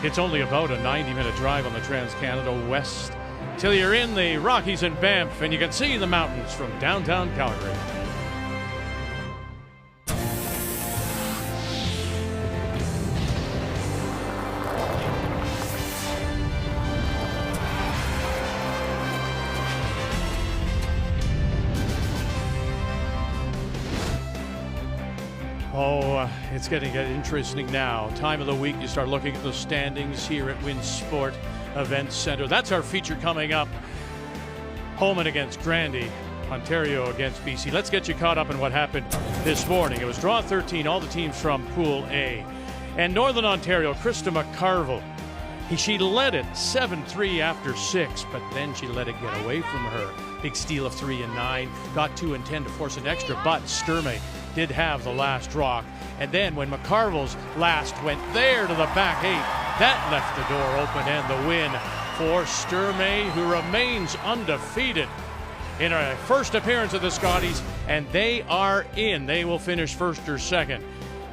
It's only about a 90-minute drive on the Trans-Canada West till you're in the Rockies and Banff, and you can see the mountains from downtown Calgary. It's getting interesting now. Time of the week, you start looking at the standings here at Wynn Sport Events Center. That's our feature coming up. Homan against Grandy, Ontario against BC. Let's get you caught up in what happened this morning. It was draw 13, all the teams from Pool A. And Northern Ontario, Krista McCarville, she led it 7-3 after 6, but then she let it get away from her. Big steal of 3 and 9, got 2 and 10 to force an extra, but Sturmey did have the last rock. And then when McCarville's last went there to the back 8, that left the door open, and the win for Sturmey, who remains undefeated in her first appearance of the Scotties, and they are in. They will finish first or second.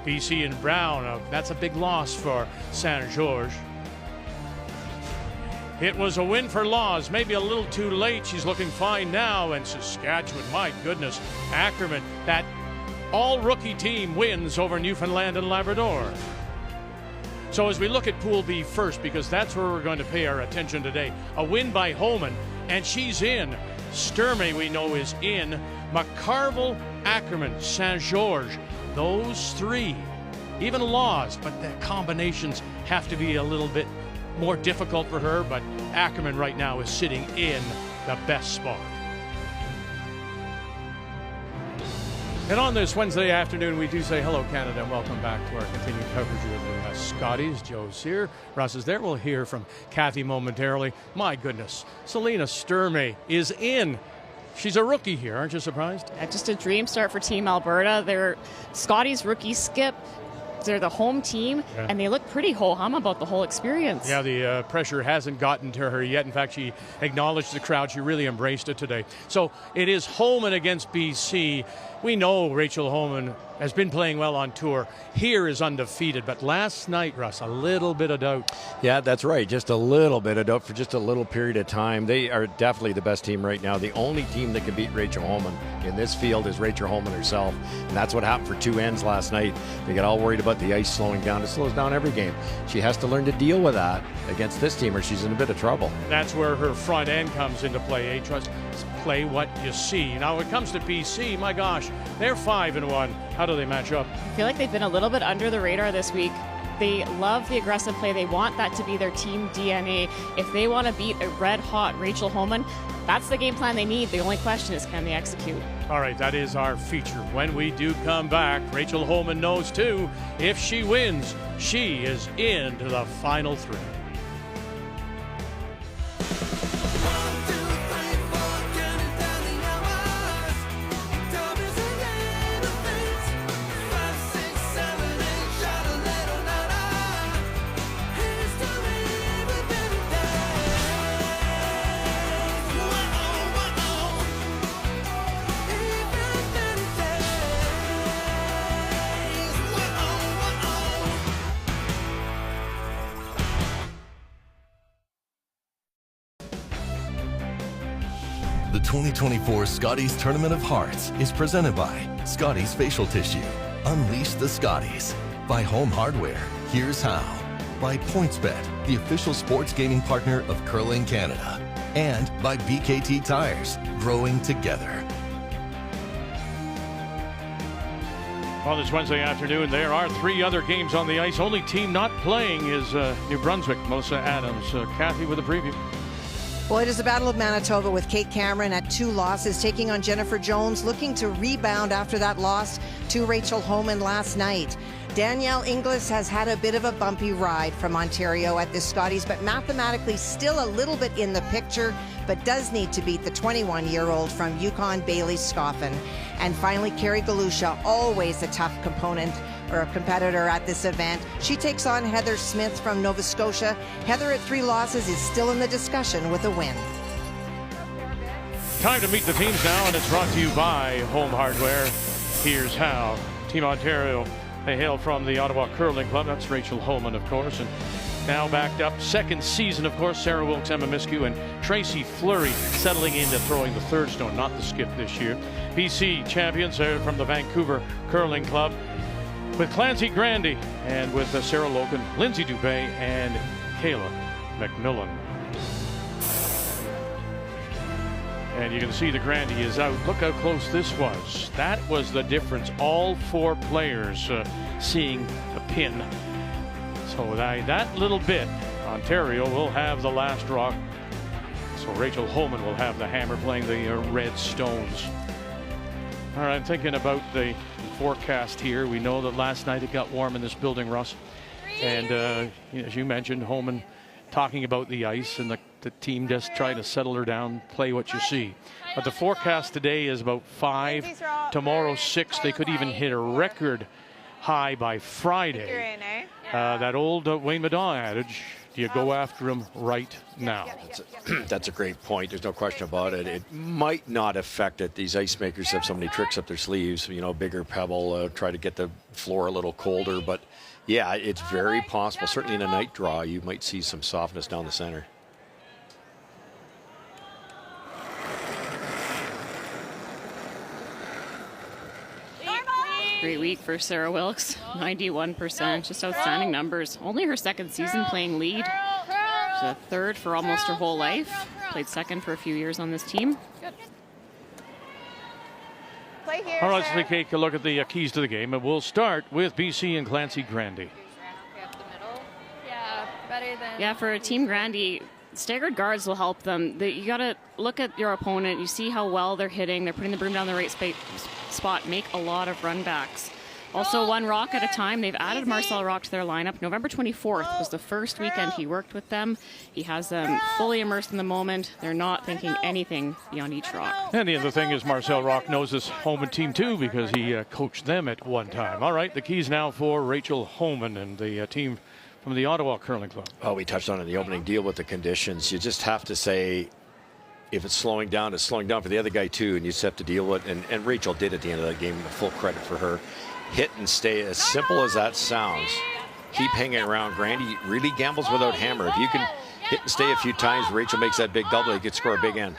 BC and Brown, that's a big loss for Saint-Georges. It was a win for Laws, maybe a little too late. She's looking fine now, and Saskatchewan, my goodness, Ackerman, that all-rookie team wins over Newfoundland and Labrador. So as we look at Pool B first, because that's where we're going to pay our attention today, a win by Homan, and she's in. Sturmey, we know, is in. McCarville, Ackerman, Saint-Georges, those three. Even Laws, but the combinations have to be a little bit more difficult for her, but Ackerman right now is sitting in the best spot. And on this Wednesday afternoon, we do say hello, Canada, and welcome back to our continued coverage of the Scotties. Joe's here. Russ is there. We'll hear from Kathy momentarily. My goodness, Selena Sturmey is in. She's a rookie here. Aren't you surprised? Yeah, just a dream start for Team Alberta. They're Scotties rookie skip. They're the home team, and they look pretty ho-hum about the whole experience. Yeah, the pressure hasn't gotten to her yet. In fact, she acknowledged the crowd. She really embraced it today. So it is Homan against BC. We know Rachel Homan has been playing well on tour. Here is undefeated, but last night, Russ, a little bit of doubt. Yeah, that's right. Just a little bit of doubt for just a little period of time. They are definitely the best team right now. The only team that can beat Rachel Homan in this field is Rachel Homan herself, and that's what happened for 2 ends last night. They got all worried about the ice slowing down. It slows down every game. She has to learn to deal with that against this team, or she's in a bit of trouble. That's where her front end comes into play. Trust, play what you see. Now, when it comes to BC, my gosh, they're 5-1. How do they match up? I feel like they've been a little bit under the radar this week. They love the aggressive play. They want that to be their team DNA. If they want to beat a red-hot Rachel Homan, that's the game plan they need. The only question is, can they execute? All right, that is our feature. When we do come back, Rachel Homan knows, too, if she wins, she is into the final 3. The 2024 Scotties Tournament of Hearts is presented by Scotties Facial Tissue. Unleash the Scotties. By Home Hardware. Here's how. By PointsBet, the official sports gaming partner of Curling Canada. And by BKT Tires, growing together. On this Wednesday afternoon, there are 3 other games on the ice. Only team not playing is New Brunswick. Melissa Adams. Kathy with a preview. Well, it is a battle of Manitoba with Kate Cameron at 2 losses, taking on Jennifer Jones, looking to rebound after that loss to Rachel Homan last night. Danielle Inglis has had a bit of a bumpy ride from Ontario at the Scotties, but mathematically still a little bit in the picture, but does need to beat the 21-year-old from Yukon, Bailey Scoffin. And finally, Carrie Galusha, always a tough component or a competitor at this event. She takes on Heather Smith from Nova Scotia. Heather at 3 losses is still in the discussion with a win. Time to meet the teams now, and it's brought to you by Home Hardware. Here's how. Team Ontario, They hail from the Ottawa Curling Club. That's Rachel Homan, of course. And now backed up. Second season, of course, Sarah Wilkes, Emma Miskew, and Tracy Fleury settling into throwing the third stone, not the skip this year. BC champions from the Vancouver Curling Club with Clancy Grandy and with Sarah Logan, Lindsay Dubé, and Kayla McMillan. And you can see the Grandy is out. Look how close this was. That was the difference. All 4 players seeing the pin. So that little bit, Ontario will have the last rock. So Rachel Homan will have the hammer playing the red stones. All right, I'm thinking about the forecast here. We know that last night it got warm in this building, Russ. And as you mentioned, Homan talking about the ice and the team just trying to settle her down, play what you see. But the forecast today is about 5, tomorrow 6. They could even hit a record high by Friday. That old Wayne Madon adage, do you go after him right now? That's a great point. There's no question about it. It might not affect it. These ice makers have so many tricks up their sleeves, bigger pebble, try to get the floor a little colder. But yeah, it's very possible. Certainly in a night draw, you might see some softness down the center. Great week for Sarah Wilkes, 91%, just outstanding numbers. Only her second season playing lead. She's a third for almost her whole life. Played second for a few years on this team. All right, let's take a look at the keys to the game, and we'll start with BC and Clancy Grandy. Yeah, for Team Grandy, staggered guards will help them. You got to look at your opponent. You see how well they're hitting. They're putting the broom down the right spot, make a lot of run backs. Also, 1 rock at a time. They've added Marcel Rock to their lineup. November 24th was the first weekend he worked with them. He has them fully immersed in the moment. They're not thinking anything beyond each rock. And the other thing is Marcel Rock knows this Homan team too, because he coached them at one time. All right, the keys now for Rachel Homan and the team from the Ottawa Curling Club. Oh, we touched on it in the opening. Deal with the conditions. You just have to say, if it's slowing down, it's slowing down for the other guy too, and you just have to deal with it. And Rachel did at the end of that game. Full credit for her. Hit and stay, as simple as that sounds. Keep hanging around. Grandy really gambles without hammer. If you can hit and stay a few times, Rachel makes that big double, you could score a big end.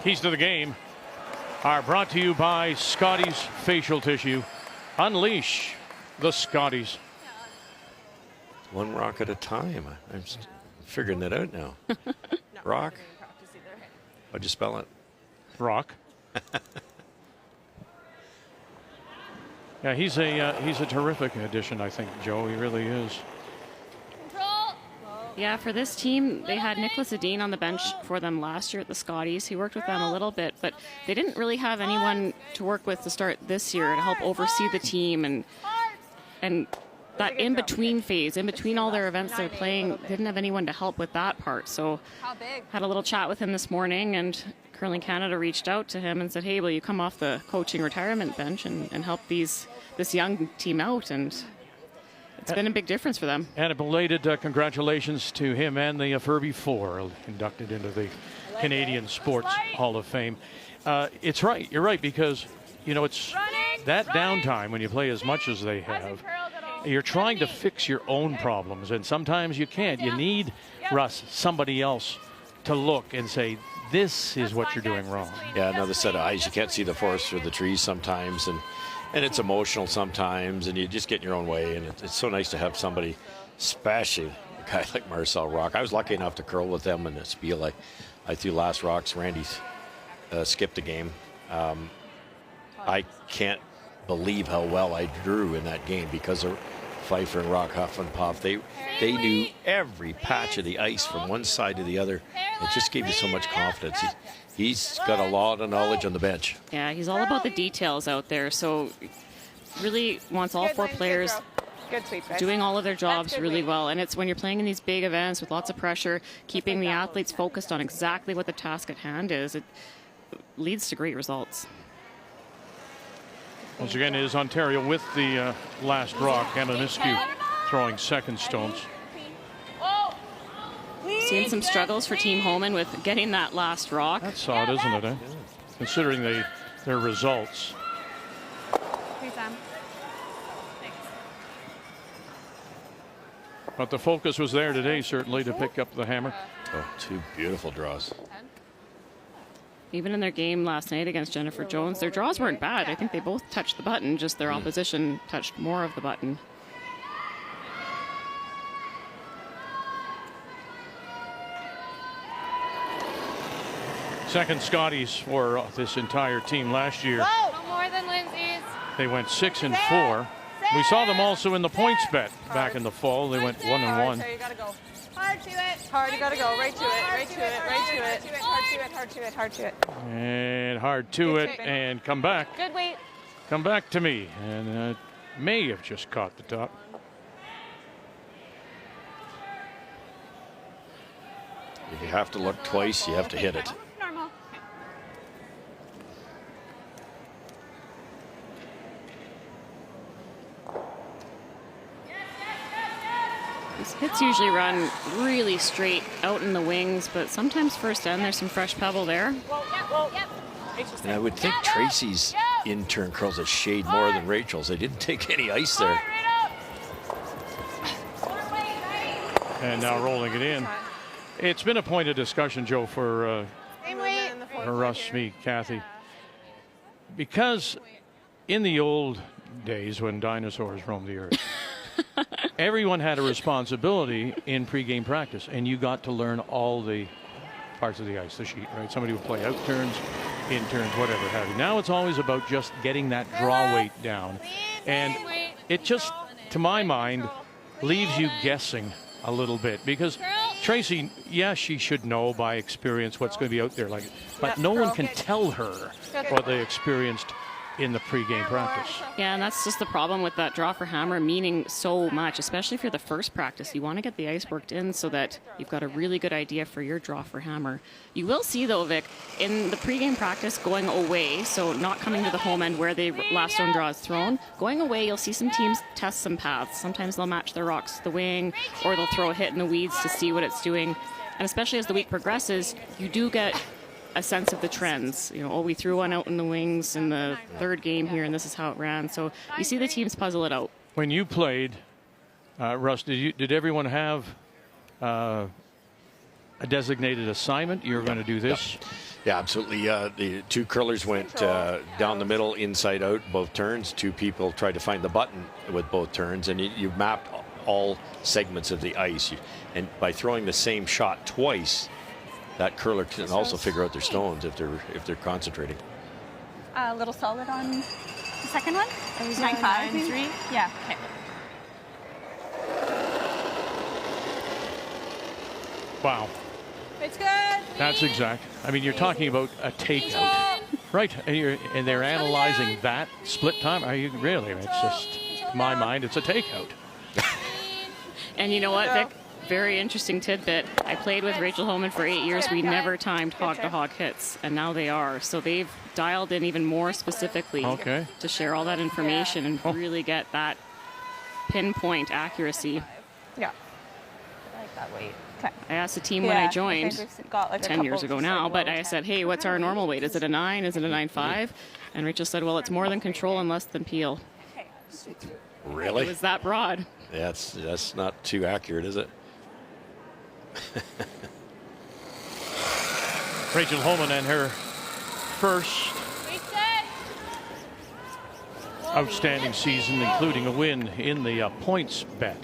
Keys to the game are brought to you by Scotties Facial Tissue. Unleash the Scotties. 1 rock at a time. I'm figuring that out now. Rock? How'd you spell it? Rock. Yeah, he's a terrific addition, I think, Joe. He really is. Yeah, for this team, they had Nicholas Adine on the bench for them last year at the Scotties. He worked with them a little bit, but they didn't really have anyone to work with to start this year to help oversee the team and that in-between phase, in between all their events they're playing, didn't have anyone to help with that part. So had a little chat with him this morning, and Curling Canada reached out to him and said, hey, will you come off the coaching retirement bench and help this young team out? And it's been a big difference for them. And a belated congratulations to him and the Furby 4 inducted into the Canadian Sports Hall of Fame. It's right. You're right, because, it's that downtime when you play as much as they have. You're trying to fix your own problems, and sometimes you can't. You need, Russ, somebody else to look and say, this is what you're doing wrong. Yeah, another set of eyes. You can't see the forest through the trees sometimes, and it's emotional sometimes, and you just get in your own way, and it's so nice to have somebody, especially a guy like Marcel Rock. I was lucky enough to curl with them in the spiel. I threw last rocks. Randy's skipped a game. I can't believe how well I drew in that game because of Pfeiffer and Rock, Huff and Puff. They knew every patch of the ice from one side to the other. It just gave you so much confidence. He's got a lot of knowledge on the bench. Yeah, he's all about the details out there. So really wants all 4 players doing all of their jobs really well. And it's when you're playing in these big events with lots of pressure, keeping the athletes focused on exactly what the task at hand is, it leads to great results. Once again, it is Ontario with the last rock. Emma Miskew throwing second stones. Seeing some struggles for Team Homan with getting that last rock. That's odd, isn't it? Considering their results. But the focus was there today, certainly, to pick up the hammer. Oh, 2 beautiful draws. Even in their game last night against Jennifer Jones, their draws weren't bad. I think they both touched the button, just their opposition touched more of the button. Second Scotties for this entire team last year. No more than Lindsay's. They went 6 and 4. We saw them also in the points bet back in the fall. They went 1 and 1. You gotta go. Hard to it. Hard, you gotta go. Right to it. Right to it. Right to it. Hard to it. Hard to it. Hard to it. And hard to it, and come back. Good weight. Come back to me. And may have just caught the top. If you have to look twice, you have to hit it. Normal. These hits usually run really straight out in the wings, but sometimes first end there's some fresh pebble there. And I would think Tracy's in-turn curls a shade more than Rachel's. They didn't take any ice there. And now rolling it in. It's been a point of discussion, Joe, for us, me, Kathy. Because in the old days when dinosaurs roamed the earth, everyone had a responsibility in pregame practice, and you got to learn all the parts of the ice, the sheet, right? Somebody would play out turns, in turns, whatever have you. Now it's always about just getting that draw weight down. And it just, to my mind, leaves you guessing a little bit, because Tracy, yes, she should know by experience what's going to be out there, like, but no one can tell her what they experienced in the pregame practice. Yeah, and that's just the problem with that draw for hammer meaning so much, especially if you're the first practice. You want to get the ice worked in so that you've got a really good idea for your draw for hammer. You will see, though, Vic, in the pregame practice going away, so not coming to the home end where the last stone draw is thrown, going away, you'll see some teams test some paths. Sometimes they'll match their rocks to the wing, or they'll throw a hit in the weeds to see what it's doing. And especially as the week progresses, you do get a sense of the trends. You know, oh, we threw one out in the wings in the third game here, and this is how it ran. So you see the teams puzzle it out. When you played, Russ, did everyone have a designated assignment? You were going to do this? Yeah, absolutely. The 2 curlers went down the middle, inside out, both turns. 2 people tried to find the button with both turns, and you've mapped all segments of the ice. And by throwing the same shot twice, that curler can also figure out their stones if they're concentrating. A little solid on the second one. It was 9.5, 9.3. Yeah. Okay. Wow. It's good. That's exact. I mean, you're talking about a takeout, right? And they're analyzing that split time. Are you really? It's just, in my mind, it's a takeout. And you know what, Vic? Very interesting tidbit. I played with Rachel Homan for 8 years. We never timed hog-to-hog hits, and now they are. So they've dialed in even more specifically to share all that information and really get that pinpoint accuracy. Yeah. I like that weight. Okay. I asked the team when I joined 10 years ago now, but I said, hey, what's our normal weight? Is it a 9? Is it a 9.5? And Rachel said, well, it's more than control and less than peel. Really? It was that broad. Yeah, that's not too accurate, is it? Rachel Homan and her first outstanding season, including a win in the points bet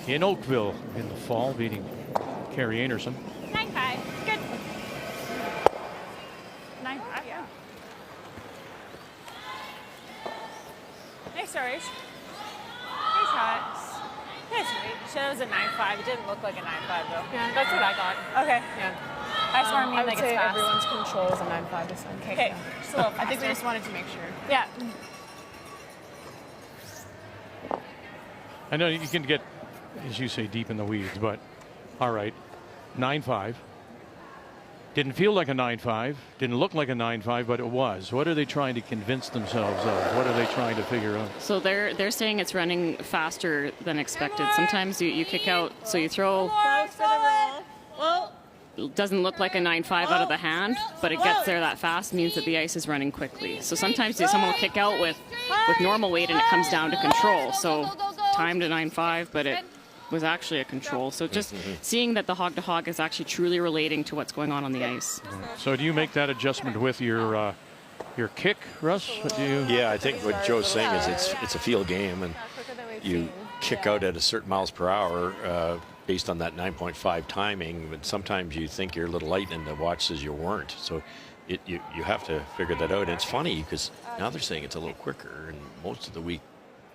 in Oakville in the fall, beating Carrie Anderson. 9.5. Good. 9.5, yeah. Nice stars. Nice shots. Nice weight. So it was a 9.5. It didn't look like a 9.5 though. Yeah, that's what I got. Okay. Yeah. I just want to mean like it's fast. Everyone's control is a 9.5 this one. Okay. Just a little faster. I think we just wanted to make sure. Yeah. I know you can get, as you say, deep in the weeds, but all right, 9.5. Didn't feel like a 9.5, didn't look like a 9.5, but it was. What are they trying to convince themselves of? What are they trying to figure out? So they're saying it's running faster than expected. Sometimes you kick out, so you throw. It doesn't look like a 9.5 out of the hand, but it gets there that fast, means that the ice is running quickly. So sometimes someone will kick out with normal weight and it comes down to control. So timed to 9.5, but it was actually a control. So just seeing that the hog-to-hog is actually truly relating to what's going on the ice. So do you make that adjustment with your kick, Russ? Yeah, I think what Joe's saying is it's a field game, and you kick out at a certain miles per hour based on that 9.5 timing, but sometimes you think you're a little light and the watch says you weren't. So you have to figure that out. And it's funny because now they're saying it's a little quicker, and most of the week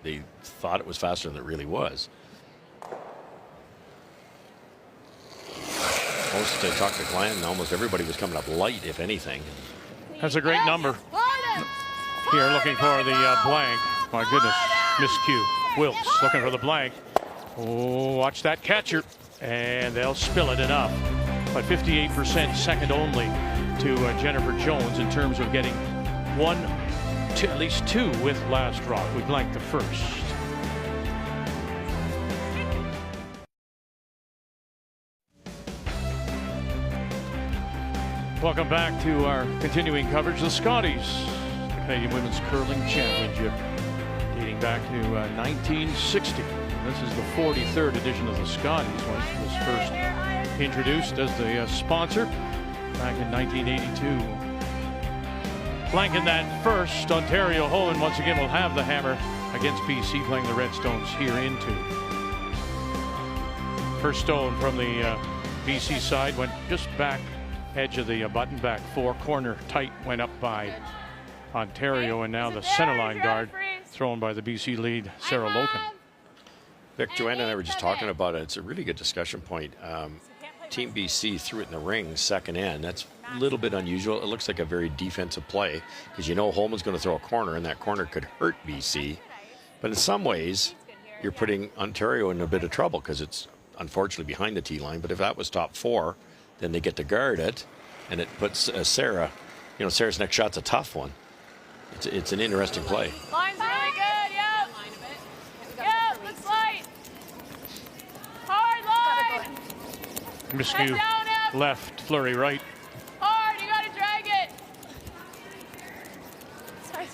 they thought it was faster than it really was. Most talked to Glenn, and almost everybody was coming up light, if anything. That's a great number. Here looking for the blank. My goodness, miscue. Wilkes looking for the blank. Oh, watch that catcher. And they'll spill it enough. But 58%, second only to Jennifer Jones in terms of getting at least two with last drop. We blanked the first. Welcome back to our continuing coverage of the Scotties, the Canadian Women's Curling Championship, dating back to 1960. This is the 43rd edition of the Scotties, when it was first introduced as the sponsor back in 1982. Blanking that first, Ontario Homan once again will have the hammer against BC, playing the Redstones here in two. First stone from the BC side went just back edge of the button, back four, corner tight, went up by Ontario, and now the centerline guard thrown by the BC lead, Sarah Loken. Vic, Joanna and I were just talking about it. It's a really good discussion point. Team BC threw it in the ring, second end. That's a little bit unusual. It looks like a very defensive play because you know Holman's going to throw a corner, and that corner could hurt BC. But in some ways, you're putting Ontario in a bit of trouble because it's unfortunately behind the T line. But if that was top four, then they get to guard it, and it puts Sarah, Sarah's next shot's a tough one. It's an interesting play. Line's really good, yep. Yep, looks light. Hard line. Miscue left, Fleury right. Hard, you gotta drag it. Sorry,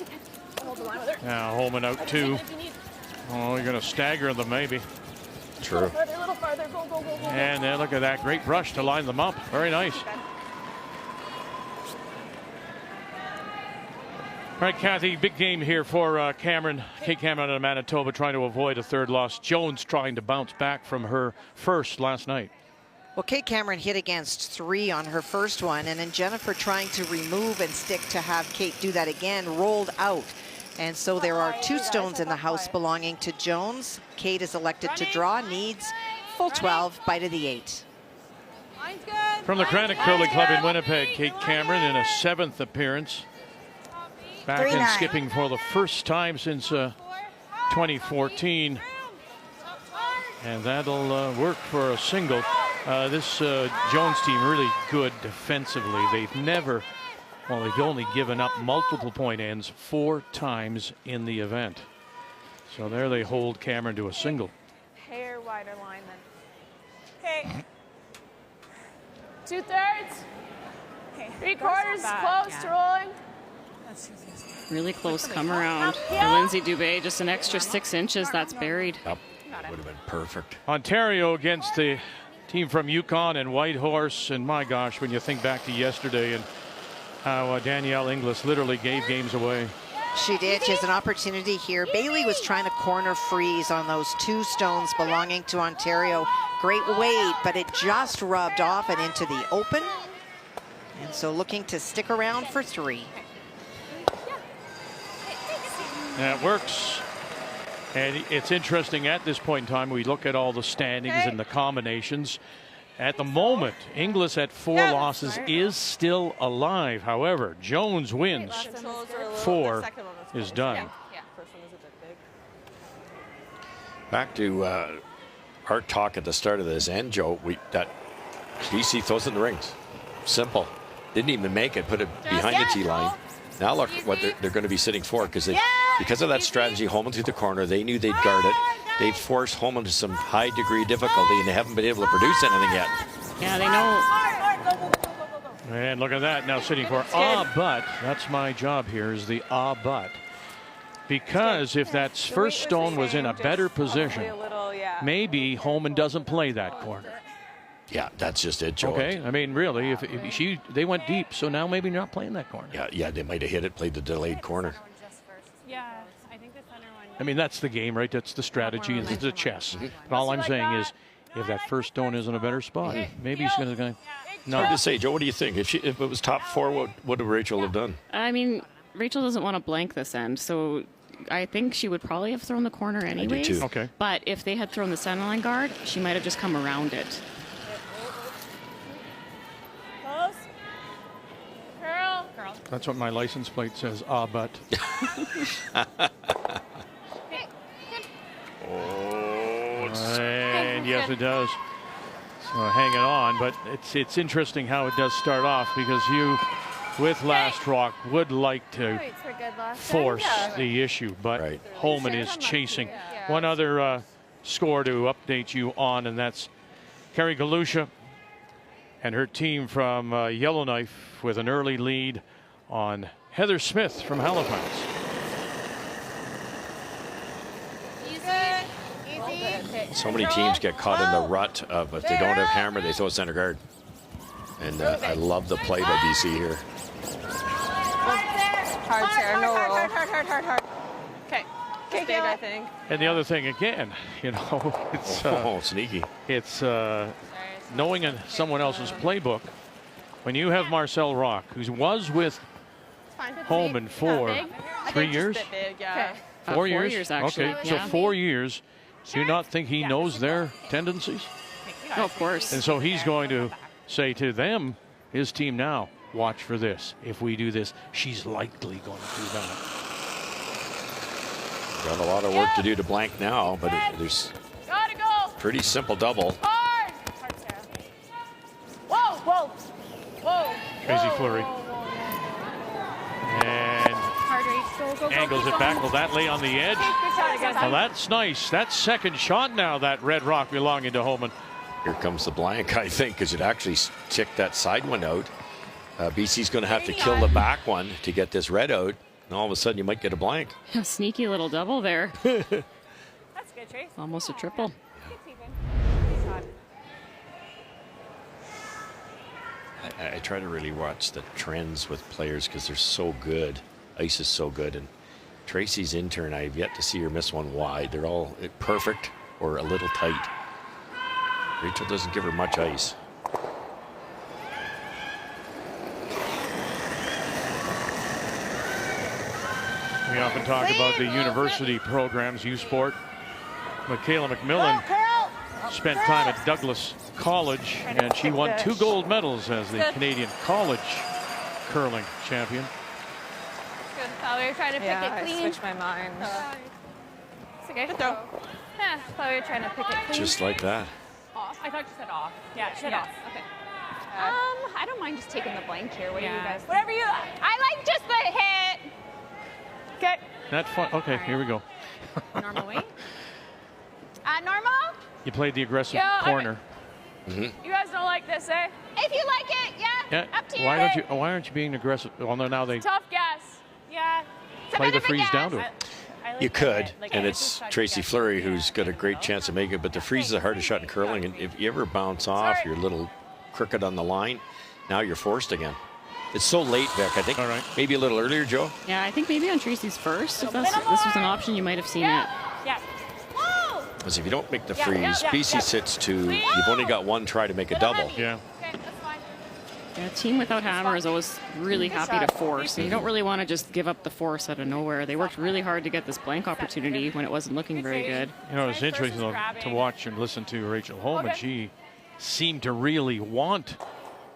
hold the line with her. Now Holman out two. Oh, you're going to stagger them maybe. True. A little farther, go. And then look at that great brush to line them up. Very nice. Okay. All right, Kathy, big game here for Kate Cameron out of Manitoba, trying to avoid a third loss. Jones trying to bounce back from her first last night. Well, Kate Cameron hit against 3 on her first one, and then Jennifer trying to remove and stick to have Kate do that again, rolled out. And so there are 2 stones in the house belonging to Jones. Kate is elected to draw, needs full 12, bite of the 8. From the Granite Curling Club in Winnipeg, Kate Cameron in a 7th appearance. Back and skipping for the first time since 2014. And that'll work for a single. This Jones team really good defensively. They've only given up multiple point ends 4 times in the event. So there they hold Cameron to a single. Hair wider line then. Okay. 2/3. Okay. 3/4 close to rolling. Really close come around. For Lindsay Dubé, just an extra 6 inches. That's buried. Yep. Would have been perfect. Ontario against the team from Yukon and Whitehorse. And my gosh, when you think back to yesterday and how Danielle Inglis literally gave games away. She did. She has an opportunity here. Bailey was trying to corner freeze on those 2 stones belonging to Ontario. Great weight, but it just rubbed off and into the open. And so looking to stick around for 3. That works. And it's interesting at this point in time, we look at all the standings and the combinations. At the moment, Inglis at 4 losses is still alive. However, Jones wins. 4 is done. Back to our talk at the start of this end, Joe. That BC throws in the rings. Simple. Didn't even make it. Put it behind the T line. Now look what they're going to be sitting for because of that strategy, Homan through the corner. They knew they'd guard it. They've forced Homan to some high degree difficulty, and they haven't been able to produce anything yet. Yeah, they know. And look at that, now sitting for but. That's my job here, is the but. Because if that first stone was in a better position, maybe Homan doesn't play that corner. Yeah, that's just it, Joe. Okay, I mean, really, if they went deep, so now maybe not playing that corner. Yeah, they might have hit it, played the delayed corner. Yeah, I think the center one. I mean, that's the game, right? That's the strategy. It's the chess. And all I'm saying is, if that first stone is in a better spot, maybe he's going to. No, to say, Joe, what do you think? If it was top 4, what would Rachel have done? I mean, Rachel doesn't want to blank this end, so I think she would probably have thrown the corner anyways. I do too. Okay. But if they had thrown the centerline guard, she might have just come around it. Close. Curl. That's what my license plate says. But. And yes, it does. So hanging on, but it's interesting how it does start off, because you, with Last Rock, would like to force the issue, but Homan is chasing. One other score to update you on, and that's Carrie Galusha and her team from Yellowknife with an early lead on Heather Smith from Halifax. So many teams get caught in the rut of if they don't have hammer, they throw center guard. And I love the play by BC here. Hard, Sarah. No roll. Hard. Okay. Big, I think. And the other thing, again, it's sneaky. It's knowing someone else's playbook. When you have Marcel Rock, who was with Homan for 3 years? Big, yeah. 4 years? 4 years, actually. Okay, so 4 years. Do you not think he knows their tendencies? Oh, of course. And so he's going to say to them, his team now, watch for this. If we do this, she's likely going to do that. Got a lot of work to do to blank now, but there's pretty simple double. Hard, Sarah. Whoa. Crazy flurry. And angles it back. Will that lay on the edge? Well, that's nice. That's second shot now, that red rock belonging to Homan. Here comes the blank, I think, because it actually ticked that side one out. BC's going to have to kill the back one to get this red out. And all of a sudden, you might get a blank. A sneaky little double there. That's good, Trace. Almost a triple. I try to really watch the trends with players because they're so good. Ice is so good. And Tracy's intern, I've yet to see her miss one wide. They're all perfect or a little tight. Rachel doesn't give her much ice. We often talk about the university programs, U-Sport. Michaela McMillan spent time at Douglas College, and she won 2 gold medals as the Canadian college curling champion. Good. We were trying to pick it clean. I switched my mind. It's okay. Good throw. Yeah, we were trying to pick it clean. Just like that. Off. I thought you said off. Yeah, she said off. Okay. I don't mind just taking the blank here. What do you guys think? Whatever you. I like just the hit. Okay. That's fun. Okay, here we go. Normal weight? Normal? You played the aggressive corner. You guys don't like this, eh? If you like it, Yeah. up to you. Why aren't you being aggressive? Well, no, now they Tough guess. Yeah. play the freeze down to it. You could, and it's Tracy Fleury who's got a great chance of making it, but the freeze is the hardest shot in curling, and if you ever bounce off your little crooked on the line, now you're forced again. It's so late, Vic. I think maybe a little earlier, Joe. Yeah, I think maybe on Tracy's first. If this was an option, you might have seen it. Yeah. Because if you don't make the freeze, BC sits 2. You've only got 1 try to make a double. Yeah. Okay, that's fine. Yeah, a team without hammer is always really happy to force. And you don't really want to just give up the force out of nowhere. They worked really hard to get this blank opportunity when it wasn't looking very good. It's interesting to watch and listen to Rachel Homan. She seemed to really want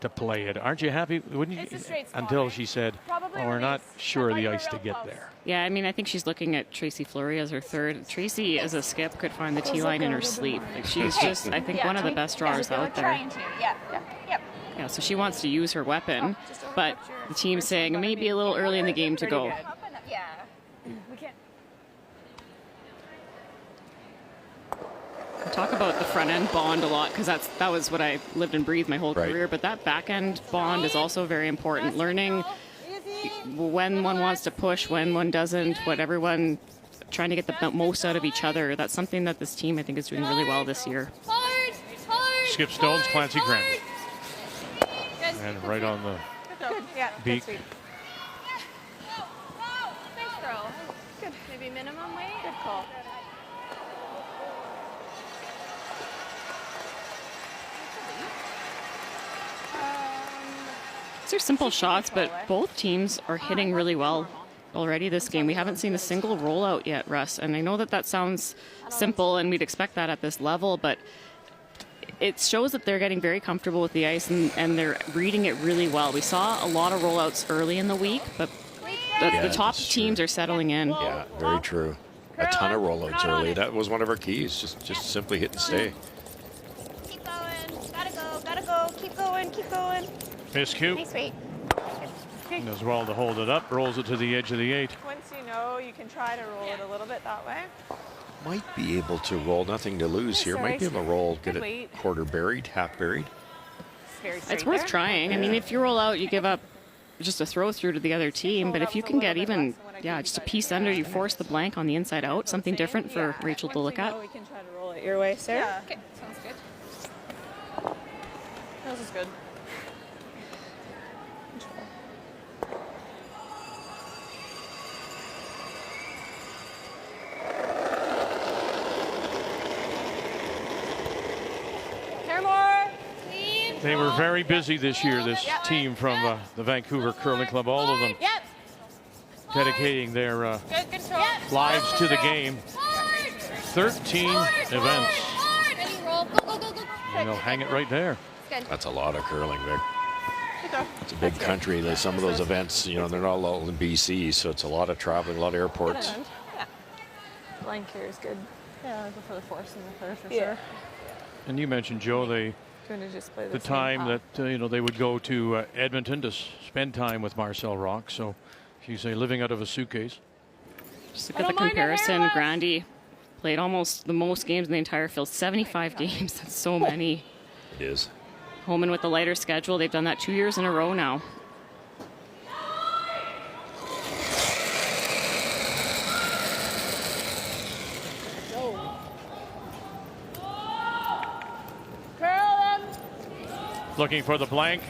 to play it. Aren't you happy? Wouldn't you? Until she said, we're not sure of the ice to get there. Yeah, I mean, I think she's looking at Tracy Fleury as her third. Tracy, as a skip, could find the tee line in her sleep. Like, she's just, I think, one of the best drawers out there. Yeah, so she wants to use her weapon, but the team's saying maybe a little early in the game to go. Yeah. We can't. I talk about the front end bond a lot because that was what I lived and breathed my whole career, but that back end bond is also very important. Learning when one wants to push, when one doesn't, what everyone trying to get the most out of each other. That's something that this team, I think, is doing really well this year. Skip Stones, Clancy Grandy. And right on the beak. Nice throw. Good. Maybe minimum weight. Good call. These are simple shots, but both teams are hitting really well already this game. We haven't seen a single rollout yet, Russ. And I know that that sounds simple, and we'd expect that at this level, but it shows that they're getting very comfortable with the ice and they're reading it really well. We saw a lot of rollouts early in the week, but the top teams are settling in. Yeah, very true. A ton of rollouts early. That was one of our keys. Just simply hit and stay. Keep going. Gotta go. Keep going. Keep going. Miscue. Nice weight. Does well to hold it up. Rolls it to the edge of the 8. Once you know, you can try to roll it a little bit that way. Might be able to roll. Nothing to lose here. Might be able to roll. Get it quarter buried, half buried. It's worth trying. I mean, if you roll out, you give up just a throw through to the other team. But if you can get even, just a piece under, you force the blank on the inside out. Something different for Rachel to look at. We can try to roll it your way, sir. Yeah. Okay, sounds good. This is good. They were very busy this year, this team from the Vancouver Curling Club, all of them dedicating their lives to the game. 13 events. And they'll hang it right there. That's a lot of curling, Vic. It's a big country. There's some of those events, they're not all in BC, so it's a lot of traveling, a lot of airports. Blank here is good. Yeah, I'll go for the force and the third for sure. And you mentioned, Joe, the time that they would go to Edmonton to spend time with Marcel Rock. So if you say living out of a suitcase. Just look at the comparison. Grandy played almost the most games in the entire field, 75 games. That's so many. It is. Homan with the lighter schedule. They've done that 2 years in a row now. Looking for the blank.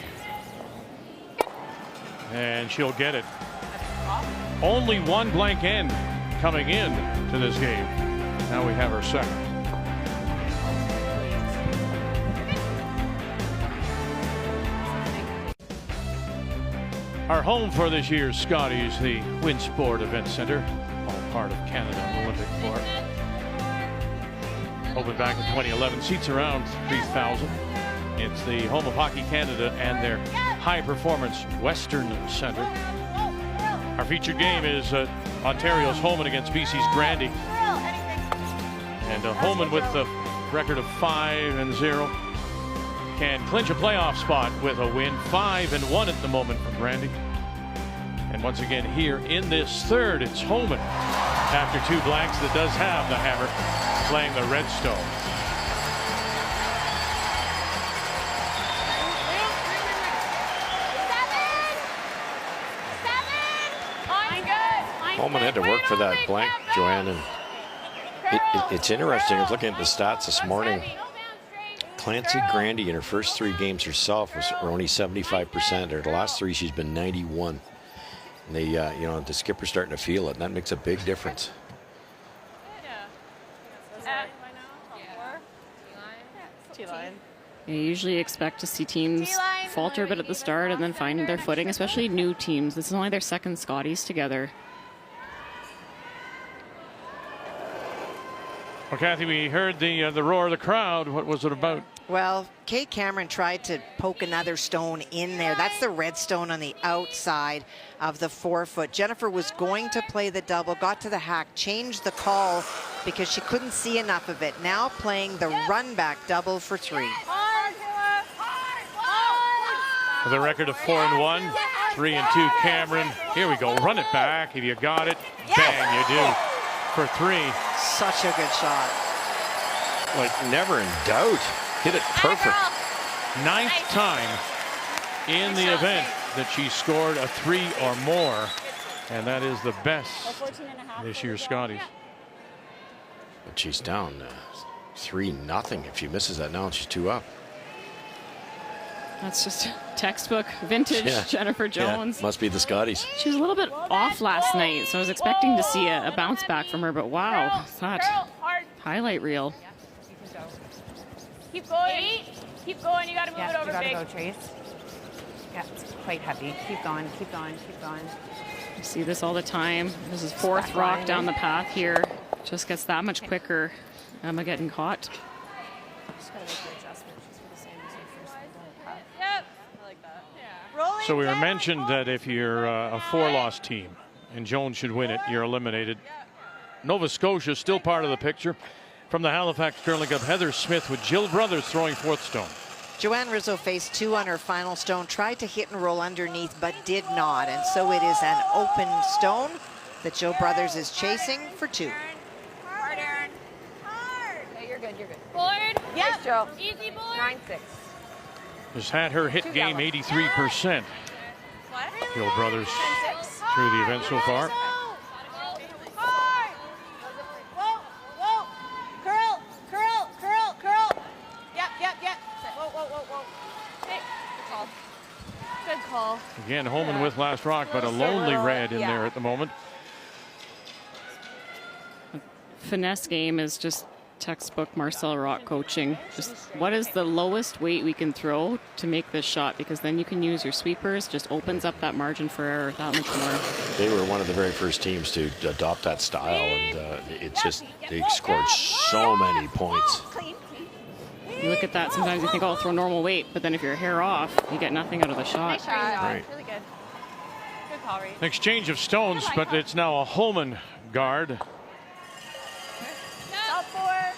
And she'll get it. Only one blank end coming in to this game. Now we have her second. Our home for this year's Scotties, the Winsport Event Center, all part of Canada Olympic Park. Opened back in 2011, seats around 3,000. It's the home of Hockey Canada and their high-performance Western Center. Our featured game is Ontario's Homan against BC's Grandy. And Homan, with the record of 5-0, can clinch a playoff spot with a win. 5-1 at the moment for Grandy. And once again here in this third, it's Homan, after 2 blanks, that does have the hammer, playing the Redstone. Homan had to work for that blank, Joanne, and it's interesting. I was looking at the stats this morning. Clancy Grandy in her first 3 games herself was only 75%. Her last 3, she's been 91. And they, the skipper's starting to feel it, and that makes a big difference. You usually expect to see teams falter a bit at the start and then find their footing, especially new teams. This is only their second Scotties together. Well, Kathy, we heard the roar of the crowd. What was it about? Well, Kate Cameron tried to poke another stone in there. That's the red stone on the outside of the 4-foot. Jennifer was going to play the double, got to the hack, changed the call because she couldn't see enough of it. Now playing the run back double for 3. With a record of 4-1, 3-2 Cameron. Here we go, run it back. If you got it, bang, you do. For 3. Such a good shot. Like, never in doubt. Hit it perfect. 9th time in the event that she scored a 3 or more. And that is the best this year's Scotties. But she's down 3-0. If she misses that now, she's 2 up. That's just textbook vintage Jennifer Jones. Must be the Scotties. She was a little bit off last night, so I was expecting to see a bounce back from her, but wow, that highlight reel. Keep going. Keep going. You got to move it over, you big. gotta go, Trace. Yeah, it's quite heavy. Keep going, keep going, keep going. You see this all the time. This is 4th rock down the path here. Just gets that much quicker. Emma getting caught. Yep. I like that. Yeah. So we were mentioned that if you're a 4-loss team and Jones should win it, you're eliminated. Nova Scotia still part of the picture. From the Halifax Curling Cup, Heather Smith with Jill Brothers throwing 4th stone. Joanne Rizzo faced 2 on her final stone, tried to hit and roll underneath, but did not. And so it is an open stone that Jill Brothers is chasing for 2. Hard, Aaron. Hard. Yeah, you're good, you're good. Board. Yep, Joe. Easy board. 9-6. Has had her hit game 83%. Jill Brothers through the event so far. Again, Homan with last rock, but a lonely red in there at the moment. Finesse game is just textbook Marcel Rock coaching. Just what is the lowest weight we can throw to make this shot? Because then you can use your sweepers. Just opens up that margin for error that much more. They were one of the very first teams to adopt that style, and it's just they scored so many points. You look at that, sometimes you think, oh, I'll throw normal weight, but then if your hair off, you get nothing out of the shot. Right. Really good. Good call, Reed. An exchange of stones, but it's now a Homan guard. Top 4.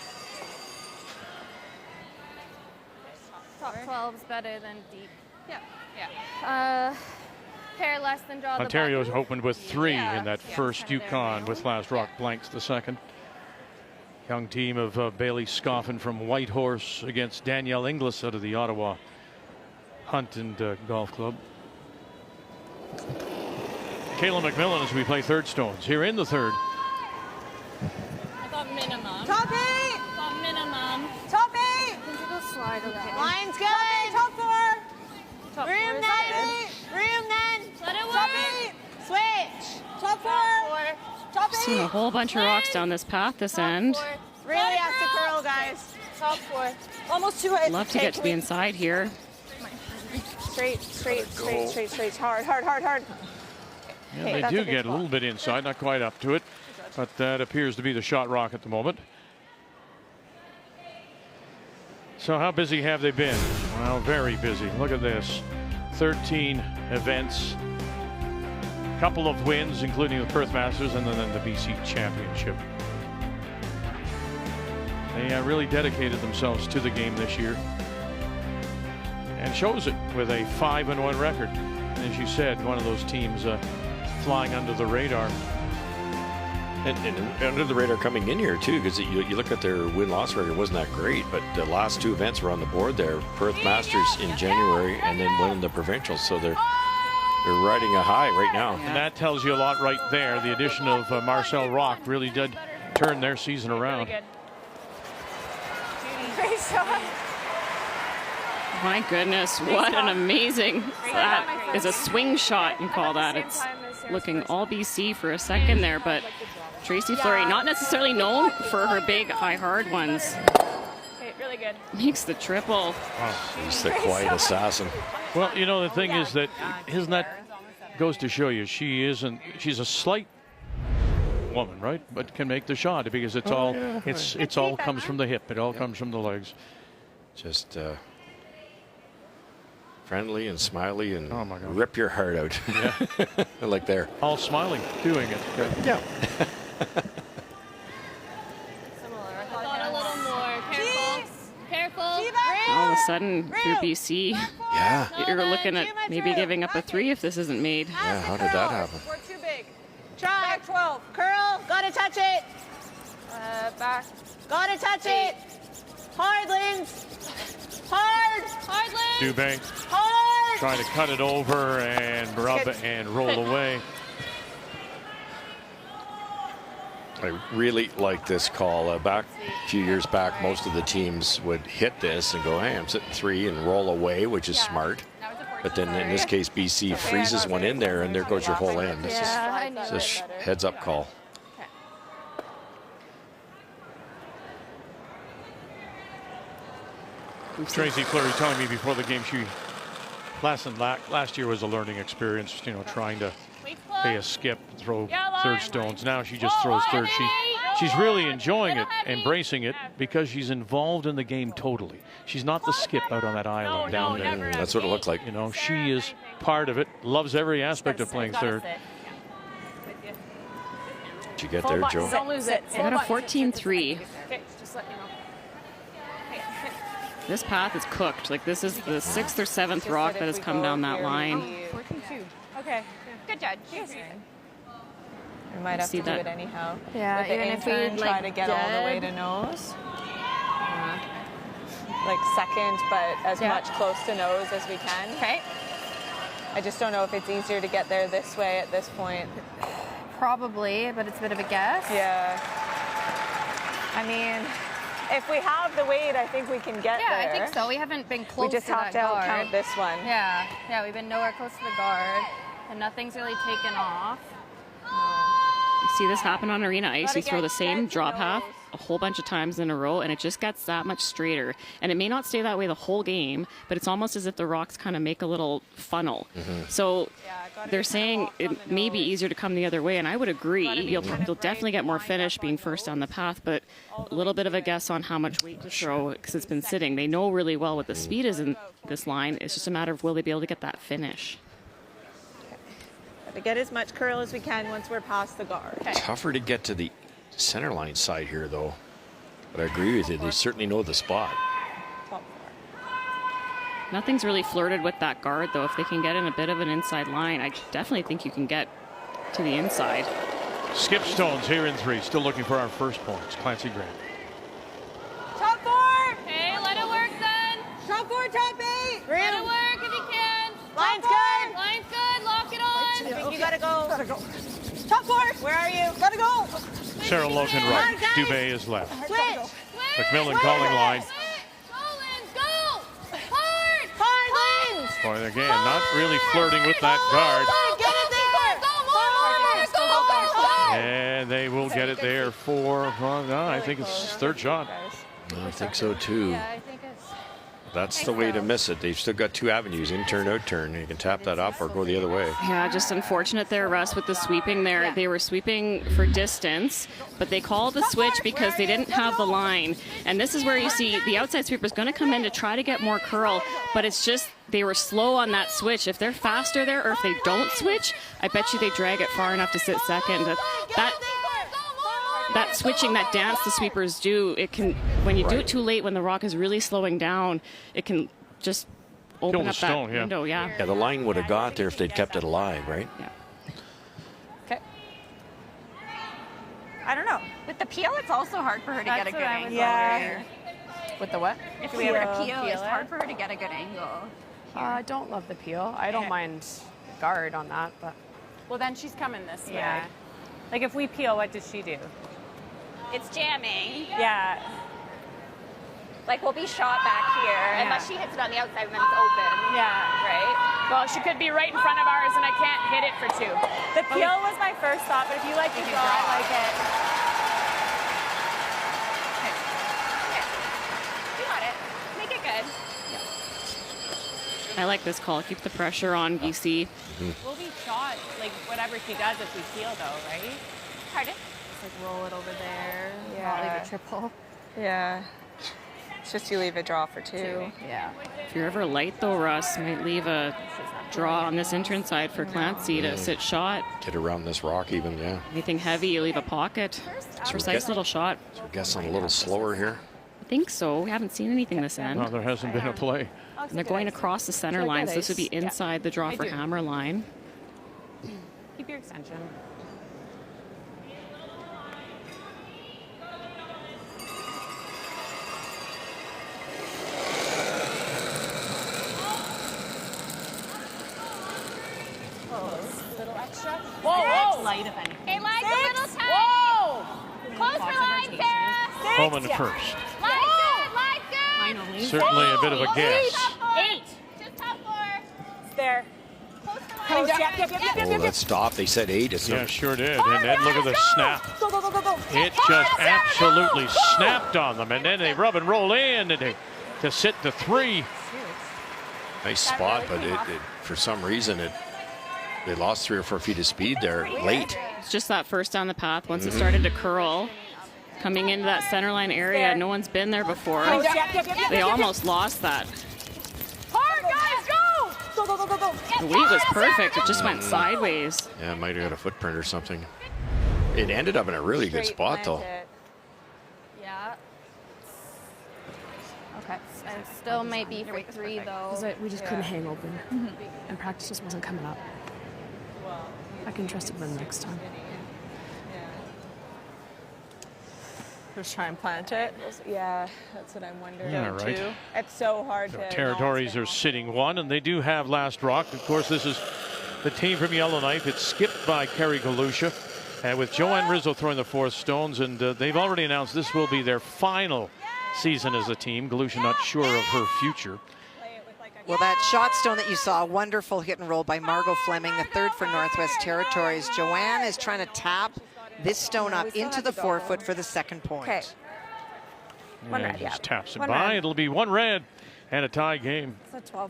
Top 12 is better than deep. Yeah. Pair less than draw Ontario's the button. opened with 3 in that first Yukon with last rock blanks the second. Young team of Bailey Scoffin from Whitehorse against Danielle Inglis out of the Ottawa Hunt and Golf Club. Kayla McMillan as we play 3rd stones here in the 3rd. I thought minimum. Top 8! Thought minimum. Top 8! Go slide, okay. Line's good! Top 4! Top Room 9! Room 9! Let it Top work. 8! Switch! Top 4! Top 8! Seen a whole bunch of rocks down this path this end. Really has to curl, guys. Top 4. Almost 2 hits. Love to get to the inside here. Straight, straight, straight, straight, straight. Hard, hard, hard, hard. Yeah, they do get a little bit inside, not quite up to it, but that appears to be the shot rock at the moment. So how busy have they been? Well, very busy. Look at this. 13 events, couple of wins, including the Perth Masters and then the BC Championship. They really dedicated themselves to the game this year and shows it with a 5-1 record. And as you said, one of those teams flying under the radar. And under the radar coming in here too, because you look at their win-loss record, wasn't that great, but the last 2 events were on the board there. Perth Masters in January and then winning the provincials, so they're riding a high right now. And that tells you a lot right there. The addition of Marcel Rock really did turn their season around. Great shot. My goodness, what an amazing, that is a swing shot, you call that. It's looking all BC for a second there, but Tracy Fleury, not necessarily known for her big high hard ones. Okay, really good. Makes the triple. Oh, she's the quiet assassin. Well, you know, the thing is that, isn't that goes to show you, she's a slight woman, right? But can make the shot because it's it's all comes from the hip. It all comes from the legs. Just friendly and smiley and oh my God, rip your heart out. Yeah. Like they're all smiling, doing it. Yeah. Similar. I thought a little more. Careful. Careful. All of a sudden, through BC, yeah, you're looking at maybe giving up a 3 if this isn't made. Yeah, how did that happen? We're too big. Try. 12. Curl. Gotta touch it. Back. Gotta touch it. Hard, Linz. Hard. Hard leg. Dubé Hard. trying to cut it over and rub and roll away. I really like this call. Back a few years back, most of the teams would hit this and go, hey, I'm sitting 3 and roll away, which is smart. But then in this case, BC freezes one in there, and there goes your whole end. This is a heads-up call. Tracy Fleury telling me before the game last year was a learning experience, you know, trying to pay a skip, throw third stones. Now she just throws third. She's really enjoying it, embracing it, because she's involved in the game totally. She's not the skip out on that island down there. That's what it looked like. You know, she is part of it, loves every aspect of playing third. Did you get there, Joe? Don't lose it. I got a 14-3. Okay, just let me know. This path is cooked. Like, this is the 6th or 7th rock that has come down that line. 14-2. Okay. Good judge. We might have to do it anyhow. Yeah, with the even if we intern, try like to get all the way to nose. Like second, but as much close to nose as we can. Okay. I just don't know if it's easier to get there this way at this point. Probably, but it's a bit of a guess. Yeah. I mean, if we have the weight, I think we can get there. Yeah, I think so. We haven't been close We just to have that to guard. count this one. Yeah, we've been nowhere close to the guard, and nothing's really taken off. You see this happen on arena ice. Gotta You throw get the same back to drop nose. half a whole bunch of times in a row, and it just gets that much straighter. And it may not stay that way the whole game, but it's almost as if the rocks kind of make a little funnel. So they're saying it may be easier to come the other way, and I would agree. You'll definitely get more finish being first on the path, but a little bit of a guess on how much weight to throw because it's been sitting. They know really well what the speed is in this line. It's just a matter of will they be able to get that finish. To get as much curl as we can once we're past the guard. Tougher to get to the center line side here, though. But I agree with you. They certainly know the spot. Top 4. Nothing's really flirted with that guard, though. If they can get in a bit of an inside line, I definitely think you can get to the inside. Skip stones here in 3. Still looking for our first points. Clancy Grant. Top 4. Okay, let it work then. Top 4, top 8. Let it work if you can. Line's good. Line's good. Lock it on. I think you gotta go. Top 4. Where are you? Gotta go. Sarah Logan right. Dubé is left. Switch. McMillan calling line. Collins, go. Hard. Hard lanes. Boy, again, not really flirting with that guard. Get it there. Go more. And they will get it there for, no, I think it's third shot. I think so, too. Yeah, I think it's. That's the way to miss it. They've still got 2 avenues, in turn, out turn. You can tap that up or go the other way. Yeah, just unfortunate there, Russ, with the sweeping there. They were sweeping for distance, but they called the switch because they didn't have the line. And this is where you see the outside sweeper's going to come in to try to get more curl, but it's just they were slow on that switch. If they're faster there or if they don't switch, I bet you they drag it far enough to sit second. That switching, that dance the sweepers do, it can, when you do it too late, when the rock is really slowing down, it can just open up that window. Yeah, the line would have got there if they'd kept it alive, right? Yeah. Okay. I don't know. With the peel, it's also hard for her to get a good angle. Yeah. With the what? If we were to peel, it's hard for her to get a good angle. I don't love the peel. I don't mind guard on that, but. Well, then she's coming this way. Yeah. Like if we peel, what does she do? It's jamming. Yeah. Like we'll be shot back here unless she hits it on the outside and then it's open. Yeah. Right? Well, she could be right in front of ours, and I can't hit it for 2. The peel was my first thought, but if you like the draw, I like it. You got it. Make it good. I like this call. Keep the pressure on BC. We'll be shot, like whatever she does if we peel, though, right? Pardon? Like roll it over there. Not leave a triple. Yeah. It's just you leave a draw for 2. Yeah. If you're ever light, though, Russ, might leave a draw on this intern side for Clancy to sit shot. Get around this rock even, yeah. Anything heavy, you leave a pocket. Precise little shot. So we're guessing a little slower here. I think so. We haven't seen anything this end. No, there hasn't been a play. And they're going across the center line, so this would be inside the draw for hammer line. Keep your extension. Whoa, whoa. Light, if anything. Hey, like a little tight. Whoa! Homan first. Certainly a bit of a guess. 8. Just top 4. It's there. Close. Oh, let's stop. They said 8. Yeah, sure did. And then look at the snap. Go. It just absolutely snapped on them. And then they rub and roll in to sit to 3. Nice spot, but for some reason they lost 3 or 4 feet of speed there late. It's just that first down the path. Once it started to curl, coming into that center line area, no one's been there before. They almost lost that. Hard, guys, go! Go. The weight was perfect. It just went sideways. Yeah, it might have got a footprint or something. It ended up in a really good spot, though. Yeah. Okay. And still might be for 3, though. We just couldn't hang open. And practice just wasn't coming up. I can trust it for the next time. Just try and plant it. Yeah, that's what I'm wondering. Yeah, right. Too. It's so hard to. Territories are sitting 1, and they do have last rock. Of course, this is the team from Yellowknife. It's skipped by Kerry Galusha, with Joanne Rizzo throwing the 4 stones, and they've already announced this will be their final season as a team. Galusha not sure of her future. Well, that shot stone that you saw, a wonderful hit and roll by Margot Fleming, the 3rd for Northwest Territories. Joanne is trying to tap this stone up into the 4-foot for the 2nd point. Okay. One Yeah, red, just taps it One by. red. It'll be 1 red and a tie game. It's a 12-4. I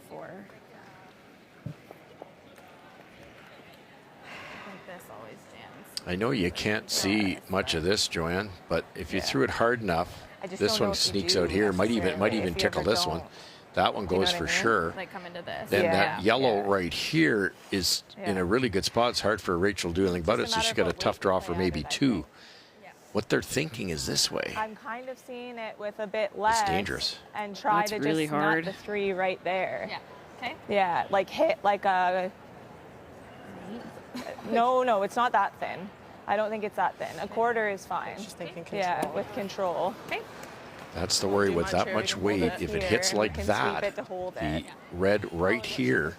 think this always jams. I know you can't see much of this, Joanne, but if you threw it hard enough, this one sneaks out here. Might even tickle this one. That one goes for sure. Like come into this. Then that yellow right here is in a really good spot. It's hard for Rachel Dueling Butter, so she's got a tough draw for maybe 2. What they're thinking is this way. I'm kind of seeing it with a bit less. It's dangerous. And try That's to really just hard. nut the 3 right there. Yeah. Okay. Yeah, like hit like a. No, it's not that thin. I don't think it's that thin. A quarter is fine. Just thinking control. Yeah, with control. Okay. That's the worry with that much weight. If it hits like that, the red right here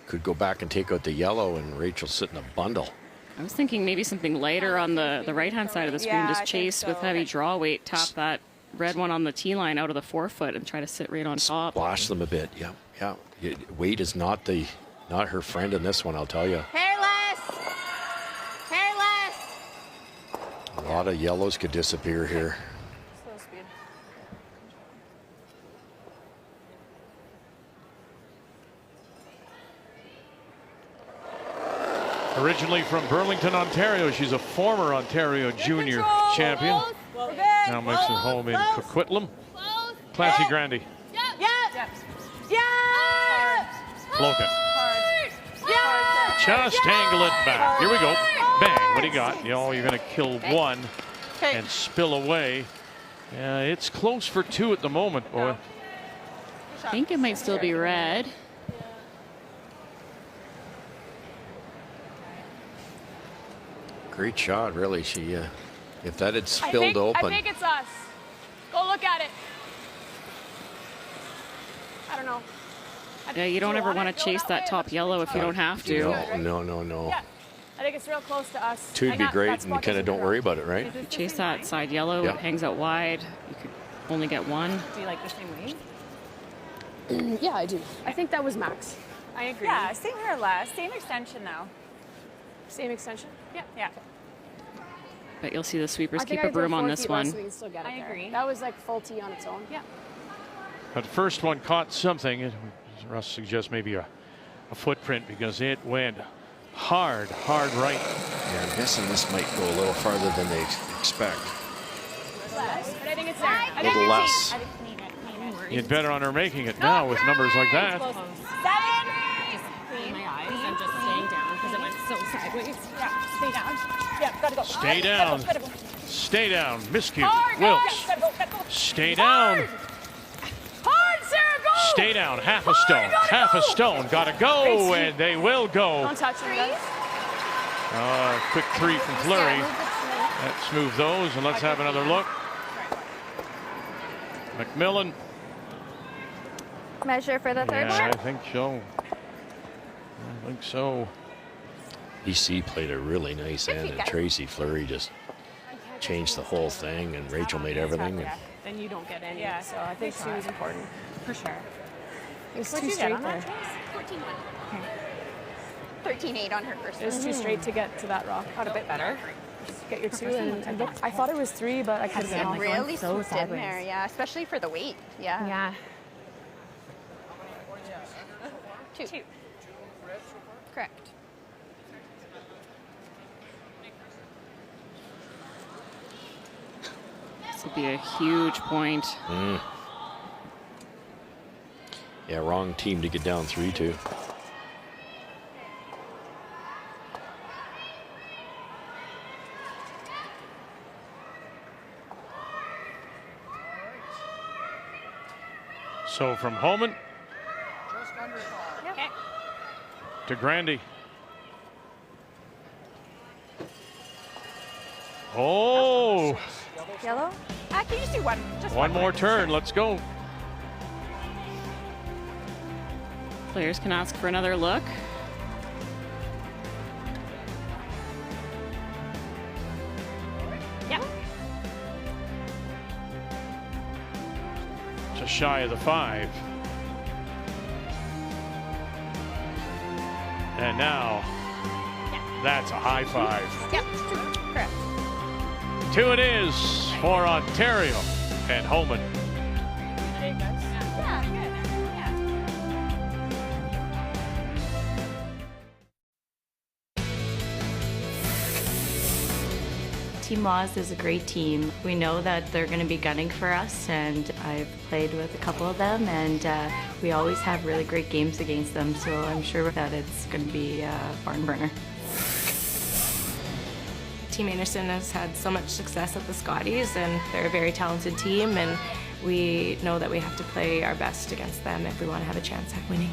could go back and take out the yellow, and Rachel sit in a bundle. I was thinking maybe something lighter on the right-hand side of the screen. Yeah, Just I chase think with so. heavy draw weight, tap that red one on the tee line out of the 4-foot and try to sit right on top. Splash them a bit. Yeah. Weight is not her friend in this one, I'll tell you. Hairless. A lot of yellows could disappear here. Slow speed. Originally from Burlington, Ontario, she's a former Ontario Junior champion. Now makes her home in Coquitlam. Clancy Grandy. Logan. Just angle it back. Here we go. Bang. What do you got? You're going to kill 1 and spill away. It's close for 2 at the moment, boy. I think it might still be red. Great shot, really. She, if that had spilled open. I think it's us. Go look at it. I don't know. Yeah, you don't ever want to chase that top yellow if you don't have to. No. Yeah. I think it's real close to us. 2 would be great, and kind of don't worry about it, right? If you chase that side yellow, Yeah. it hangs out wide. You could only get 1. Do you like the same weight? Yeah, I do. I think that was max. I agree. Yeah, same hair less. Same extension, though. Same extension? Yeah. But you'll see the sweepers I think keep a I'd go broom on 4 this feet less one. so we can still get it I there. agree. That was like full tee on its own. Yeah. But first one caught something. Russ suggests maybe a footprint because it went hard right. Yeah, I'm guessing this might go a little farther than they expect. But I think it's there. A little less. You'd better on her making it now with numbers like that. My eyes. I'm just staying down because it went so sideways. Yeah, stay down. Yeah, gotta go. Stay down. Gotta go. Stay down. Miscue. Hard, Wilkes. gotta go. Stay down. Hard, Sarah, go! Stay down. Half a stone. Half a stone. Gotta go, and they will go. Don't touch him, guys. Quick 3 from Fleury. Let's move those, and let's have another look. McMillan. Measure for the third Yeah, one? I think so. EC played a really nice end, and Tracy Fleury just changed the whole thing, and Rachel made everything. And then you don't get any. So I think 2 is important. For sure. It's 2 straight there. 13-8 on her first. It was 2 straight to get to that rock. Got a bit better. Just get your 2 and look. I thought it was 3, but I could have been really so swooped in there, yeah, especially for the weight. Yeah. Yeah. 2. Correct. This would be a huge point. Yeah, wrong team to get down 3-2. So from Homan to Grandy. Oh! Yellow? Can you just do one? Just one more turn. Let's go. Players can ask for another look. Yeah. Just shy of the 5. And now, that's a high 5. Yep, 2. Correct. 2 it is for Ontario and Homan. Team Laws is a great team. We know that they're going to be gunning for us, and I've played with a couple of them, and we always have really great games against them, so I'm sure that it's going to be a barn burner. Team Anderson has had so much success at the Scotties, and they're a very talented team, and we know that we have to play our best against them if we want to have a chance at winning.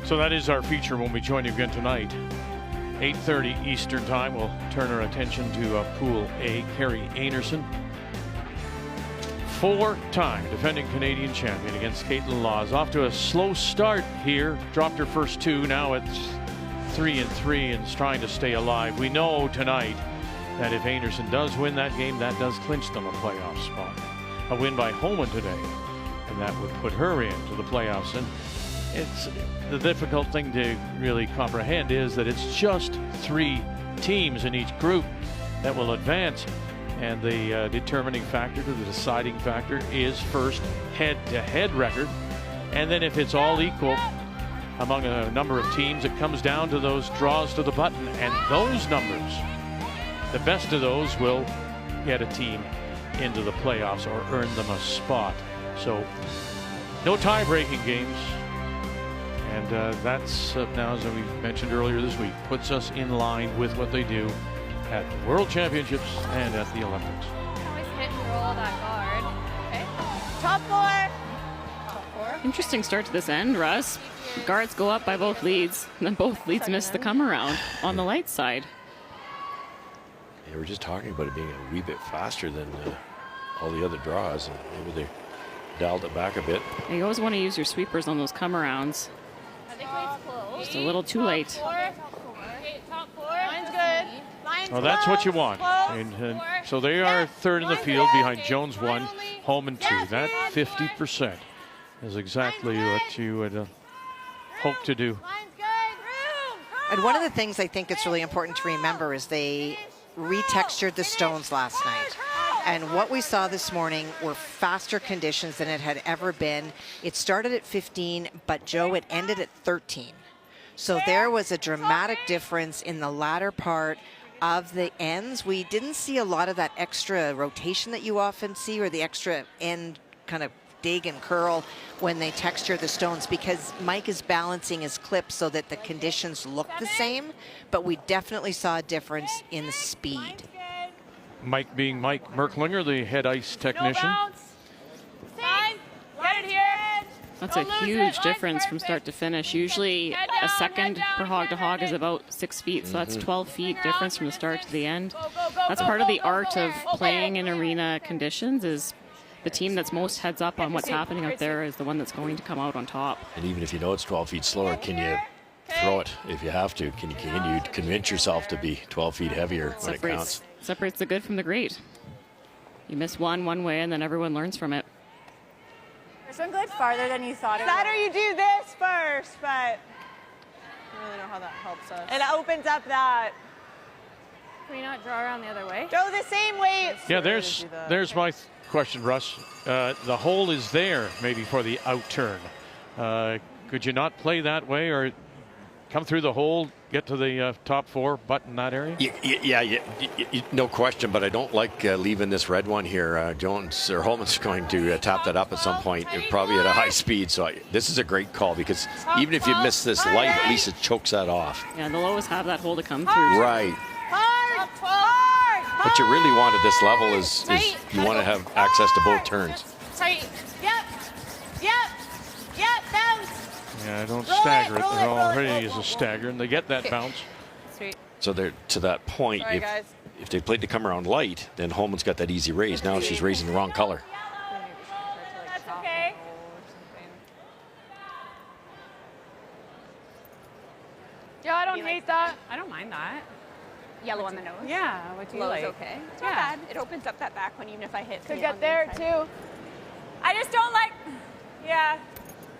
So that is our feature when we join you again tonight. 8:30 Eastern Time. We'll turn our attention to Pool A. Carrie Anderson, 4-time defending Canadian champion against Caitlin Laws. Off to a slow start here. Dropped her first 2. Now it's 3-3 and is trying to stay alive. We know tonight that if Anderson does win that game, that does clinch them a playoff spot. A win by Homan today, and that would put her into the playoffs. And it's the difficult thing to really comprehend is that it's just 3 teams in each group that will advance, and the determining factor, the deciding factor, is first head-to-head record, and then if it's all equal among a number of teams, it comes down to those draws to the button, and those numbers, the best of those will get a team into the playoffs or earn them a spot. So no tie-breaking games. And that's now, as we mentioned earlier this week, puts us in line with what they do at the World Championships and at the Olympics. Always hit and roll that guard. Okay. Top 4. Top 4. Interesting start to this end, Russ. Guards go up by both leads, and then both leads miss the come around on the light side. Yeah, we're just talking about it being a wee bit faster than all the other draws, and maybe they dialed it back a bit. You always want to use your sweepers on those come arounds. Just a little too late. Top 4. Line's good. Line's Well, that's what you want. And so they are third in the field behind Jones 1, Homan 2. That 50% is exactly what you would hope to do. And one of the things I think it's really important to remember is they retextured the stones last night. And what we saw this morning were faster conditions than it had ever been. It started at 15, but Joe, it ended at 13. So there was a dramatic difference in the latter part of the ends. We didn't see a lot of that extra rotation that you often see, or the extra end kind of dig and curl when they texture the stones, because Mike is balancing his clips so that the conditions look the same, but we definitely saw a difference in the speed. Mike being Mike Merklinger, the head ice technician. Get it here. That's a huge difference from start to finish. Usually a second per hog to hog is about 6 feet, so that's 12 feet difference from the start to the end. That's part of the art of playing in arena conditions, is the team that's most heads up on what's happening out there is the one that's going to come out on top. And even if you know it's 12 feet slower, can you throw it if you have to. Can you convince yourself to be 12 feet heavier when it counts? Separates the good from the great. You miss one way, and then everyone learns from it. This one goes farther than you thought it would. Better you do this first, but I don't really know how that helps us. it opens up that. Can we not draw around the other way? Go the same way. Yeah, there's my question, Russ. The hole is there maybe for the out turn. Could you not play that way or come through the hole, get to the top 4, button that area? Yeah, no question, but I don't like leaving this red one here. Jones or Homan's going to tap that up at some point, probably at a high speed. So this is a great call because even if you miss this light, at least it chokes that off. Yeah, they'll always have that hole to come through. Right. What you really want at this level is you want to have access to both turns. Tight. Yep. Bounce. Yeah, don't stagger it. They're already as a stagger, and they get that bounce. Sweet. So they're to that point. Sorry, guys. If they played to come around light, then Homan's got that easy raise. Now she's raising the wrong color. That's okay. Yeah, I don't hate that. I don't mind that. Yellow on the nose. Yeah, what do you Low like? is okay. It's not bad. It opens up that back one even if I hit. Could me get on the there inside. too. I just don't like. Yeah.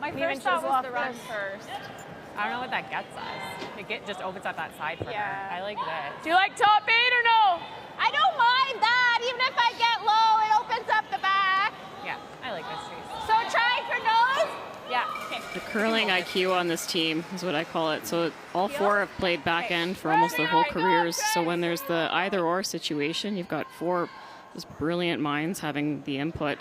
My Even first thought chisel was the the run run first. I don't know what that gets us. It just opens up that side for Yeah. her. I like this. Do you like top 8 or no? I don't mind that. Even if I get low, it opens up the back. Yeah, I like this trees. So try for nose. Yeah. Okay. The curling IQ on this team is what I call it. So all 4 have played back end for almost their whole careers. So when there's the either or situation, you've got 4 just brilliant minds having the input.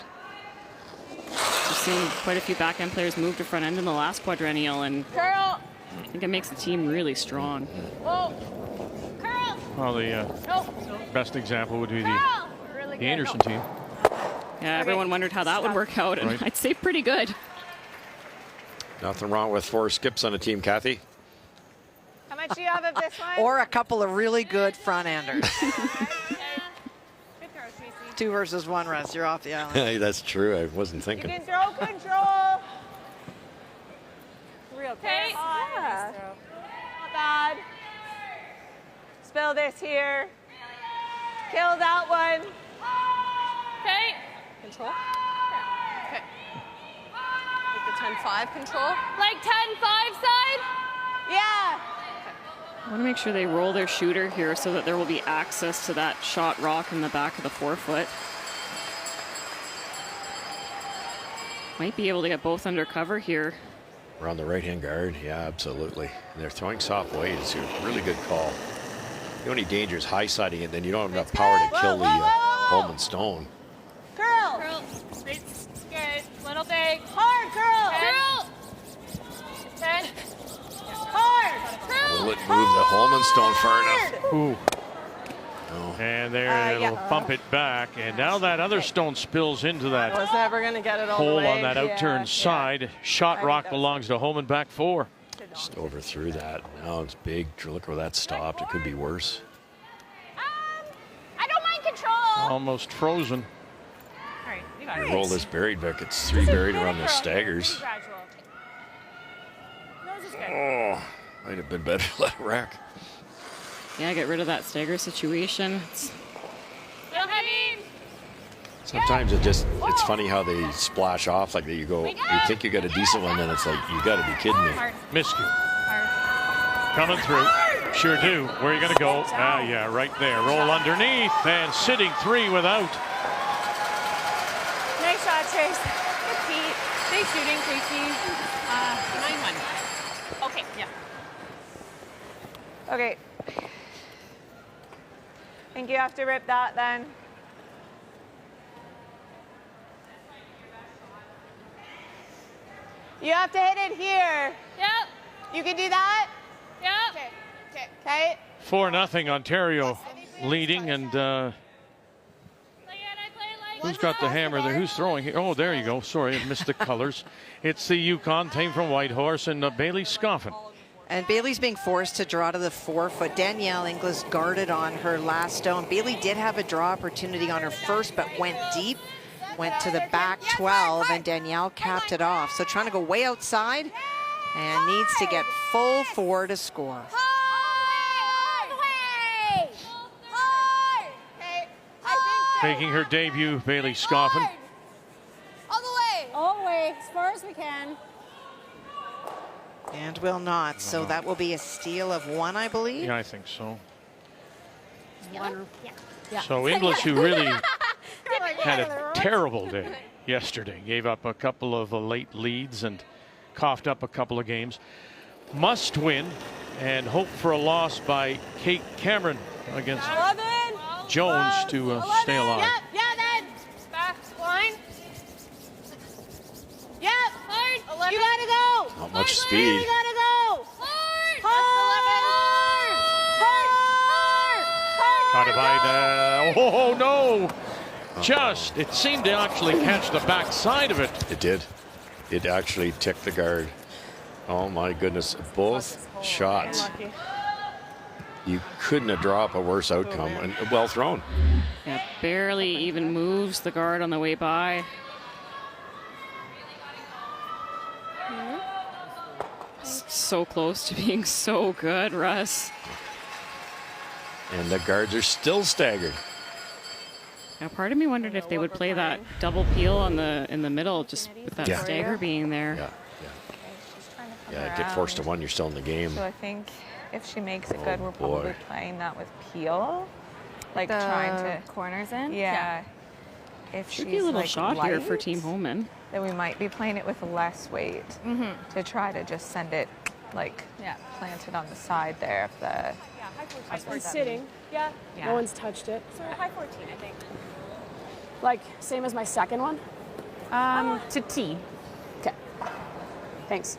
We've seen quite a few back end players move to front end in the last quadrennial, and Curl. I think it makes the team really strong. Whoa. Curl. Well, the Nope. best example would be the Really good. Anderson team. Yeah, everyone wondered how that would work out, and Right. I'd say pretty good. Nothing wrong with 4 skips on a team, Kathy. How much do you have of this one? Or a couple of really good front enders. Good throw, Tracy. 2 versus 1, Russ. You're off the island. That's true. I wasn't You thinking. can throw control. Real Okay. Yeah. Not bad. Spill this here. Kill that one. Okay. Control? Okay. Like the 10-5 control? Like 10-5 side? Yeah. I want to make sure they roll their shooter here so that there will be access to that shot rock in the back of the 4-foot. Might be able to get both under cover here. Around the right-hand guard, yeah, absolutely. And they're throwing soft weight. It's a really good call. The only danger is high-siding it, then you don't have enough power to kill the Homan stone. Curl. Curl. Straight. Good. Little thing. Hard curl. Curl. 10. Hard. Curl. Will it move the Homan stone far enough? Ooh. No. And there it'll yeah. bump it back. And now that other stone spills into I that was never going to get it all the hole way. on that outturned side. Shot rock belongs to Homan, back 4. Just overthrew that. Now it's big. Look where that stopped. It could be worse. I don't mind control. Almost frozen. All right, you got it. Roll this buried, Vic. It's 3 buried around the staggers. Gradual. Nose is good. Oh, might have been better to let it rack. Yeah, get rid of that stagger situation. It's Real heavy. Sometimes it's funny how they splash off like that. You go, you think you got a decent one, then it's like, you got to be kidding me. Missed you. Coming through. Sure do. Where are you going to go? Ah, yeah, right there. Roll underneath and sitting 3 without. Nice shot, Trace. Good feet. Stay shooting, Tracy. 9-1. Okay. Yeah. Okay. I think you have to rip that then. You have to hit it here. Yep. You can do that? Yep. Okay. 4-0 Ontario leading, and who's got the hammer there? Who's throwing here? Oh, there you go. Sorry, I missed the colors. It's the Yukon team from Whitehorse, and Bailey Scoffin. And Bailey's being forced to draw to the 4-foot. Danielle Inglis guarded on her last stone. Bailey did have a draw opportunity on her first, but went deep. Went to the back 12, and Danielle capped it off. So trying to go way outside, and needs to get full 4 to score. Making her debut, Bailey Scoffin. All the way, as far as we can. And will not, so that will be a steal of 1, I believe. Yeah, I think so. One. Yeah. So English, who really had a terrible day yesterday, gave up a couple of late leads and coughed up a couple of games, must win and hope for a loss by Kate Cameron against Jones to stay alive. Yep, yeah, then. Back, line. Yep, hard. 11. You gotta go. Not much speed. You gotta go. Hard. Caught it by oh no! Just, it seemed to actually catch the back side of it. It did. It actually ticked the guard. Oh my goodness, both shots. You couldn't have dropped a worse outcome, and well thrown. Yeah, barely even moves the guard on the way by. So close to being so good, Russ. And the guards are still staggered. Now, part of me wondered if they would play that double peel on in the middle, just with that stagger being there. Yeah, get forced to 1, you're still in the game. So I think if she makes it good, we're probably playing that with peel. Like trying to corners in? Yeah. If Tricky she's little like shot light, here for Team Homan. then we might be playing it with less weight to try to just send it like planted on the side there of the. It's sitting. Yeah. No one's touched it. So high 14, I think. Like, same as my second one? To T. Okay. Thanks.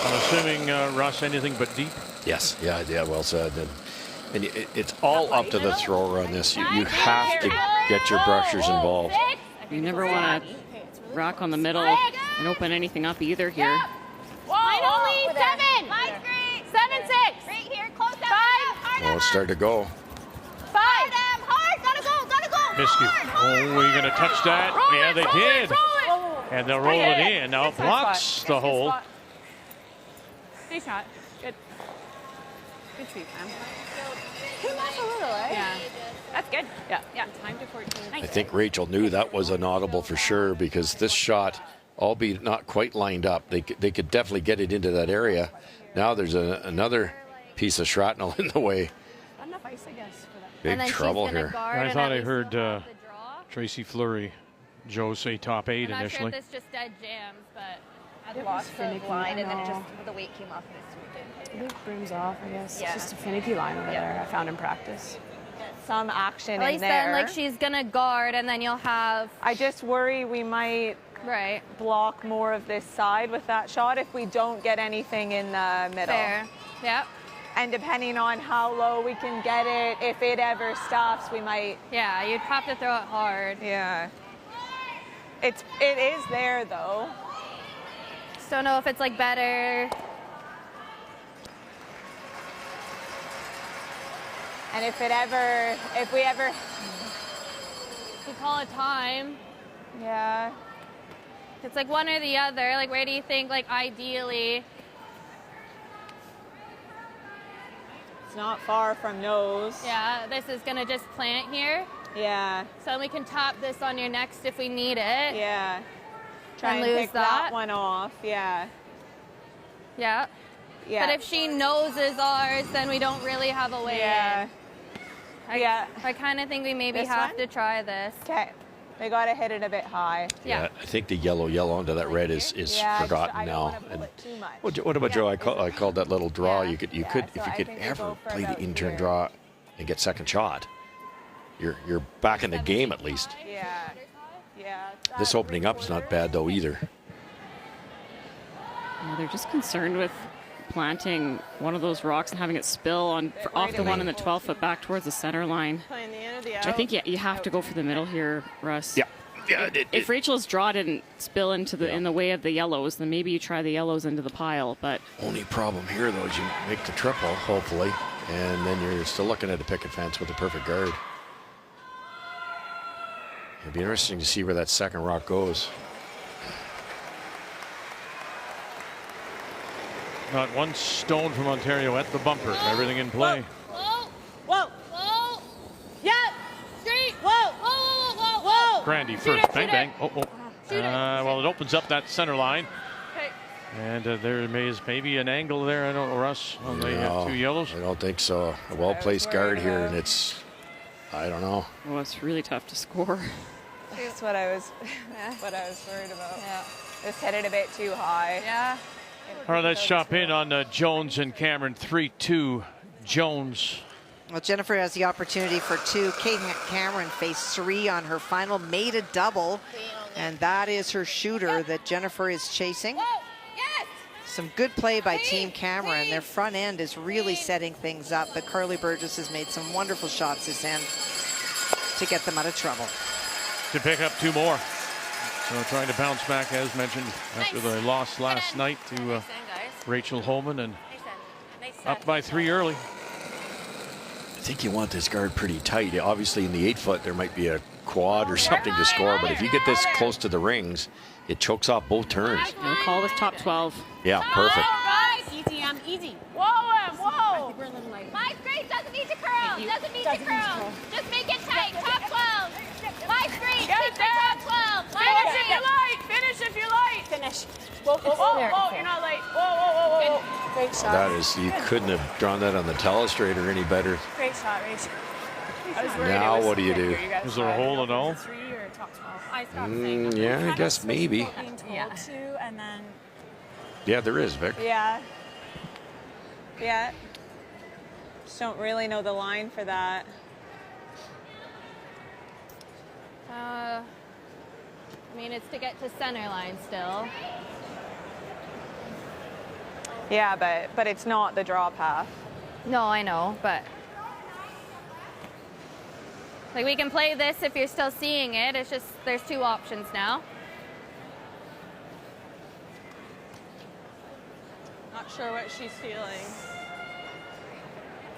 I'm assuming, Russ, anything but deep? Yes, yeah, well said. And it's all up to the thrower on this. You have to get your brushers involved. You never want to rock on the middle and open anything up either here. Line only 7. 7, 6. Right here, close down. 5. Well, it's starting to go. 5. Hard, gotta go. Miscue. Oh, are you going to touch that? Yeah, they did. And they'll roll it in. Now it blocks the hole. Nice shot. Good. Good sweep, man. Came off a little, eh? Yeah. That's good. Yeah. Time to 14. I think Rachel knew that was an audible for sure, because this shot, albeit not quite lined up, they could definitely get it into that area. Now there's another piece of shrapnel in the way. Not enough ice, I guess, for that. Big trouble here. I thought I heard Tracy Fleury, Joe say top 8 I'm not initially. sure if this just dead jams, but I lost the line and then it just, the weight came off and it swooped in. It brings off, I guess. Yeah. It's just a finicky line over there, I found in practice. Some action at in least there. then, like, she's gonna guard and then you'll have. I just worry we might block more of this side with that shot if we don't get anything in the middle. Fair. Yep. And depending on how low we can get it, if it ever stops, we might. Yeah, you'd have to throw it hard. Yeah. It is there though. Just don't know if it's like better. And if we ever. We call it time. Yeah. It's like one or the other. Like, where do you think, like, ideally? It's not far from nose. Yeah, this is gonna just plant here. Yeah. So we can top this on your next if we need it. Yeah. Try and lose pick that one off. Yeah. Yeah. Yeah. But if she noses ours, then we don't really have a way in. I kind of think we maybe have to try this. Okay. They got to hit it a bit high. Yeah, I think the yellow onto that red is forgotten now. And what about Joe? I called that little draw. You could if you could ever play the in-turn draw and get second shot, you're back in the game at least. Yeah. Yeah. This opening up is not bad though either. Yeah, they're just concerned with planting one of those rocks and having it spill off the one in the 12-foot back towards the center line. I think you have to go for the middle here, Russ. Yeah. If Rachel's draw didn't spill into in the way of the yellows, then maybe you try the yellows into the pile. But only problem here though is you make the triple, hopefully, and then you're still looking at a picket fence with a perfect guard. It'll be interesting to see where that second rock goes. Not one stone from Ontario at the bumper. Everything in play. Whoa! Whoa! Whoa! Yeah! Straight! Whoa! Whoa! Whoa! Whoa! Grandy first. Bang, bang. Well, it opens up that center line. Okay. And there is maybe an angle there, I don't know, Russ, on the 2 yellows. I don't think so. A well-placed guard here, and it's, I don't know. Well, it's really tough to score. That's what I was worried about. Yeah. Just hit it a bit too high. Yeah. All right, let's chop in on Jones and Cameron. 3-2, Jones. Well, Jennifer has the opportunity for 2. Kate Cameron faced 3 on her final, made a double, and that is her shooter that Jennifer is chasing. Some good play by Team Cameron. Their front end is really setting things up, but Carly Burgess has made some wonderful shots this end to get them out of trouble. To pick up 2 more. So trying to bounce back, as mentioned, after the loss last night to Rachel Homan, and up by 3 early. I think you want this guard pretty tight. Obviously, in the 8-foot, there might be a quad or something to score, but if you get this close to the rings, it chokes off both turns. We'll call this top 12. Yeah, perfect. Easy, easy. Whoa! I think we're a little light. My straight doesn't need to curl. Doesn't need to curl. Just make it tight. Top 12. My straight. Keep the top 12. Finish if you like. Finish if you like. Finish. Whoa, You're not late. Whoa. Great shot. That is, you couldn't have drawn that on the telestrator any better. Great shot, Rach. Now what do you do? Is there a hole at all? 3 or top 12? Yeah, I guess maybe. And then Yeah, there is, Vic. Yeah. Yeah. Just don't really know the line for that. I mean, it's to get to center line still. Yeah, but it's not the draw path. No, I know, but like we can play this if you're still seeing it. It's just there's 2 options now. Not sure what she's feeling.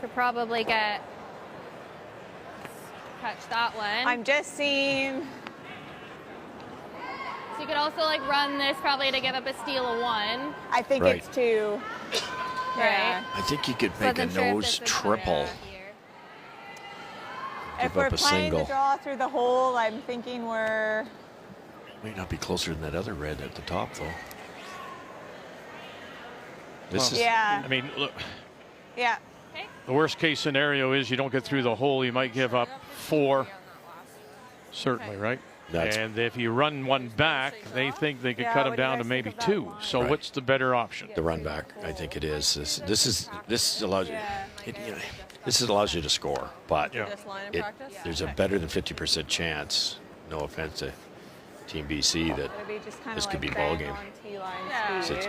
Could probably catch that one. I'm just seeing. So you could also like run this probably to give up a steal of 1. I think Right. it's 2. Right. I think you could make a Wasn't sure if nose this was triple. If Give we're up a playing single. the draw through the hole, I'm thinking we're. Might not be closer than that other red at the top, though. This is. Yeah. I mean, look, Yeah. the worst case scenario is you don't get through the hole. You might give up 4. Certainly, right? And if you run one back, they think they could cut them down to maybe 2. So what's the better option? The run back, I think it is. This allows you. This allows you to score, but there's a better than 50% chance. No offense to Team BC, that this could be ball game. So it's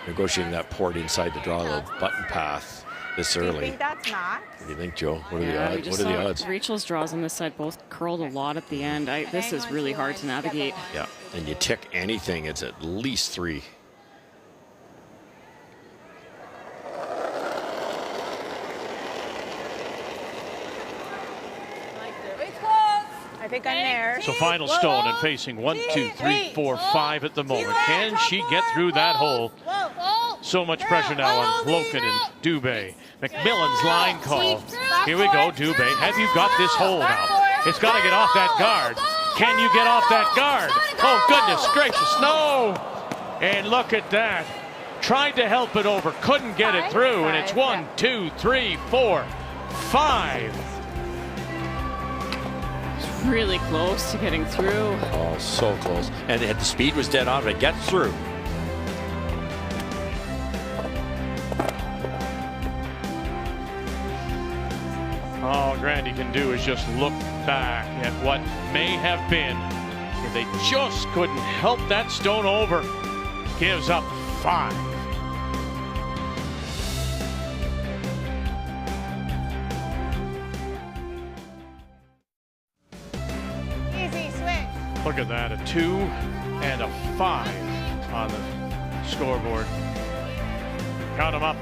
negotiating that port inside the draw, the button path this early. Do you think that's max? What do you think, Joe? What are the odds? What are the odds? Rachel's draws on this side both curled a lot at the end. This is really hard to navigate. Yeah, and you tick anything, it's at least 3. I think I'm there. So final stone and facing 1, 2, 3, 4, 5 at the moment. Can she get through that hole? So much pressure now on Loken and Dubé. McMillan's line call. Here we go, Dubé. Have you got this hole now? It's got to get off that guard. Can you get off that guard? Oh, goodness gracious, no! And look at that. Tried to help it over, couldn't get it through, and it's 1, 2, 3, 4, 5. Really close to getting through. Oh, so close. And the speed was dead on, but it gets through. All Grandy can do is just look back at what may have been. If they just couldn't help that stone over. Gives up 5. Look at that, a 2 and a 5 on the scoreboard. Count them up.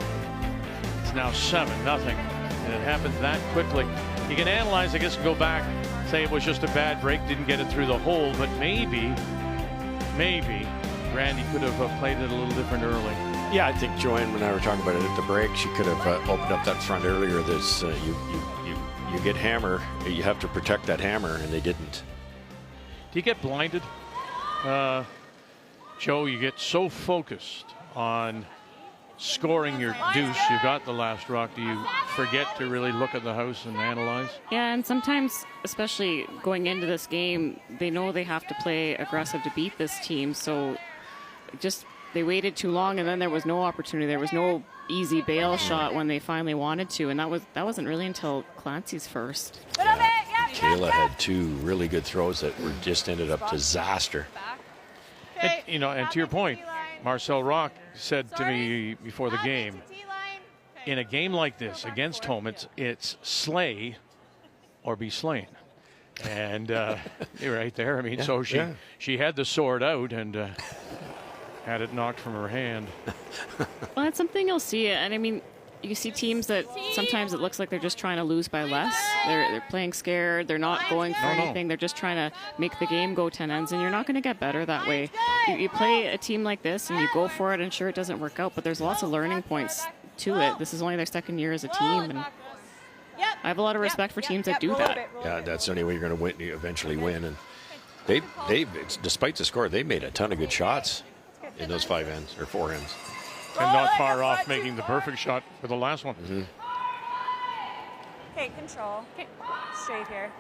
It's now 7-0, and it happens that quickly. You can analyze, I guess, and go back say it was just a bad break, didn't get it through the hole, but maybe Grandy could have played it a little different early. Yeah, I think Joanne and I were talking about it at the break. She could have opened up that front earlier. This you get hammer, you have to protect that hammer, and they didn't. Do you get blinded, Joe? You get so focused on scoring your deuce, you got the last rock. Do you forget to really look at the house and analyze? Yeah, and sometimes, especially going into this game, they know they have to play aggressive to beat this team. So just they waited too long, and then there was no opportunity. There was no easy bail shot when they finally wanted to, and that wasn't really until Clancy's first. Kayla had 2 really good throws that were just ended up disaster. And, and to your point, Marcel Rock said to me before the game, in a game like this against home, it's slay or be slain. And you're right there. I mean, so she had the sword out and had it knocked from her hand. Well, that's something you'll see. And I mean, you see teams that sometimes it looks like they're just trying to lose by less. They're playing scared. They're not going for anything. They're just trying to make the game go 10 ends, and you're not going to get better that way. You play a team like this, and you go for it, and sure, it doesn't work out, but there's lots of learning points to it. This is only their second year as a team, and I have a lot of respect for teams that do that. Yeah, that's the only way you're going to win. You eventually win, and they despite the score, they made a ton of good shots in those 5 ends or 4 ends. And not far off making the perfect shot for the last one. Mm-hmm. Okay, control. Okay. Straight here.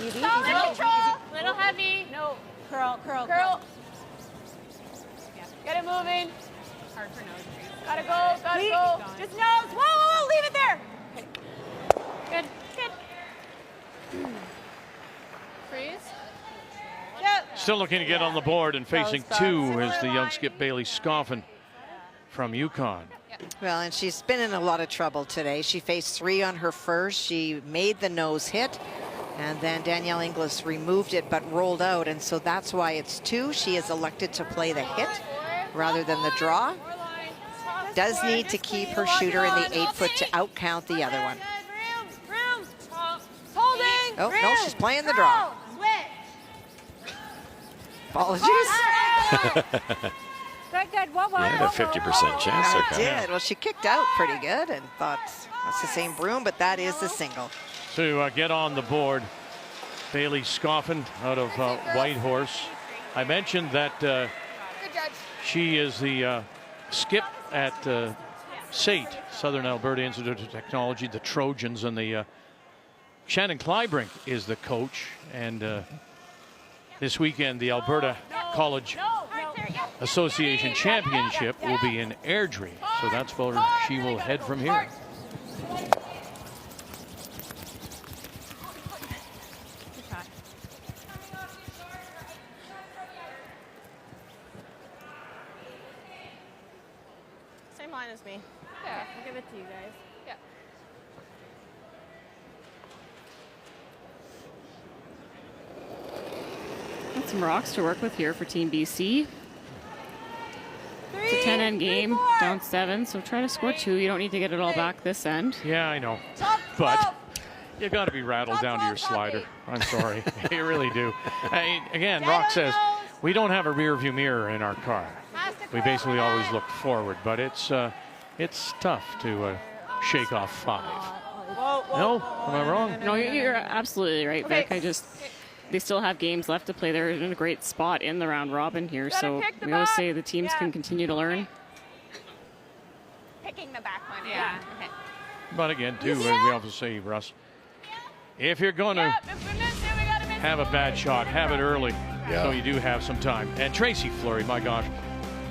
Easy. Little control. Little heavy. No. Curl. Yeah. Get it moving. Hard for nose. Gotta go. Just nose. Whoa, leave it there. Okay. Good. Freeze. Yep. Still looking to get on the board, and facing 2 is the young skip Bailey Scoffin from UConn. Well, and she's been in a lot of trouble today. She faced 3 on her first. She made the nose hit, and then Danielle Inglis removed it but rolled out, and so that's why it's 2. She has elected to play the hit rather than the draw. Does need to keep her shooter in the 8-foot to outcount the other one. Holding. Oh, no, she's playing the draw. Apologies. Good. Whoa. You had a 50% chance there. I did. Well, she kicked out pretty good and thought that's the same broom, but that is the single. To get on the board, Bailey Scoffin out of Whitehorse. I mentioned that she is the skip at SAIT, Southern Alberta Institute of Technology, the Trojans, and the Shannon Clybrink is the coach. And this weekend, the Alberta College Association Championship will be in Airdrie, so that's where she will head from here. Same line as me. Yeah, I'll give it to you guys. Yeah. Got some rocks to work with here for Team BC. It's a 10-end game, down 7, so try to score 2. You don't need to get it all back this end. Yeah, I know. But you got to be rattled down to your slider. I'm sorry. You really do. Again, Rock says, we don't have a rear view mirror in our car. We basically always look forward, but it's tough to shake off 5. No? Am I wrong? No, you're absolutely right, Vic. They still have games left to play. They're in a great spot in the round robin here, so we always say the teams can continue to learn. Picking the back one. Yeah. Okay. But again, too, we also say, Russ, if you're going to have a bad shot, have it early, so you do have some time. And Tracy Fleury, my gosh,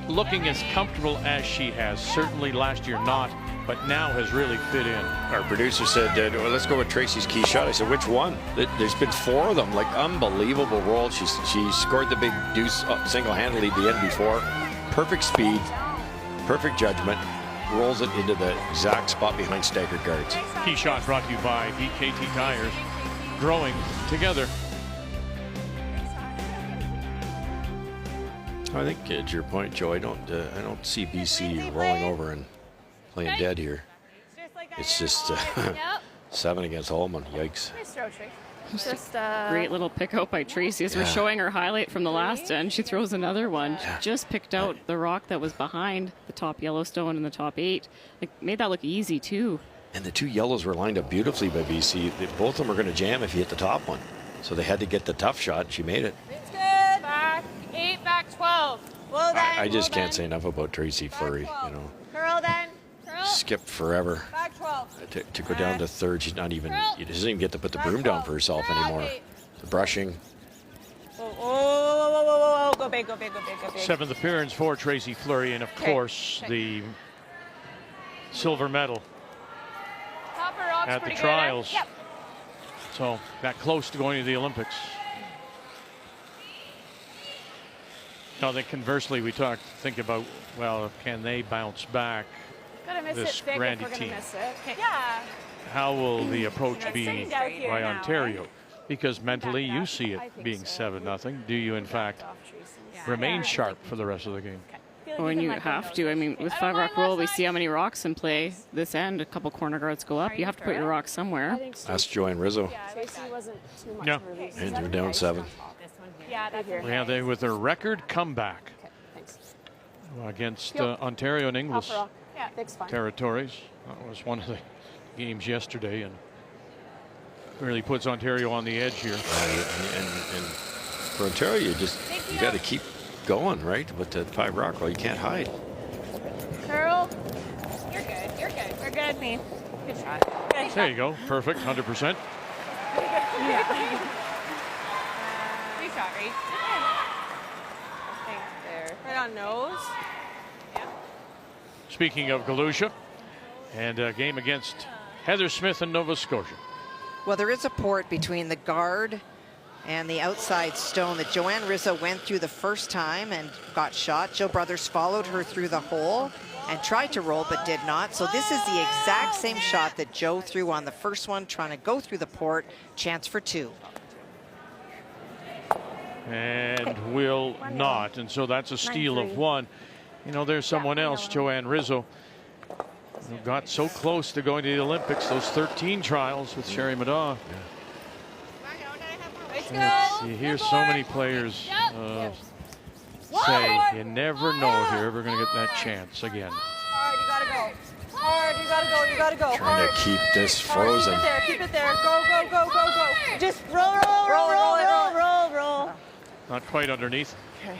looking as comfortable as she has. Certainly last year not, but now has really fit in. Our producer said, well, let's go with Tracy's key shot. I said, which one? There's been 4 of them, like unbelievable roll. She scored the big deuce single-handedly the end before. Perfect speed, perfect judgment, rolls it into the exact spot behind staggered guards. Key shot brought to you by BKT Tires, growing together. I think to your point, Joe, I don't see BC rolling over and playing dead here. It's just 7 against Homan. Yikes. Nice throw, Tracy. Just great little pick out by Tracy as we're showing her highlight from the last end. She throws another one. She just picked out the rock that was behind the top Yellowstone and the top 8. Like, made that look easy too. And the 2 yellows were lined up beautifully by BC. Both of them were going to jam if you hit the top one. So they had to get the tough shot, and she made it. It's good. Back 8, back 12. Well then. I just can't say enough about Tracy Fleury. You know, curl then. Curl. Skipped forever. Back 12. To go down to third, she's not even. She doesn't even get to put the broom down for herself anymore. The brushing. Oh, go big, go big, go big, go big. 7th appearance for Tracy Fleury, and of course the silver medal at the trials. Yep. So that close to going to the Olympics. Now, then conversely, we think about, well, can they bounce back? This Grandy team. Yeah. How will the approach be by Ontario? Because mentally, you see it being 7-0. Do you, in fact, remain sharp for the rest of the game? When you have to. I mean, with 5 rock roll, we see how many rocks in play this end. A couple corner guards go up. You have to put your rocks somewhere. Ask Joanne Rizzo. Tracy wasn't too much Yeah. And they're down 7. Yeah, they with a record comeback against Ontario and Inglis territories. That was one of the games yesterday, and really puts Ontario on the edge here. And for Ontario, you got to keep going, right? With the 5 rock roll, you can't hide. Curl. You're good. You're good. You're good, me. Good shot. Good There you go. Perfect. 100%. Great shot, Reed. Right on nose. Yeah. Speaking of Galusha, and a game against Heather Smith in Nova Scotia. Well, there is a port between the guard and the outside stone that Joanne Rizzo went through the first time and got shot. Jill Brothers followed her through the hole and tried to roll but did not. So this is the exact same shot that Joe threw on the first one, trying to go through the port. Chance for 2. And will not. And so that's a steal of 1. You know, there's someone else, Joanne Rizzo, who got so close to going to the Olympics, those 13 trials with Sherry Madaw. You hear so many players say, you never know if you're ever going to get that chance again. Hard, you gotta go. Hard, you gotta go, you gotta go. Trying to keep this frozen. Keep it there. Go, go, go, go, go. Just roll. Not quite underneath. Okay.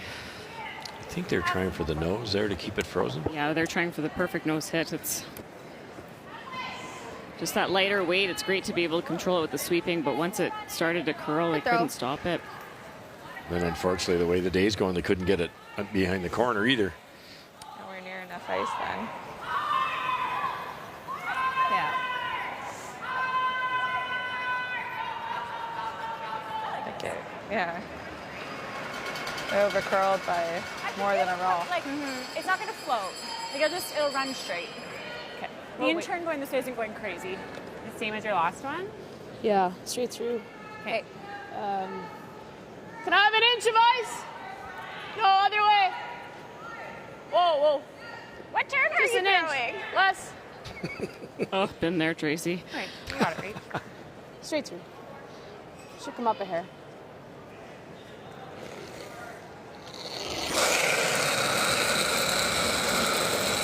I think they're trying for the nose there to keep it frozen. Yeah, they're trying for the perfect nose hit. It's just that lighter weight. It's great to be able to control it with the sweeping, but once it started to curl, they couldn't stop it. Then unfortunately, the way the day's going, they couldn't get it behind the corner either. Nowhere near enough ice then. Yeah. Okay. Yeah. They over curled by more than a roll. Like, it's not going to float. Like, it'll run straight. Okay. The in-turn going this way isn't going crazy. The same as your last one? Yeah, straight through. Okay. Can I have an inch of ice? No, other way. Whoa. What turn are you throwing? Less. Oh, been there, Tracy. All right, you got it, Reed. Straight through. Should come up a hair.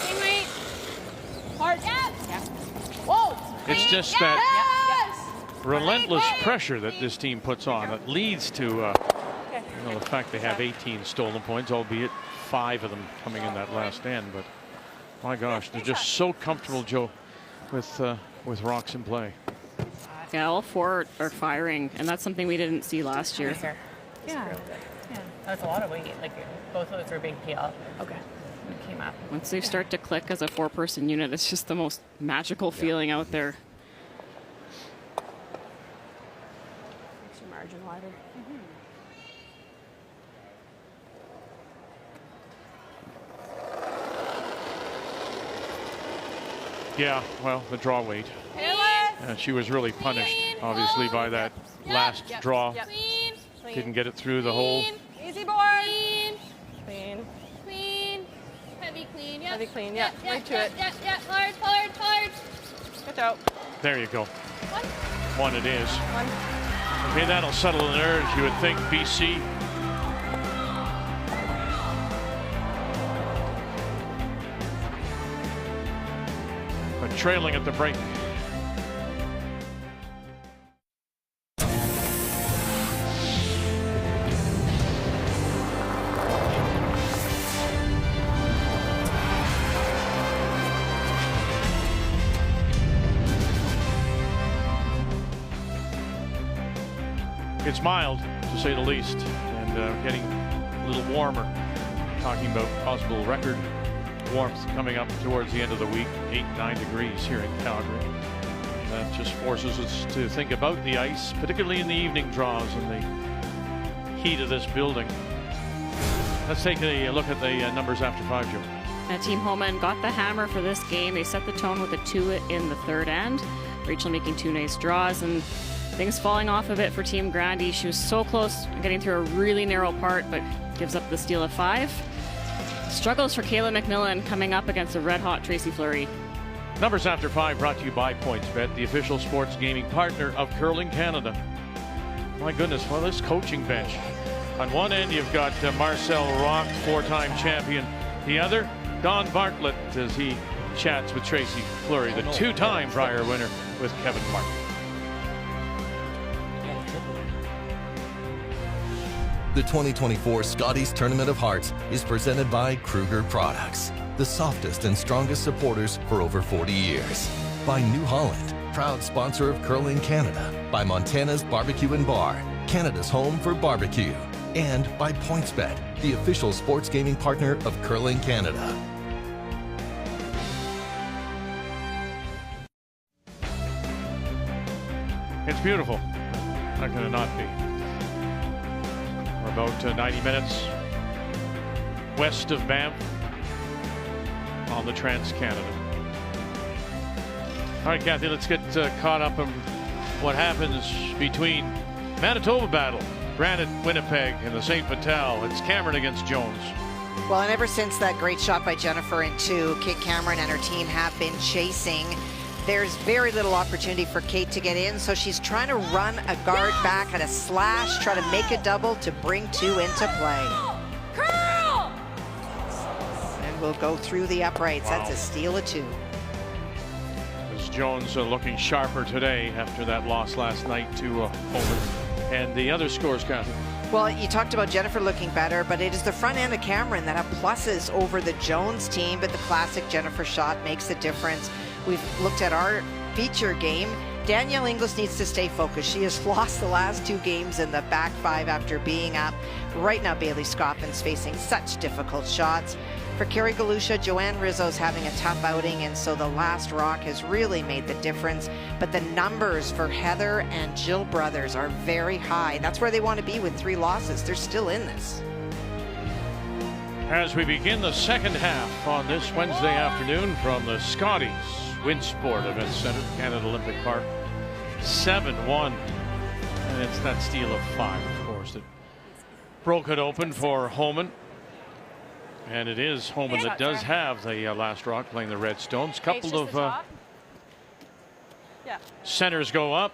Same weight. Hard. Yeah. Whoa. It's just that relentless pressure that this team puts on that leads to the fact they have 18 stolen points, albeit 5 of them coming in that last end. But my gosh, they're just so comfortable, Joe, with rocks in play. Yeah, all 4 are firing, and that's something we didn't see last year. Yeah. That's a lot of weight. Like, both of those were big PL. Okay. It came up. Once they start to click as a 4-person unit, it's just the most magical feeling out there. Makes your margin wider. Yeah, well, the draw weight. She was really punished, obviously, by that last draw. Didn't get it through the hole. Easy board. Clean. pretty clean. Yeah, right to it. Yeah, hard. Good out. There you go. One it is. One. Okay, that'll settle the nerves, you would think, BC. But trailing at the break. It's mild, to say the least, and getting a little warmer. Talking about possible record warmth coming up towards the end of the week, 8-9 degrees here in Calgary. That just forces us to think about the ice, particularly in the evening draws and the heat of this building. Let's take a look at the numbers after 5, Joe. Team Homan got the hammer for this game. They set the tone with a 2 in the third end. Rachel making 2 nice draws, and things falling off a bit for Team Grandy. She was so close getting through a really narrow part, but gives up the steal of 5. Struggles for Kayla McMillan coming up against a red-hot Tracy Fleury. Numbers after 5 brought to you by PointsBet, the official sports gaming partner of Curling Canada. My goodness, well, this coaching bench. On one end, you've got Marcel Rock, 4-time champion. The other, Don Bartlett, as he chats with Tracy Fleury, the 2-time prior winner with Kevin Martin. The 2024 Scotties Tournament of Hearts is presented by Kruger Products, the softest and strongest supporters for over 40 years. By New Holland, proud sponsor of Curling Canada. By Montana's Barbecue and Bar, Canada's home for barbecue. And by PointsBet, the official sports gaming partner of Curling Canada. It's beautiful. How can it not be? We're about 90 minutes west of Banff on the Trans-Canada. All right, Kathy, let's get caught up on what happens between Manitoba battle, Granite, Winnipeg, and the St. Patel. It's Cameron against Jones. Well, and ever since that great shot by Jennifer in 2, Kate Cameron and her team have been chasing. There's very little opportunity for Kate to get in, so she's trying to run a guard back at a slash, try to make a double to bring 2 into play. Curl! And we'll go through the uprights. Wow. That's a steal of 2. As Jones looking sharper today after that loss last night to Homan. And the other scores, Kathy. Well, you talked about Jennifer looking better, but it is the front end of Cameron that have pluses over the Jones team, but the classic Jennifer shot makes the difference. We've looked at our feature game. Danielle Inglis needs to stay focused. She has lost the last 2 games in the back 5 after being up. Right now, Bailey Scoppin's facing such difficult shots. For Carrie Galusha, Joanne Rizzo's having a tough outing, and so the last rock has really made the difference. But the numbers for Heather and Jill Brothers are very high. That's where they want to be with 3 losses. They're still in this. As we begin the second half on this Wednesday afternoon from the Scotties Winsport Event Center, Canada Olympic Park, 7-1. And it's that steal of 5, of course, that broke it open for Homan. And it is Homan that does have the last rock, playing the Redstones. Couple of centers go up,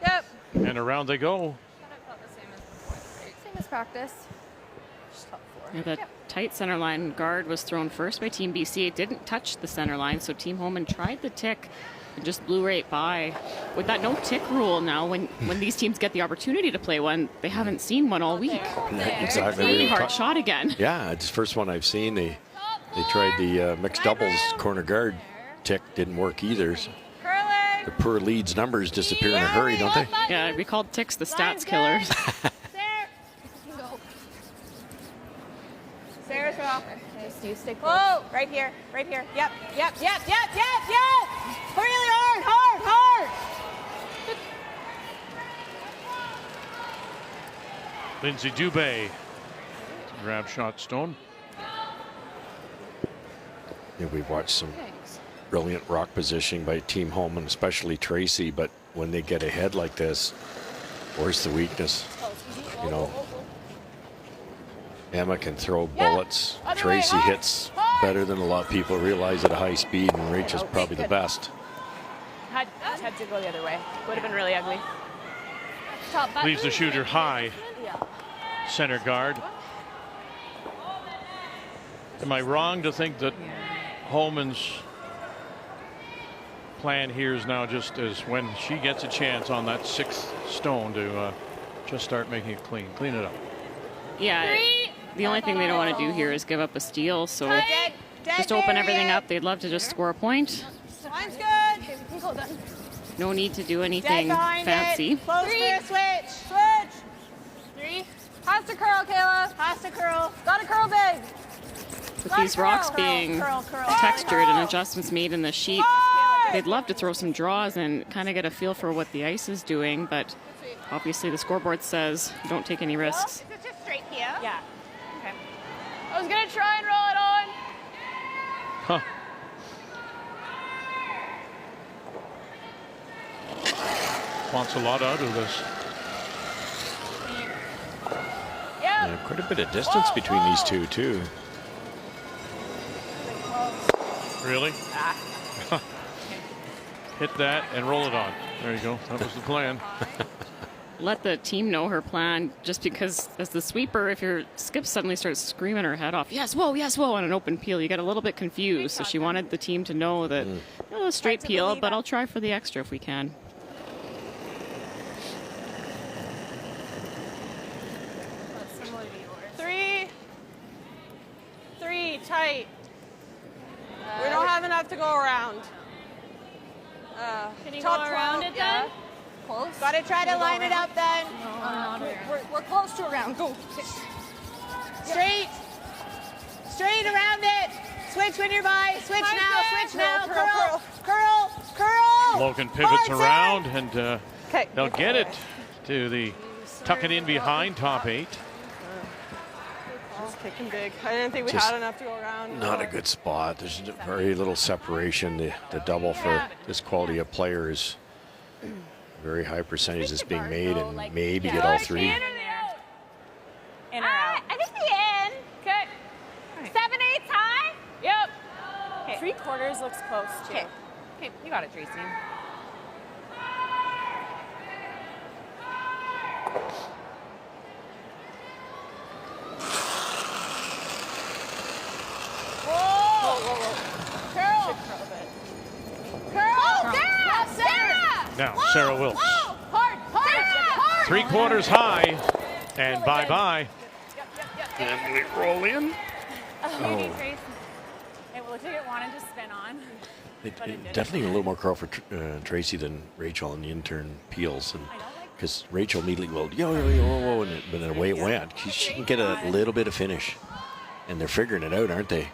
and around they go. Same as practice. Yeah, the tight center line guard was thrown first by Team BC. It didn't touch the center line, so Team Homan tried the tick and just blew right by. With that no tick rule now, when these teams get the opportunity to play one, they haven't seen one all week. Exactly. Really hard shot again. Yeah, it's the first one I've seen. They tried the mixed doubles corner guard tick, didn't work either. So the poor Leeds numbers disappear in a hurry, don't they? Yeah, we called ticks the stats killers. Sarah's off. Just you stay close. Whoa, right here, right here. Yep. Really hard. Lindsay Dubé grab shot stone. Yeah, we've watched some brilliant rock positioning by Team Homan, especially Tracy, but when they get ahead like this, where's the weakness? You know, Emma can throw bullets. Tracy hits better than a lot of people realize at a high speed, and Rachel's probably the best. Had to go the other way. Would have been really ugly. Leaves the shooter high. Center guard. Am I wrong to think that Homan's plan here is now just as when she gets a chance on that 6th stone to just start making it clean it up? Yeah. The only thing they don't want to do here is give up a steal, so just open everything up. They'd love to just score a point. Line's good. No need to do anything fancy. Close for a switch. Switch. 3. Has to curl, Kayla. Has to curl. Got to curl big. With these rocks being textured and adjustments made in the sheet, they'd love to throw some draws and kind of get a feel for what the ice is doing, but obviously the scoreboard says don't take any risks. Is it just straight here? Yeah. Okay. I was going to try and roll it on. Huh. Wants a lot out of this. Yeah, quite a bit of distance between these two, too. Really? Hit that and roll it on. There you go. That was the plan. Let the team know her plan, just because as the sweeper, if your skip suddenly starts screaming her head off, yes, whoa, on an open peel, you get a little bit confused. So she wanted the team to know that a straight peel, but I'll try for the extra if we can. Three, tight. We don't have enough to go around. Can you go around it then? Close. Got to try to line it up then. We're close to around. Go. Straight. Straight around it. Switch when you're by. Switch now. Switch now. Curl. Logan pivots around and they'll get it to the tuck it in behind top 8. Kicking big. I didn't think we had enough to go around. Not a good spot. There's very little separation. The double for this quality of player is very high percentage that's being made, and maybe get all 3. In or out? I think the in. Okay. 7/8 high? Yep. Okay. 3/4 looks close too. Okay, you got it, Tracy. Now, Sarah Wilkes. 3/4 high, and bye-bye. And we roll in. Maybe Tracy. It looked like it wanted to spin on. Definitely a little more curl for Tracy than Rachel on the intern peels, and because Rachel immediately will yo, and then away it went. She can get a little bit of finish, and they're figuring it out, aren't they?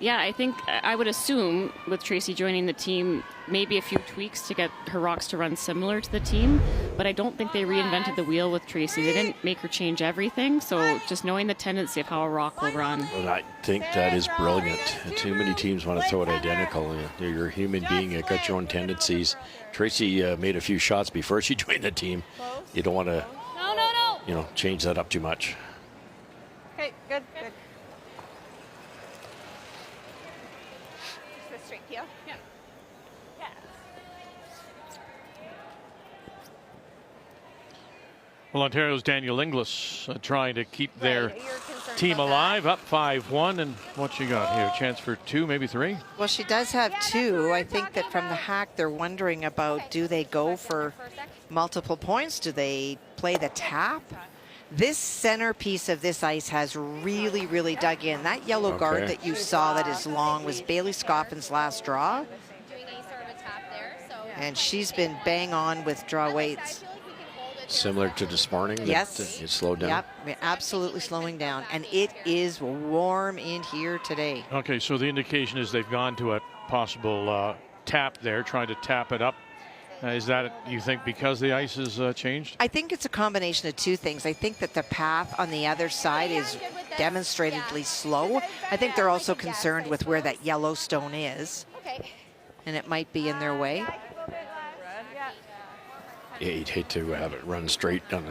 Yeah, I think I would assume with Tracy joining the team, maybe a few tweaks to get her rocks to run similar to the team, but I don't think they reinvented the wheel with Tracy. They didn't make her change everything, so just knowing the tendency of how a rock will run. Well, I think that is brilliant. Too many teams want to throw it identical. You're a human being, you've got your own tendencies. Tracy made a few shots before she joined the team. You don't want to change that up too much. Okay, good. Straight heel. Yeah. Well, Ontario's Daniel Inglis trying to keep their team alive, up 5-1. And what you got here? A chance for 2, maybe 3? Well, she does have 2. I think that from the hack, they're wondering about, do they go for multiple points? Do they play the tap? This centerpiece of this ice has really, really dug in. That yellow guard that you saw that is long was Bailey Scoffin's last draw. And she's been bang on with draw weights. Similar to this morning? Yes. It slowed down? Yep, absolutely slowing down. And it is warm in here today. Okay, so the indication is they've gone to a possible tap there, trying to tap it up. Is that, you think, because the ice has changed? I think it's a combination of 2 things. I think that the path on the other side is demonstratedly slow. I think they're also concerned with where that yellow stone is. And it might be in their way. Yeah, you'd hate to have it run straight out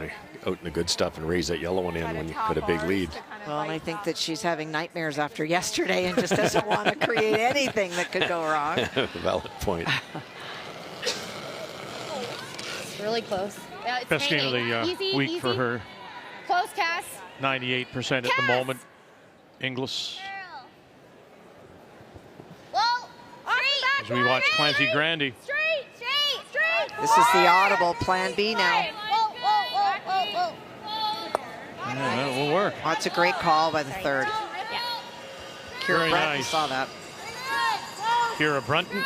in the good stuff and raise that yellow one in when you put a big lead. Well, and I think that she's having nightmares after yesterday and just doesn't want to create anything that could go wrong. Valid point. It's really close. Yeah, it's Best game of the week for her. Close, Cass. 98% at the moment. Inglis. As we watch Clancy Grandy. This is the audible plan B now. Yeah, that will work. That's a great call by the third. Very Kira Brunton nice. saw that. Kira Brunton.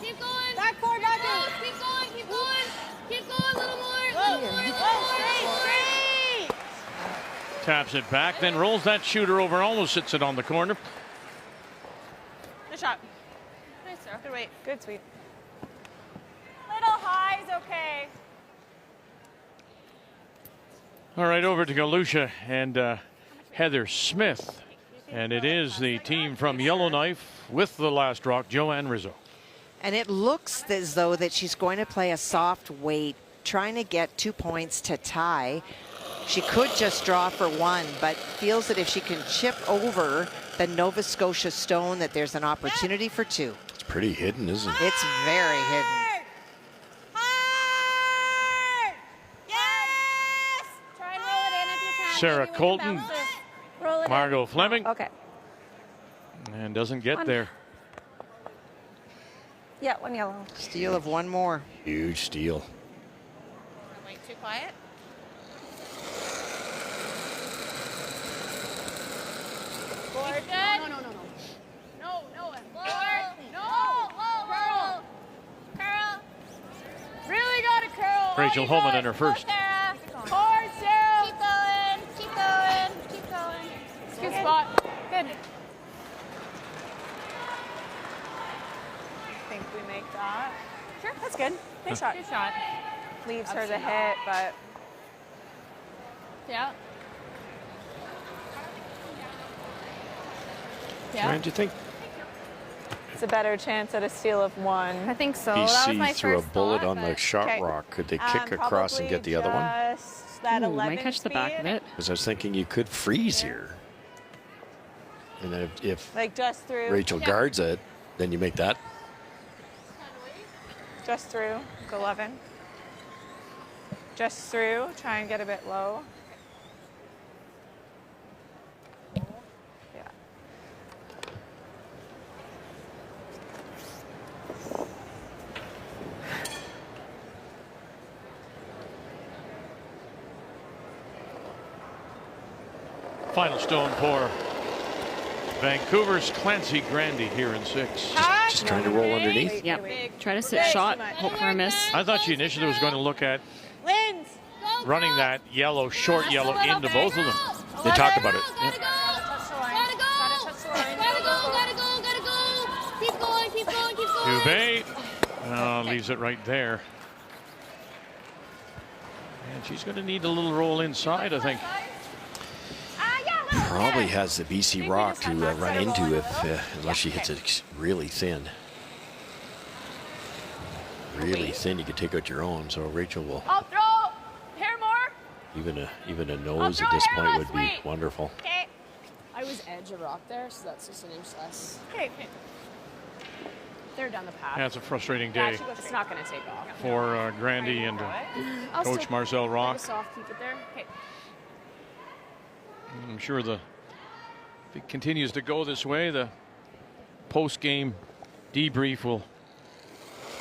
Keep going. Back four, back four. Keep going, keep going. Keep going, a little more. Straight. Taps it back, then rolls that shooter over, almost sits it on the corner. Good shot. Nice, Sarah. Good weight. Good sweep. Little high is okay. All right, over to Galusha and Heather Smith. And it is the team from Yellowknife with the last rock, Joanne Rizzo. And it looks as though that she's going to play a soft weight, trying to get 2 points to tie. She could just draw for one, but feels that if she can chip over the Nova Scotia stone, that there's an opportunity for two. It's pretty hidden, isn't it? It's very hidden. Sarah Colton, Margot Fleming. Okay. And doesn't get there. Yeah, one yellow. Steal of one more. Huge steal. Wait, too quiet. Board. No. Curl. Really got to curl. Rachel Homan in her first. Hard, Sarah. Keep going. Good spot. Good. I think we make that. Sure, that's good. Nice shot. Good shot. Leaves her to hit, but Yeah. What do you think? it's a better chance at a steal of one. I think so. That was my BC threw a first bullet thought, on the but- shot Okay. rock. Could they kick across and get the other one? That Ooh, 11 might catch the back of it. Because I was thinking you could freeze here. And then if Like just through. Rachel guards it, then you make that. Just through. Go 11. Just through. Try and get a bit low. Yeah. Final stone for Vancouver's Clancy Grandy here in 6. Just trying to roll underneath. Yep. Try to sit shot, hope for a miss. I thought she initially was going to look at Linz. running that yellow, short yellow into both of them. They talked about it. Gotta go. Keep going. Dubé leaves it right there. And she's going to need a little roll inside, I think. Probably has the BC rock to run into if unless she hits it really thin. Really thin, you could take out your own. So Rachel will. I'll throw. Hair more. Even a nose at this point would be wonderful. Okay. I was edge of rock there, so that's just an inch less. Okay. They're down the path. Yeah, it's a frustrating Yeah, day she goes It's not going to take off. for Grandy and I'll Coach still Marcel try Rock. to soft keep it there. Okay. I'm sure if it continues to go this way, the post-game debrief will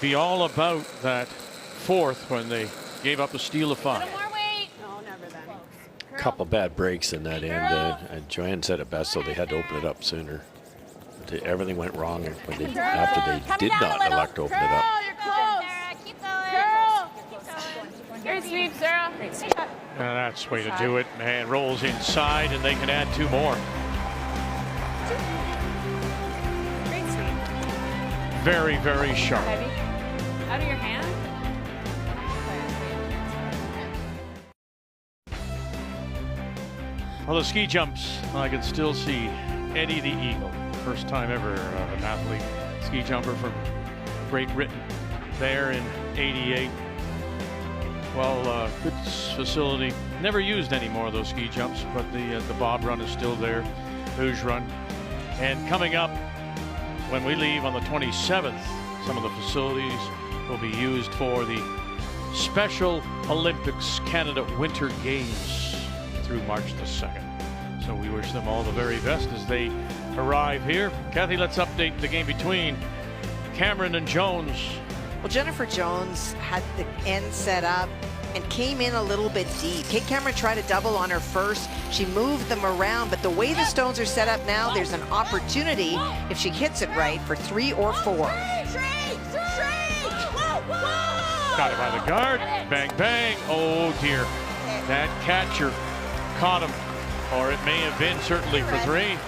be all about that fourth when they gave up a steal of 5. More weight. No, never then. Couple bad breaks in that end. And Joanne said it best, so they had to open it up sooner. Everything went wrong when after they did not elect to open it up. You're close. Keep going. Great sweep, Sarah. Great sweep. That's the way to do it. And rolls inside, and they can add 2 more. Great sweep. Very, very sharp. Heavy. Out of your hand. Well, the ski jumps, I can still see Eddie the Eagle. First time ever an athlete ski jumper from Great Britain there in '88. Well, good facility. Never used any more of those ski jumps, but the bob run is still there. Luge run. And coming up, when we leave on the 27th, some of the facilities will be used for the Special Olympics Canada Winter Games through March the 2nd. So we wish them all the very best as they arrive here. Kathy, let's update the game between Cameron and Jones. Well, Jennifer Jones had the end set up and came in a little bit deep. Kate Cameron tried to double on her first. She moved them around, but the way the stones are set up now, there's an opportunity, if she hits it right, for 3 or 4. Got it by the guard. Bang, bang. Oh, dear. That catcher caught him, or it may have been certainly for 3.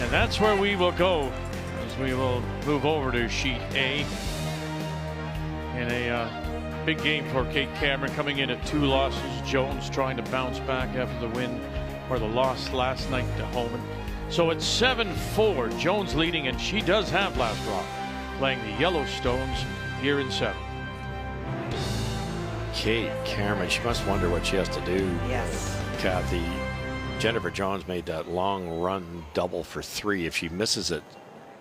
And that's where we will go, as we will move over to sheet A. In a big game for Kate Cameron, coming in at 2 losses. Jones trying to bounce back after the win or the loss last night to Homan. So it's 7-4. Jones leading, and she does have last rock, playing the Yellowstones here in 7. Kate Cameron, she must wonder what she has to do. Yes. Kathy, Jennifer Jones made that long run double for 3. If she misses it,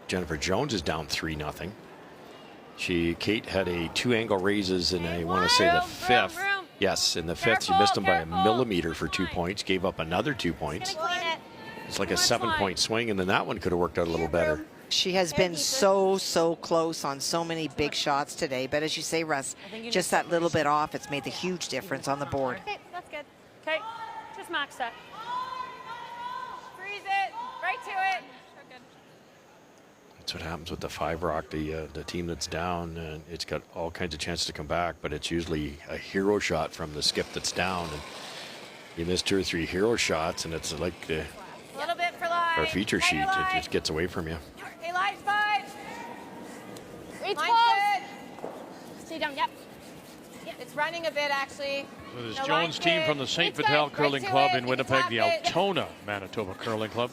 Jennifer Jones is down 3-0. Kate had a 2 angle raises in, I want to say, the 5th. Yes, in the 5th, she missed them by a millimeter for 2 points, gave up another 2 points. It's like a 7-point swing, and then that one could have worked out a little better. She has been so close on so many big shots today, but as you say, Russ, just that little bit off, it's made the huge difference on the board. Okay, that's good. Okay, just max that. Freeze it, right to it. That's what happens with the 5 rock, the team that's down, and it's got all kinds of chances to come back, but it's usually a hero shot from the skip that's down, and you miss 2 or 3 hero shots, and it's like a little bit for line. Our feature sheet, it just gets away from you. Hey, line's fine. Reach close. Stay down. Yep. It's running a bit, actually. So this Jones team from the St. Vital Curling Club in Winnipeg, the Altona Manitoba Curling Club.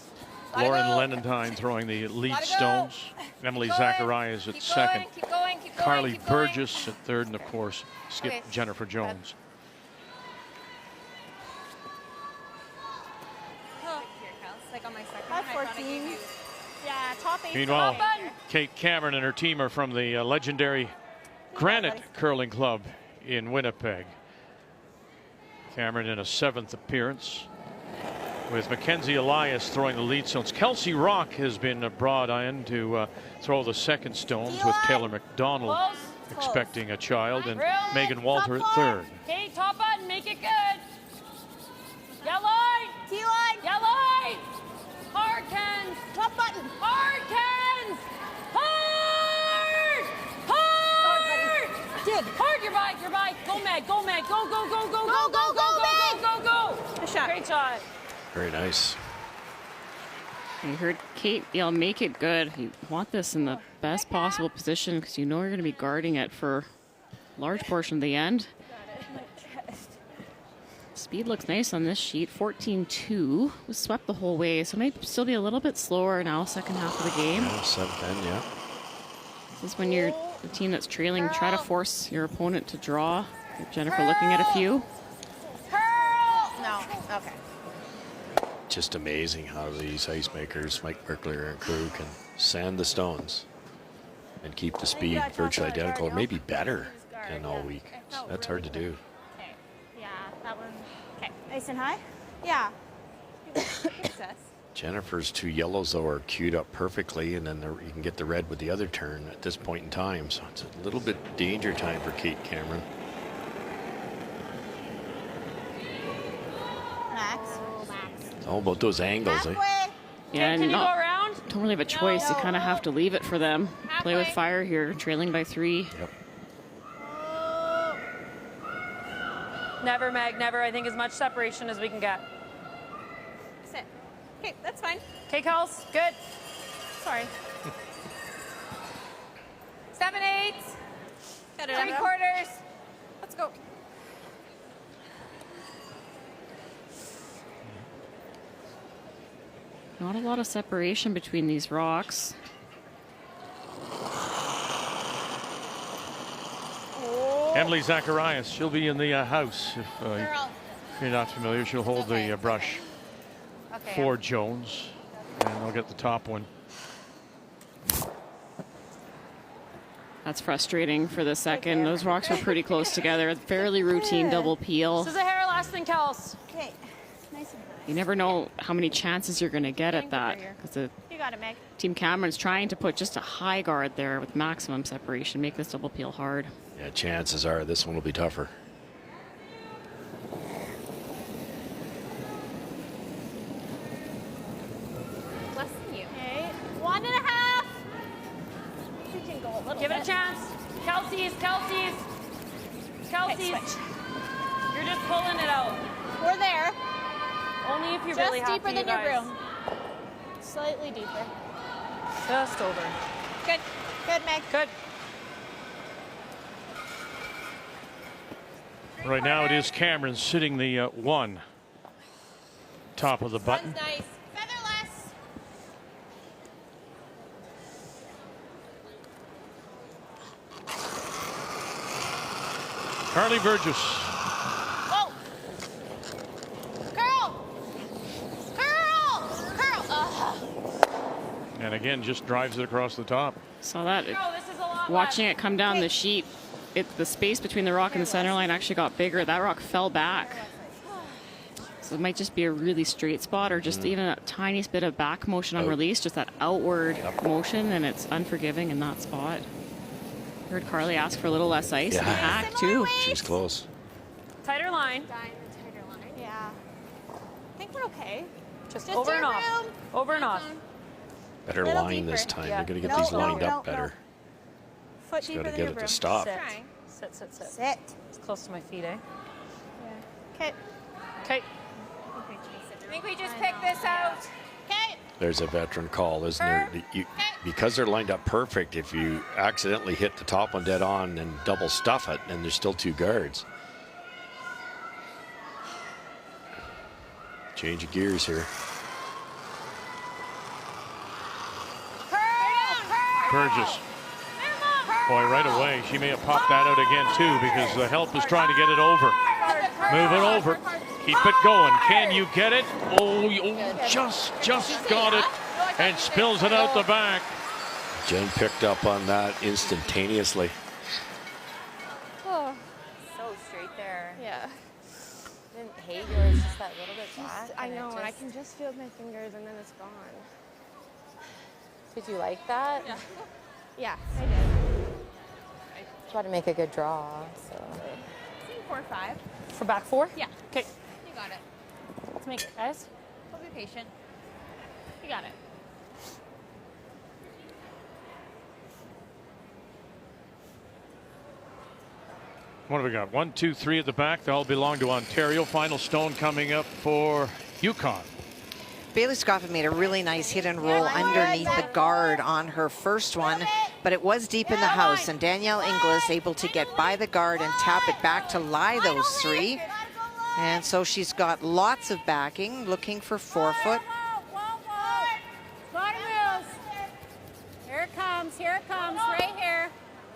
Lauren Lenentine throwing the lead stones. Emily Zacharias at 2nd. Carly Burgess at 3rd, and of course, skip Jennifer Jones. Meanwhile, Kate Cameron and her team are from the legendary Granite Curling Club in Winnipeg. Cameron in a 7th appearance, with Mackenzie Elias throwing the lead stones. Kelsey Rock has been brought in to throw the 2nd stones, with Taylor McDonald expecting a child, and Megan Walter at 3rd. Okay, top button, make it good. Yellow line, T-line, yellow line. Hard cans, top button, hard cans, hard, hard. Hard, you're by. Go, Meg, go, Meg, go, go, go, go, go, go, go, go, go, go. Good shot. Great shot. Very nice. You heard Kate yell, make it good. You want this in the best possible position because you know you're going to be guarding it for a large portion of the end. Speed looks nice on this sheet. 14-2 was swept the whole way, so maybe still be a little bit slower now, second half of the game. Yeah, 7th end, yeah. This is when you're the team that's trailing, try to force your opponent to draw. Jennifer looking at a few. No, okay. Just amazing how these ice makers, Mike Berkler and crew, can sand the stones and keep the speed virtually identical, or maybe better than all week. So that's hard to do. Okay. Yeah, that one. Okay. Nice and high? Yeah. Jennifer's 2 yellows, though, are queued up perfectly, and then you can get the red with the other turn at this point in time. So it's a little bit danger time for Kate Cameron. It's all about those angles, eh? Yeah, can you go around? Don't really have a choice. You kind of have to leave it for them. Play with fire here, trailing by 3. Yep. Never, Meg, never. I think as much separation as we can get. Sit. Okay, that's fine. Okay, Kels, good. Sorry. 7/8. 3/4. Let's go. Not a lot of separation between these rocks. Emily Zacharias, she'll be in the house. If you're not familiar, she'll hold the brush for Jones, and they'll get the top one. That's frustrating for the second. Those rocks were pretty close together. Fairly routine double peel. This is a hair less than Kels. Okay. Nice and high. You never know how many chances you're going to get at that. Because You got it, Meg. Team Cameron's trying to put just a high guard there with maximum separation, make this double peel hard. Yeah, chances are this one will be tougher. Less than you. Okay. 1.5. She can go a little Give bit. it a chance. Kelsey's. Okay, switch. You're just pulling it out. We're there. Only if you're Just really happy, deeper than you your guys. broom. Slightly deeper. Just over. Good. Good, Meg. Good. Right now it is Cameron sitting the 1. Top of the button. Sun's nice. Featherless. Carly Burgess. Whoa. Curl. And again, just drives it across the top. Saw that. This is a lot Watching it come down the sheet, the space between the rock and the center line actually got bigger. That rock fell back. So it might just be a really straight spot or just even a tiniest bit of back motion on release, just that outward motion, and it's unforgiving in that spot. Heard Carly ask for a little less ice. Yeah. And hack too. She's close. Tighter line. Tighter line. Yeah. I think we're okay. Just over and off. room. Over and off. Better Little line this deeper. time. Yeah. They're going to get No, these no, lined no, up no. better. Foot Just deeper got to than get your it broom. to stop. Trying. Sit. Sit. It's close to my feet, eh? Okay. Okay. I think we just picked this out. Okay. There's a veteran call, isn't there? Because they're lined up perfect, if you accidentally hit the top one dead on and double stuff it, and there's still 2 guards. Change of gears here. Burgess. Boy, right away, she may have popped that out again too because the help is trying to get it over. Move it over. Keep it going. Can you get it? Oh, just got it and spills it out the back. Jen picked up on that instantaneously. So straight there. Yeah. Didn't hate yours, just that little bit back. I and it know, and I just- can just feel my fingers, and then it's gone. Did you like that? Yeah, I did. Try to make a good draw. So. 4-5. For back 4? Yeah. Okay. You got it. Let's make it, guys. We'll be patient. You got it. What have we got? 1, 2, 3 at the back. They all belong to Ontario. Final stone coming up for Yukon. Bailey Scoffin made a really nice hit and roll underneath the guard on her first one, but it was deep in the house, and Danielle Inglis able to get by the guard and tap it back to lie those 3. And so she's got lots of backing, looking for 4-foot. Bottom wheels. Here it comes, right here.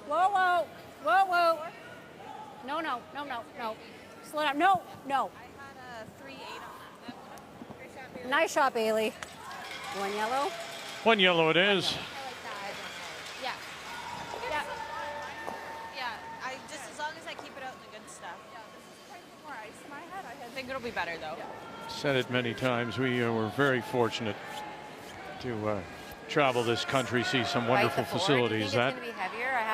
Whoa. No. Slow down, no. I had a 3-8 on that. Nice shot, Bailey. 1 yellow. 1 yellow it is. Yeah. I just as long as I keep it out in the good stuff. Yeah, this is quite a bit more ice in my head. I think it'll be better though. Said it many times. We were very fortunate to travel this country, see some wonderful facilities. That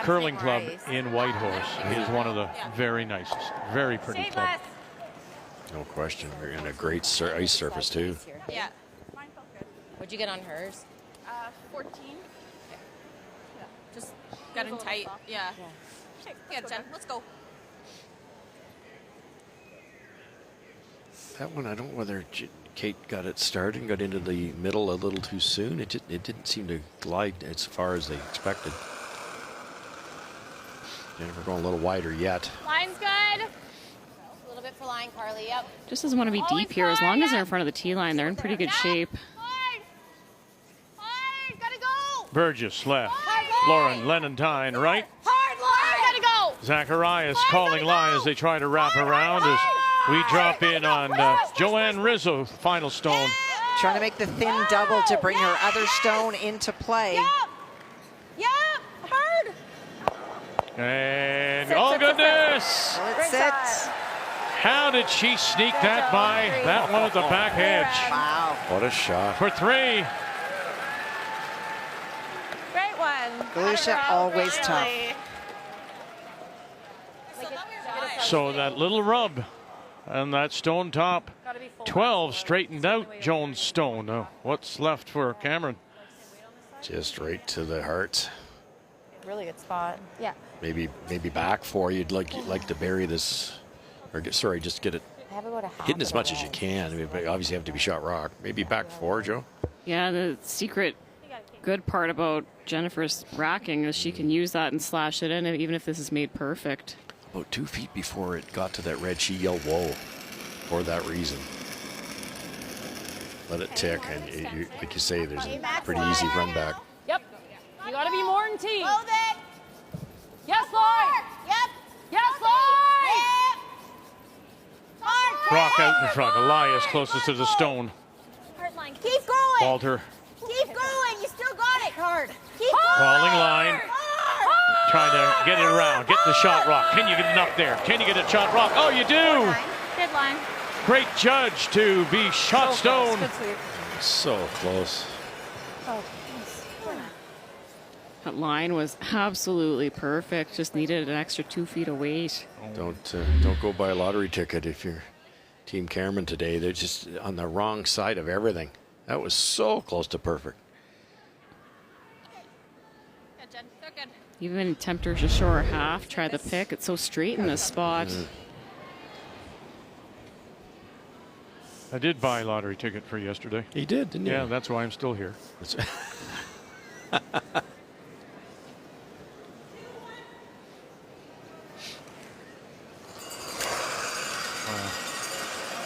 curling club in Whitehorse is one of the very nicest, very pretty club. No question. We're in a great ice surface too. Yeah. Mine felt good. What'd you get on hers? 14. Yeah. Just got in tight. Yeah. Yeah, Jen, let's go. That one, I don't know whether Kate got it started and got into the middle a little too soon. It didn't seem to glide as far as they expected. Jennifer going a little wider yet. Line's good. A little bit for line, Carly. Yep. Just doesn't want to be deep here. As long as they're in front of the tee line, they're in pretty good shape. Gotta go. Burgess left. Lauren Lenentine right. Hard, gotta go. Zacharias calling line as they try to wrap around as we drop in on Joanne Rizzo, final stone. Trying to make the thin double to bring her other stone into play. Yep, hard. And oh goodness! Well, it sits. How did she sneak that by? That one at the back edge. Wow. What a shot. For 3. Great one. Galusha always tough. So that little rub and that stone top. 12 straightened out Jones stone. What's left for Cameron? Just right to the heart. Really good spot. Yeah. Maybe back 4. You'd like to bury this, or just get it Have it go to half hitting as of much the as you red. can. I mean, but obviously have to be shot rock. Maybe back 4, Joe. Yeah, the secret good part about Jennifer's racking is she can use that and slash it in, even if this is made perfect. About 2 feet before it got to that red, she yelled, "Whoa!" For that reason. Let it tick, and like you say, there's a pretty easy run back. Yep. You got to be more in team. Hold it. Yes, Lloyd. Yep. Yes, Lloyd. Yep. Hard. Rock out in front. Elias closest to the stone. Hard line. Keep going. Walter Keep going. You still got it. Hard. Keep calling going. line. Hard. Trying to get it around. Get the shot rock. Can you get enough there? Can you get a shot rock? Oh, you do. Good line. Great judge to be shot stone. So close. That line was absolutely perfect. Just needed an extra 2 feet of weight. Don't go buy a lottery ticket if you're Team Cameron today. They're just on the wrong side of everything. That was so close to perfect. Good, Jen. So good. Even tempt her to shore half, try the pick. It's so straight in this spot. I did buy a lottery ticket for yesterday. He did, didn't he? Yeah, that's why I'm still here.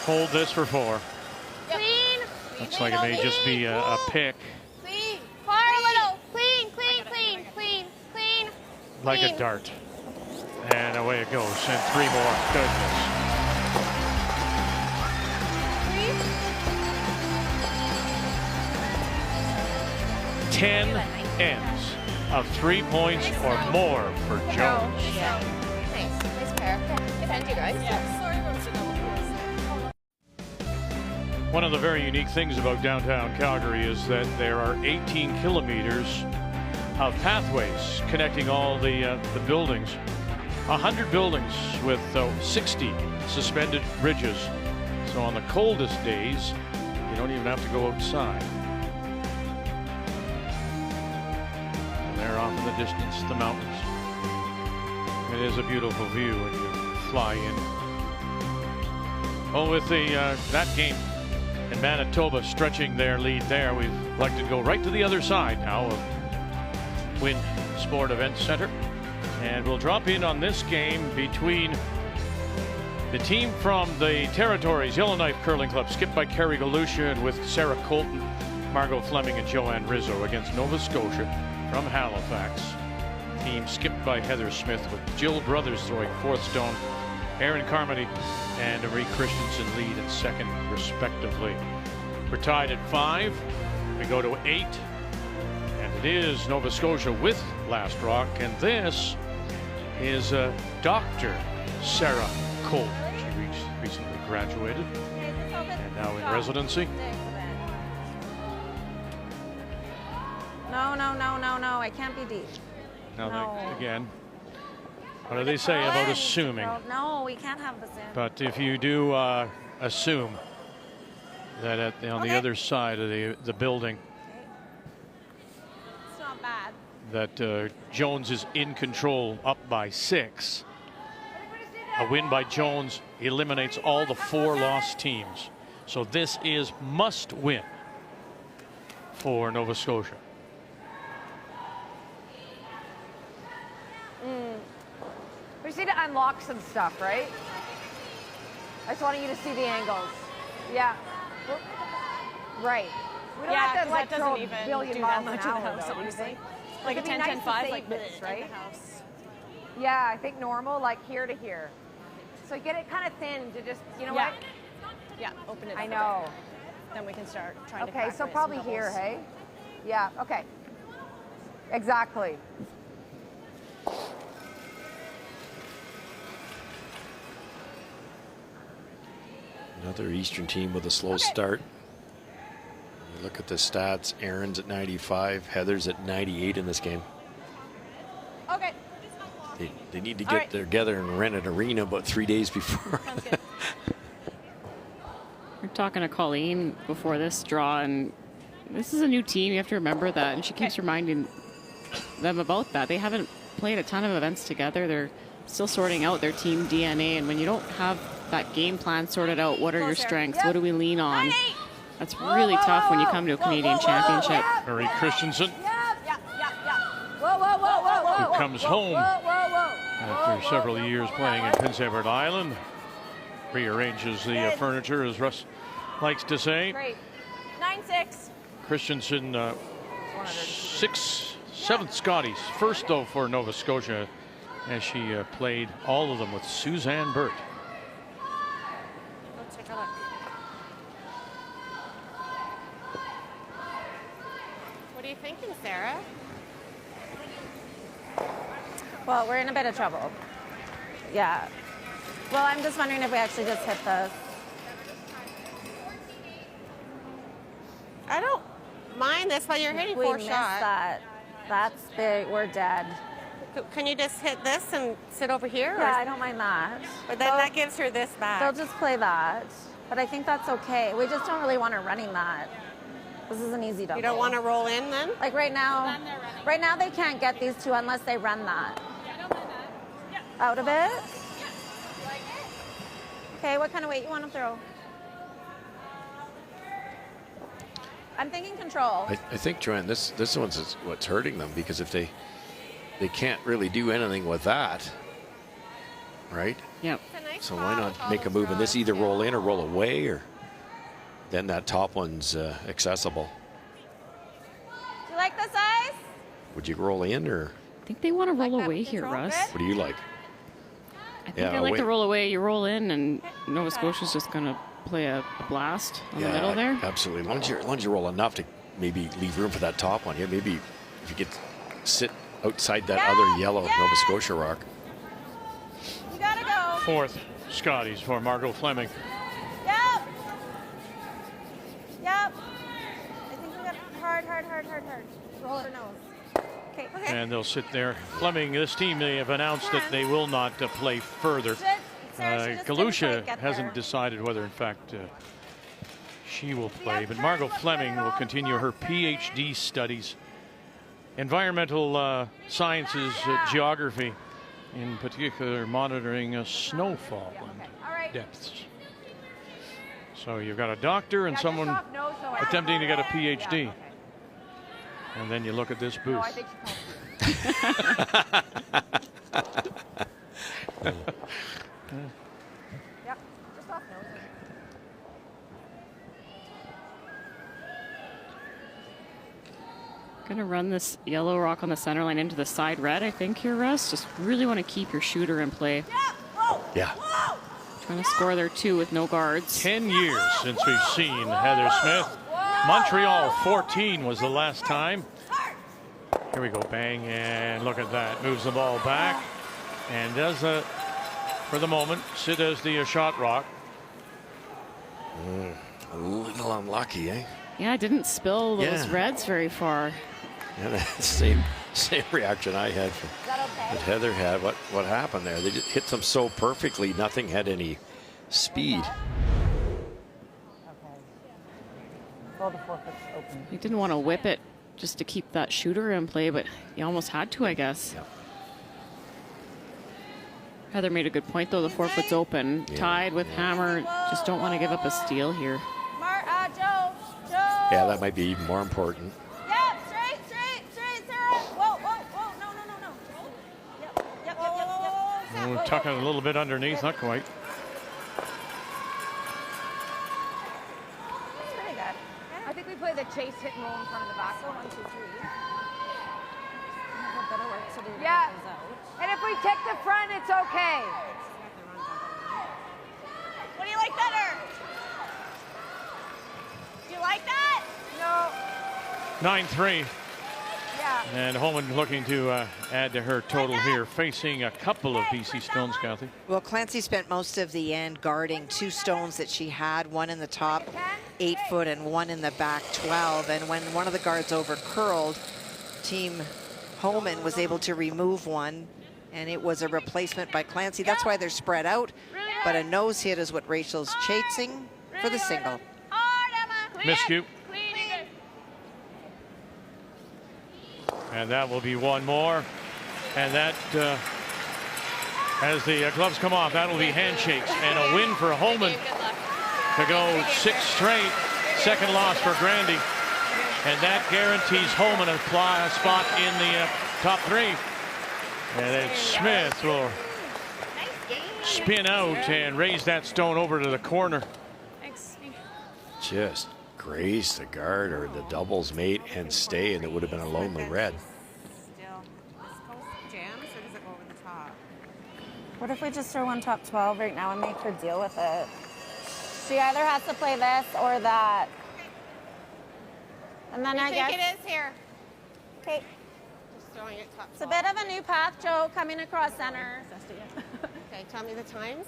Hold this for 4. Clean. Looks like it may just be a pick. Clean. Hard. Clean. Clean. Clean. Clean. Clean. Like a dart. And away it goes. And 3 more. Goodness. 10 ends of 3 points or more for Jones. Yeah. Nice. Nice pair. Thank you, guys. One of the very unique things about downtown Calgary is that there are 18 kilometers of pathways connecting all the buildings. 100 buildings with 60 suspended bridges. So on the coldest days, you don't even have to go outside. And there off in the distance, the mountains. It is a beautiful view when you fly in. Well, with that game in Manitoba stretching their lead there, we'd like to go right to the other side now of Wynn Sport Events Center. And we'll drop in on this game between the team from the Territories, Yellowknife Curling Club, skipped by Kerry Galusha, and with Sarah Colton, Margot Fleming, and Joanne Rizzo, against Nova Scotia from Halifax. Team skipped by Heather Smith, with Jill Brothers throwing 4th stone, Erin Carmody and Marie Christensen lead in 2nd, respectively. We're tied at 5. We go to 8. And it is Nova Scotia with last rock. And this is Dr. Sarah Colton. She recently graduated and now in residency. No. I can't be deep. Now, again, what do they say about assuming? No, we can't have the Zoom. But if you do assume that on the other side of the building, It's not bad. that Jones is in control, up by 6. A win by Jones eliminates all the 4 lost teams. So this is must win for Nova Scotia. We just need to unlock some stuff, right? I just wanted you to see the angles. Yeah. Right. We don't have to like that throw doesn't a even billion do miles that much an in the hour, house, though, honestly. do you think? Like a It'd be 10, nice 10, to 5, save like this, right? the house. Yeah, I think normal, like here to here. So get it kind of thin to just, you know what? Yeah, open it up. I know. Then we can start trying to Okay, so probably here, hey? Yeah, okay. Exactly. Another Eastern team with a slow start. You look at the stats. Aaron's at 95. Heather's at 98 in this game. Okay. They need to get together and rent an arena about 3 days before. We're talking to Colleen before this draw, and this is a new team. You have to remember that. And she keeps reminding them about that. They haven't played a ton of events together. They're still sorting out their team DNA. And when you don't have that game plan sorted out, what are your strengths? What do we lean on? That's really tough when you come to a Canadian championship. Marie Christensen, Who comes home after several years playing in Prince Edward Island. Rearranges the furniture, as Russ likes to say. Great. 9-6. Christensen, 7th Scotties. First, though, for Nova Scotia, as she played all of them with Suzanne Burt. Let's take a look. What are you thinking, Sarah? Well, we're in a bit of trouble. Yeah. Well, I'm just wondering if we actually just hit this. I don't mind this while you're hitting We 4 missed shots. that. That's big. We're dead. Can you just hit this and sit over here? Yeah, I don't mind that. But then that gives her this back. They'll just play that. But I think that's okay. We just don't really want her running that. This is an easy double. You don't want to roll in then? Like right now they can't get these two unless they run that. Out of it? Okay, what kind of weight you want to throw? I'm thinking control. I think, Joanne, this one's what's hurting them, because if they can't really do anything with that, right? Yep. So why not make a move and this either roll in or roll away, or then that top one's accessible. Do you like this ice? Would you roll in, or I think they want to roll away here, Russ. what do you like? I think I like to roll away. You roll in, and Nova Scotia's just going to play a blast on the middle there. Absolutely. As long as you roll enough to maybe leave room for that top one. Yeah, maybe if you get sit outside that other yellow Nova Scotia rock. You gotta go. 4th Scotties for Margot Fleming. Yep. Yep. I think we got hard. Roll it. Nose. Okay. And they'll sit there. Fleming, this team, they have announced that they will not play further. Galusha hasn't decided whether, in fact, she will play. But Margot Fleming will continue her PhD studies. Environmental sciences, geography, in particular monitoring snowfall and depths. So you've got a doctor and someone attempting to get a PhD. And then you look at this booth. Gonna run this yellow rock on the center line into the side red, I think here, Russ. Just really want to keep your shooter in play. Yeah. Trying to score there too with no guards. 10 years since we've seen Heather Smith. Montreal 14 was the last time. Here we go, bang, and look at that. Moves the ball back and does, for the moment, sit as the shot rock. A little unlucky, eh? Yeah, didn't spill those reds very far. Yeah, that's the same reaction I had that Heather had. What happened there? They just hit them so perfectly, nothing had any speed. Well, the forfeit's open. You didn't want to whip it just to keep that shooter in play, but you almost had to, I guess. Yep. Heather made a good point, though. The forfeit's open. Yeah. Tied with Hammer. Just don't want to give up a steal here. Joe. Yeah, that might be even more important. Yep, straight, Sarah. Whoa, no. Yep. Tucking a little bit underneath, not quite. That's pretty good. I think we play the chase, hit, and roll in front of the back. So 1, 2, 3. A better work. Yeah. And if we kick the front, it's okay. What do you like better? Do you like that? No. 9-3. Yeah. And Homan looking to add to her total here, facing a couple of BC stones, Kathy. Well, Clancy spent most of the end guarding 2 stones that she had, one in the top 8 foot and one in the back 12. And when one of the guards over curled, Team Homan was able to remove one, and it was a replacement by Clancy. That's why they're spread out. But a nose hit is what Rachel's chasing for the single. Miscue. And that will be one more. And that, as the gloves come off, that will be handshakes. And a win for Homan to go 6 straight. Second loss for Grandy. And that guarantees Homan a spot in the top 3. And then Smith will spin out and raise that stone over to the corner. Just graze the guard or the doubles mate and stay, and it would have been a lonely red. What if we just throw one top 12 right now and make her deal with it? She either has to play this or that. And then I guess it is here. Okay. Just throwing it top. It's a bit of a new path, Joe, coming across center. Okay, tell me the times.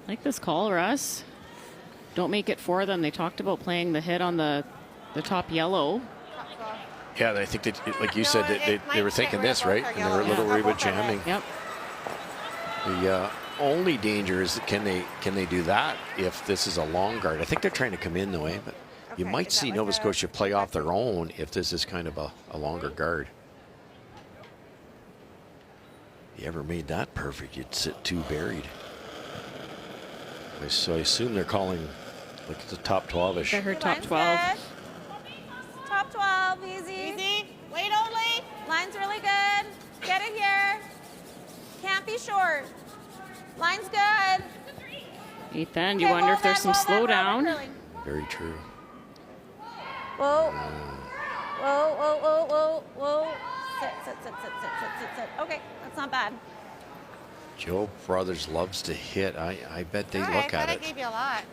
I like this call, Russ. Don't make it 4 them. They talked about playing the hit on the top yellow. Yeah, I think that, like you said, they were thinking this, right? And they were a little worried about jamming. Yep. The only danger is can they do that if this is a long guard? I think they're trying to come in the way, but you might see Nova Scotia play off their own if this is kind of a longer guard. If you ever made that perfect, you'd sit 2 buried. So I assume they're calling like the top 12-ish. I heard top 12. Top 12, easy. Easy. Wait only. Line's really good. Get it here. Can't be short. Line's good. 8th end. You wonder if there's some slowdown. Very true. Whoa. Whoa, whoa, whoa, whoa, whoa. Sit. Okay, that's not bad. Joe Brothers loves to hit. I bet they look at it. I gave you a lot.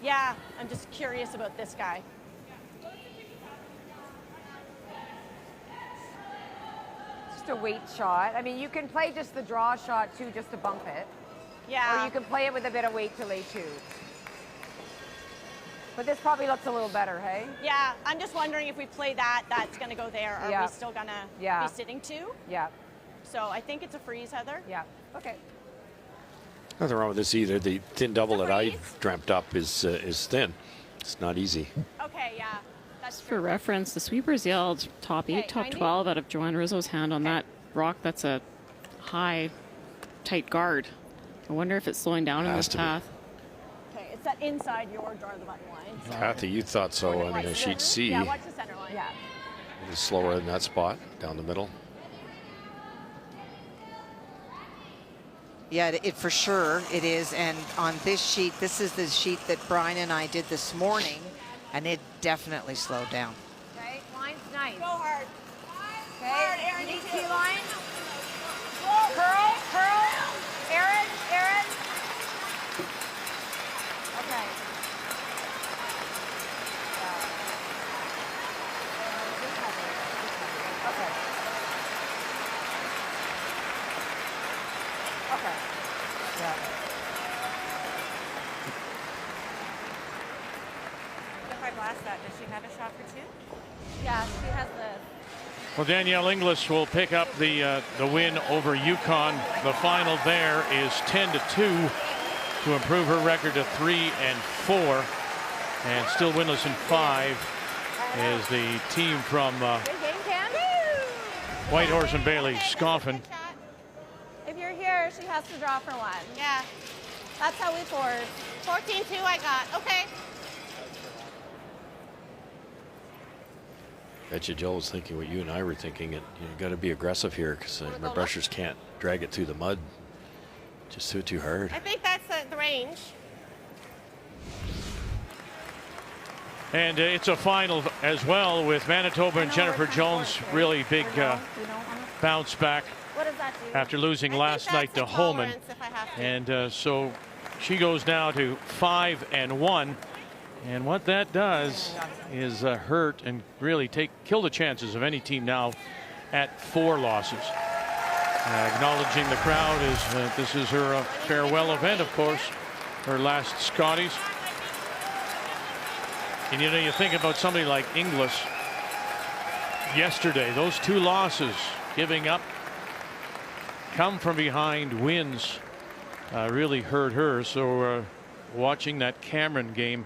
Yeah, I'm just curious about this guy. Just a weight shot. I mean, you can play just the draw shot too, just to bump it. Yeah. Or you can play it with a bit of weight to lay 2. But this probably looks a little better, hey? Yeah, I'm just wondering if we play that, that's going to go there. Are we still going to be sitting 2? Yeah. So I think it's a freeze, Heather. Yeah. Okay. Nothing wrong with this either. The thin double that I dreamt up is thin. It's not easy. Okay, yeah. That's For reference, the sweepers yelled top 8, top 12 out of Joanne Rizzo's hand on that rock. That's a high, tight guard. I wonder if it's slowing down in this path. Okay, it's that inside your draw the button line. So. Kathy, you thought so on sheet C. Yeah, watch the center line. Yeah. It's slower in that spot down the middle. Yeah, it for sure it is. And on this sheet, this is the sheet that Brian and I did this morning, and it definitely slowed down. Okay, line's nice. Go hard. Okay, Hard, Aaron, you you T too. line. Curl. Aaron. Okay. Okay. Yeah. If I blast that, does she have a shot for 2? Yeah, she has the. Well, Danielle Inglis will pick up the win over Yukon. The final there is 10-2 to improve her record to 3-4, and still winless in 5 is the team from Whitehorse and Bailey Scoffin. If you're here, she has to draw for 1. Yeah. That's how we force. 14-2 I got. Okay. Bet you Joe was thinking what you and I were thinking. You got to be aggressive here because my brushers can't drag it through the mud. Just threw it too hard. I think that's the range. And it's a final as well with Manitoba and Jennifer Jones. Really big bounce back after losing last night to Homan. And so she goes now to 5-1. And what that does is hurt and really kill the chances of any team now at 4 losses. Acknowledging the crowd is this is her farewell event, of course, her last Scotties. And you know, you think about somebody like Inglis yesterday, those 2 losses, giving up, come from behind wins really hurt her. So watching that Cameron game,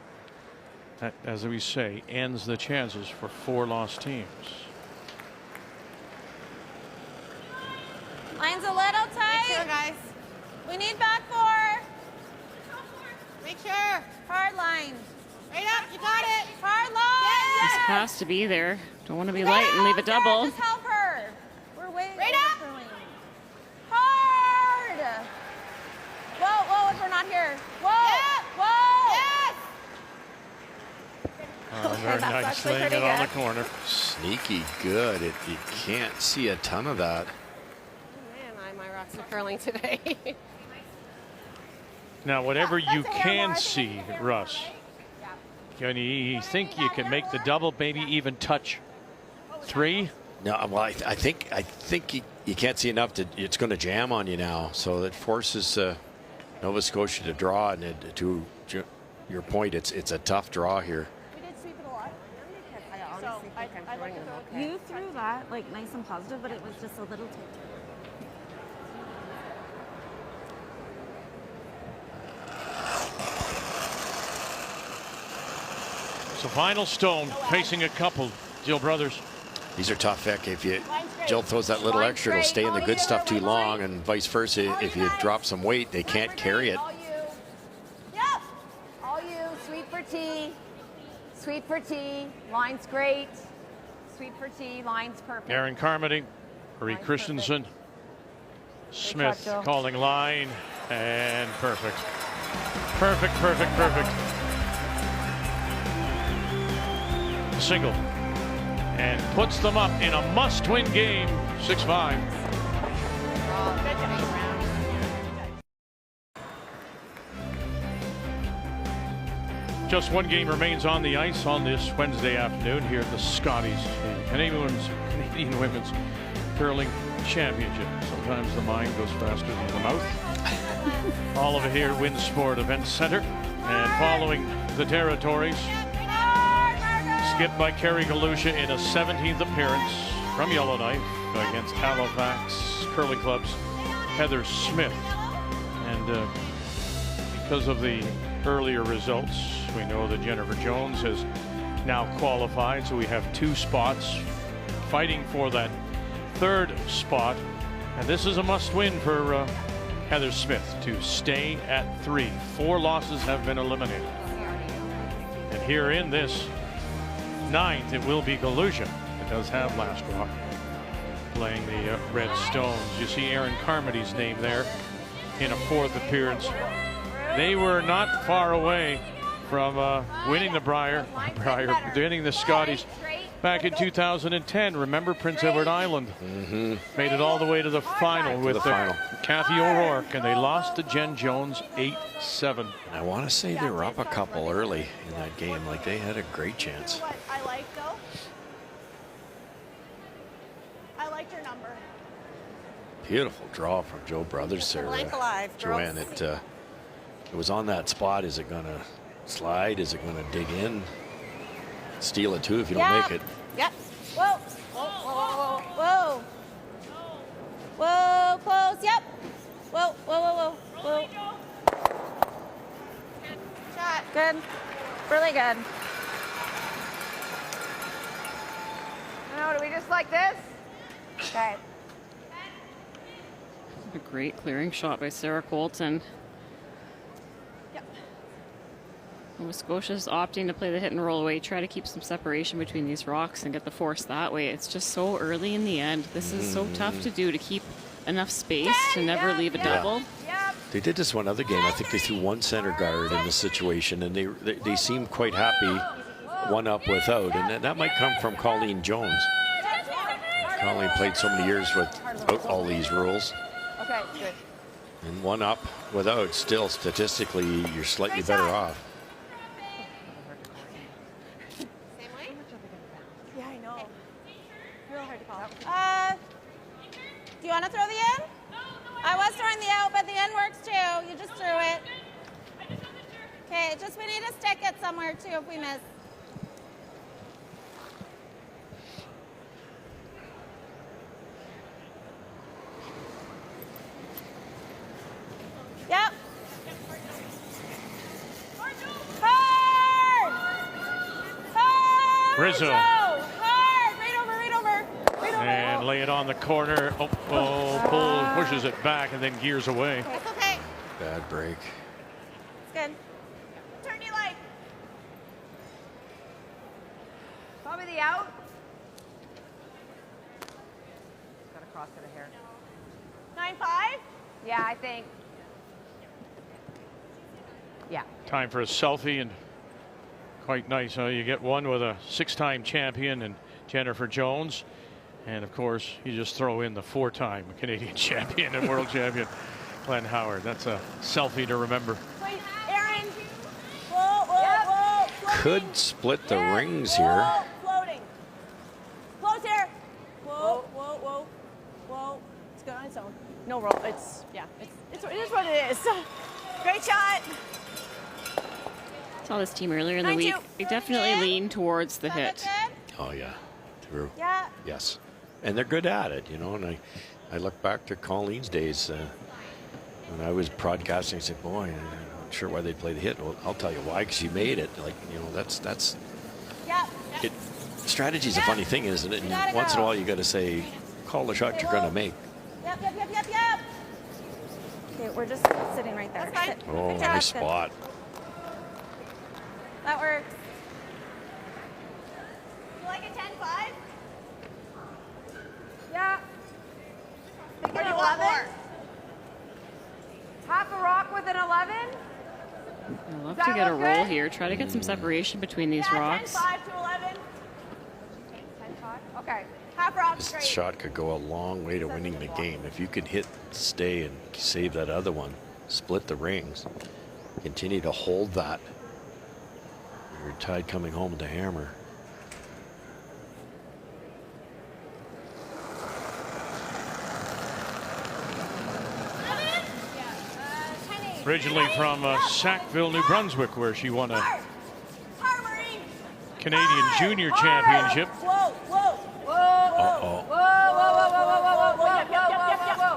that, as we say, ends the chances for 4 lost teams. Line's a little tight. Make sure, guys. We need back 4. Make sure. Hard line. Right up. You got it. Hard line. This has to be there. Don't want to be light and leave a double. Just help her. We're waiting. Right up. Hard. Whoa, whoa, if we're not here. Whoa. Yeah. Whoa. Yes. Very nice, laying it on the corner. Sneaky good. You can't see a ton of that. Man, my rocks are curling today. Now, whatever you can see, Russ, can you think you can make the double, maybe even touch 3? No, well, I think you can't see enough to. It's going to jam on you now, so that forces Nova Scotia to draw. And to your point, it's a tough draw here. We did sweep it a lot. I honestly think I'm throwing them okay. You threw that like nice and positive, but it was just a little tight. So final stone facing a couple, Jill brothers. These are tough, Vic. If Jill throws that little extra, it'll stay in the good stuff too long, and vice versa. If you drop some weight, they can't carry it. Yep. All you. Sweep for T. Sweep for T. Line's great. Sweep for T. Line's perfect. Aaron Carmody, Marie Christensen, Smith calling line, and perfect. Perfect, perfect, perfect. Single, and puts them up in a must-win game, 6-5. Just one game remains on the ice on this Wednesday afternoon here at the Scotties, the Canadian Women's Curling Championship. Sometimes the mind goes faster than the mouth. All of it here at Winsport Event Center, and following the territories. Skipped by Kerry Galusha in a 17th appearance from Yellowknife against Halifax Curling Club's Heather Smith. And because of the earlier results, we know that Jennifer Jones has now qualified. So we have 2 spots fighting for that 3rd spot. And this is a must-win for Heather Smith to stay at 3. 4 losses have been eliminated. And here in this 9th, it will be Galusha. It does have last rock playing the Red Stones. You see Aaron Carmody's name there in a 4th appearance. They were not far away from winning the winning the Scotties back in 2010. Remember Prince Edward Island? Made it all the way to the final with Kathy O'Rourke, and they lost to Jen Jones 8-7. I want to say they were up a couple early in that game. Like, they had a great chance. You know what I like though? I liked your number. Beautiful draw from Joe Brothers there. Joanne, it was on that spot. Is it going to slide? Is it going to dig in? Steal it too if you don't make it. Yep. Whoa. Whoa, whoa, whoa, whoa. Whoa, close. Yep. Whoa, whoa, whoa, whoa, whoa. Shot. Good. Really good. No, do we just like this? Okay. A great clearing shot by Sarah Colton. Nova Scotia's opting to play the hit and roll away, try to keep some separation between these rocks and get the force that way. It's just so early in the end. This is so tough to do, to keep enough space to never leave a double. They did this one other game. I think they threw one center guard in this situation, and they seemed quite happy one up without, and that might come from Colleen Jones. Colleen played so many years without all these rules. Okay, good. And one up without, still statistically, you're slightly better off. Same way? Yeah, I know. Real hard to call. Do you want to throw the in? I was throwing the out, but the in works too. You just threw it. Okay, just we need to stick it somewhere too if we miss. Yep. Hard! Hard! Rizzo. Hard! Right over, right over. Right over. And lay it on the corner. Pushes it back and then gears away. It's okay. Bad break. It's good. Turn you light. Probably the out. Got to cross it a hair. 9-5? Yeah, I think. Yeah. Time for a selfie, and quite nice. You get one with a 6-time champion and Jennifer Jones. And of course, you just throw in the 4-time Canadian champion and world champion Glenn Howard. That's a selfie to remember. Wait, Aaron. Whoa, whoa, whoa. Could split the rings here. Whoa, floating. Close here. Whoa, whoa, whoa, whoa. It's good on its own. No roll. It is what it is. Great shot. Saw this team earlier in the week. They definitely lean towards the hit. Oh, yeah. True. Yeah. Yes. And they're good at it, and I look back to Colleen's days when I was broadcasting. I said, boy, I'm not sure why they'd play the hit. Well, I'll tell you why, because she made it. That's it. Strategy's a funny thing, isn't it? And once in a while, you got to say, call the shot you're going to make. Yep. Okay, we're just sitting right there. That's fine. Oh, nice spot. That works. You like a 10-5? Yeah. Think an 11? Half a rock with an 11? I'd love to get a roll here. Try to get some separation between these rocks. 10-5 to 11. 10-5? Okay. Half rock This straight. shot could go a long way to winning the game. If you could hit stay and save that other one, split the rings, continue to hold that, you're tied coming home with the hammer. Originally from Sackville, New Brunswick, where she won a Canadian Junior Championship. Whoa, whoa, whoa, Uh-oh. whoa.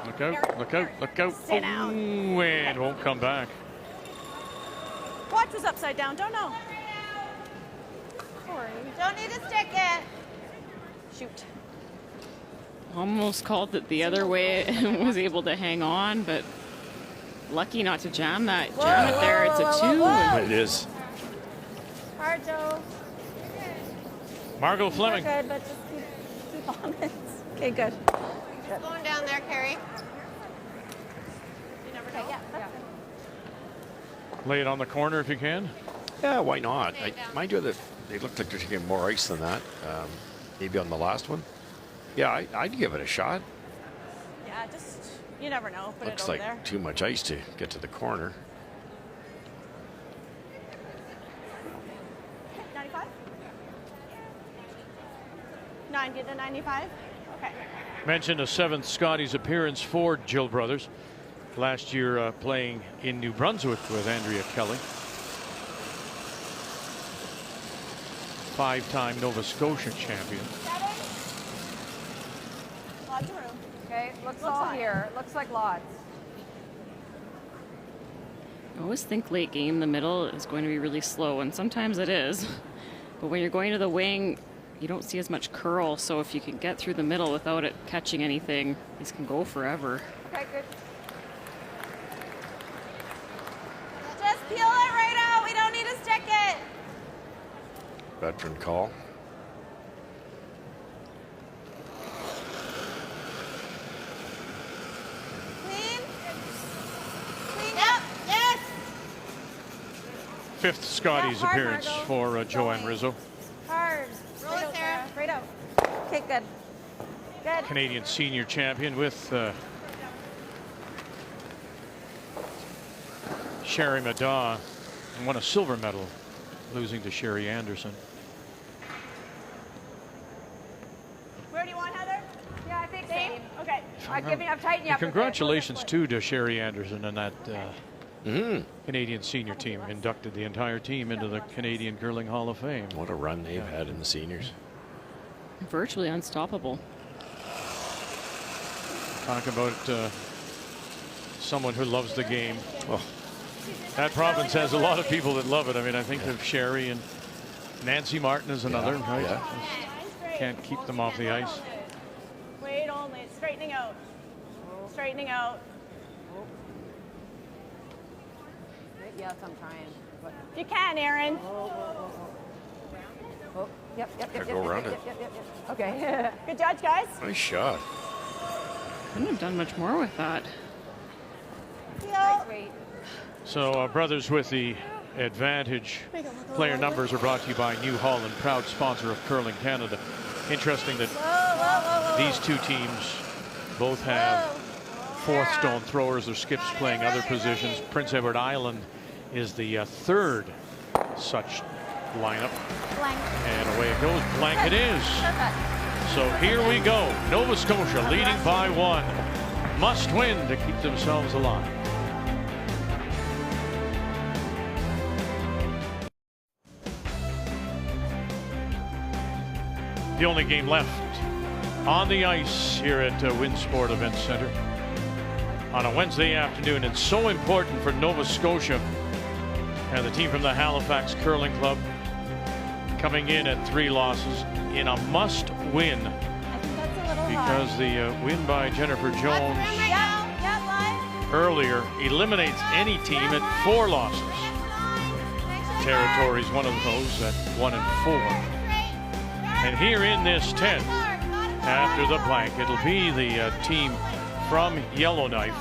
Look out, look out, look out. Sit down. Oh, and won't come back. Watch was upside down. Don't know. Don't need to stick it. Shoot. Almost called it the other way and was able to hang on, but lucky not to jam that. Jam it there. It's a 2. It is. Hard, Joe. Margot Fleming. Good, but just keep on it. Okay, good. Just going down there, Carrie. You never know. Yeah. Lay it on the corner if you can. Yeah, why not? Mind you, that they look like they're taking more ice than that. Maybe on the last one. Yeah, I'd give it a shot. Yeah, just, you never know. Put Looks it over like there. too much ice to get to the corner. 95? 90 to 95? Okay. Mentioned a 7th Scotties appearance for Jill Brothers. Last year playing in New Brunswick with Andrea Kelly. 5-time Nova Scotia champion. Lots of room. Okay, looks all fine. here. Looks like lots. I always think late game, the middle is going to be really slow, and sometimes it is. But when you're going to the wing, you don't see as much curl, so if you can get through the middle without it catching anything, these can go forever. Okay, good. Just peel it right out. We don't need to stick it. Veteran call. Clean. Clean up. Yes. 5th Scotties Yeah, hard, appearance Margot. for Joanne Rizzo. Straight out. Okay, good. Good. Canadian senior champion with Sherry Madaw, and won a silver medal, losing to Sherry Anderson. Where do you want, Heather? Yeah, I think same. Okay. I'm tightening you up. Congratulations too to Sherry Anderson and that Canadian senior team. Inducted the entire team into the Canadian Curling Hall of Fame. What a run they've had in the seniors. Virtually unstoppable. Talk about someone who loves the game. Well, that province has a lot of people that love it. I mean, I think of Sherry, and Nancy Martin is another. Yeah. Right? Yeah. Can't keep them off the ice. Wait only. It's straightening out. Straightening out. Yes, I'm trying. But... If you can, Aaron. Yep. Go around it. Okay. Good judge, guys. Nice shot. Couldn't have done much more with that. So brothers with the advantage. Player numbers are brought to you by New Holland, proud sponsor of Curling Canada. Interesting that these two teams both have fourth stone throwers or skips playing other positions. Prince Edward Island is the third such lineup. And away it goes. Blank it is. So here we go. Nova Scotia leading by 1. Must win to keep themselves alive. The only game left on the ice here at Winsport Event Center on a Wednesday afternoon. It's so important for Nova Scotia and the team from the Halifax Curling Club coming in at 3 losses in a must-win, because the win by Jennifer Jones earlier eliminates any team at 4 losses. Territory's one of those at 1 and 4. And here in this 10th, after the blank, it'll be the team from Yellowknife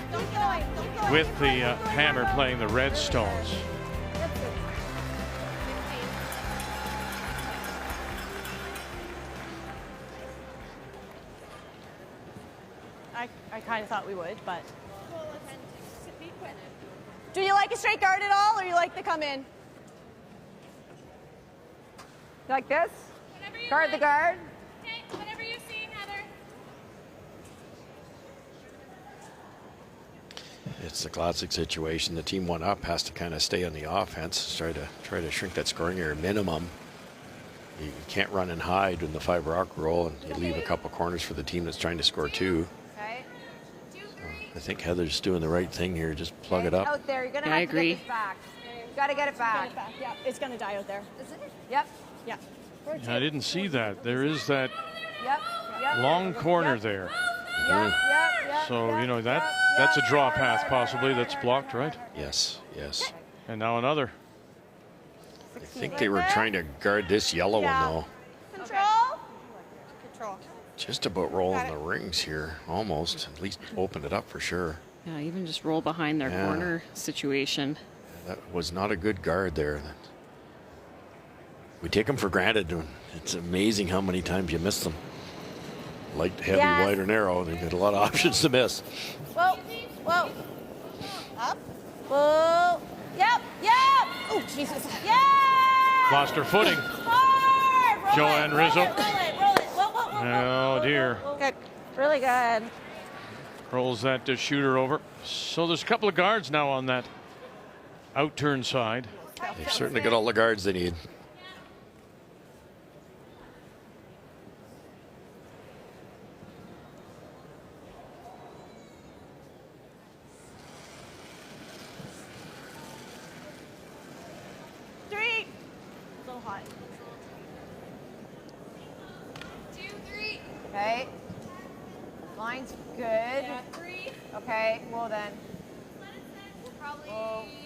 with the Hammer playing the Redstones. I kind of thought we would, but. Do you like a straight guard at all, or you like to come in? You like this? Guard the guard. Okay, whatever you see, Heather. It's the classic situation. The team one up has to kind of stay on the offense, try to shrink that scoring area minimum. You can't run and hide in the 5 rock roll, and you leave a couple corners for the team that's trying to score 2. Okay. So I think Heather's doing the right thing here. Just plug it up. Out there, you're gonna have to get this back. You gotta get it back. Yeah, it's gonna die out there. Is it? Yep. Yeah. I didn't see that. There is that Yep. long corner there. Yep. So, you know, that's a draw path possibly that's blocked, right? Yes. And now another. I think they were trying to guard this yellow one, though. Control. Just about rolling the rings here, almost. At least opened it up for sure. Yeah, even just roll behind their corner situation. That was not a good guard there. We take them for granted. It's amazing how many times you miss them. Light, heavy, wide, or narrow. They've got a lot of options to miss. Whoa. Up. Whoa. Yep. Oh, Jesus. Yeah. Lost her footing. Joanne Rizzo. Roll it. Whoa. Oh, dear. Good. Really good. Rolls that shooter over. So there's a couple of guards now on that outturn side. They've certainly got all the guards they need. Okay. Line's good. Yeah, 3. Okay, well then.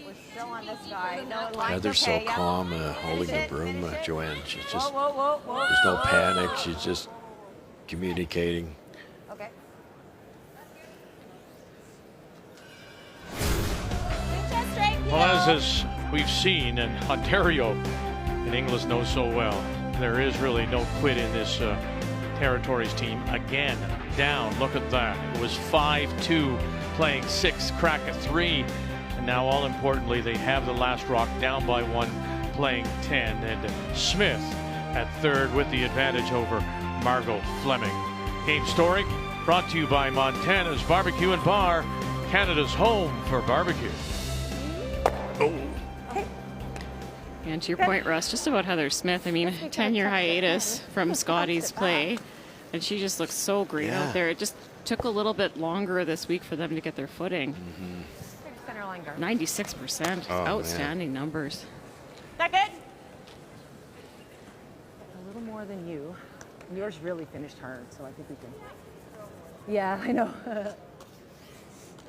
We're still on this guy. No, line's Heather's okay. so calm, holding the broom, Joanne. She's just, whoa. there's no panic. She's just communicating. Okay. Well, as we've seen in Ontario, and Inglis knows so well, There is really no quit in this Territories team. Again, down. Look at that. It was 5-2, playing 6, crack a 3. And now, all importantly, they have the last rock down by 1, playing 10. And Smith at third with the advantage over Margot Fleming. Game story brought to you by Montana's Barbecue and Bar, Canada's home for barbecue. Oh. And to your point, Russ, just about Heather Smith. I mean, 10-year hiatus from Scotties play, and she just looks so great out there. It just took a little bit longer this week for them to get their footing. 96%, outstanding numbers. That good? A little more than you. And yours really finished hard, so I think we can. Yeah, I know.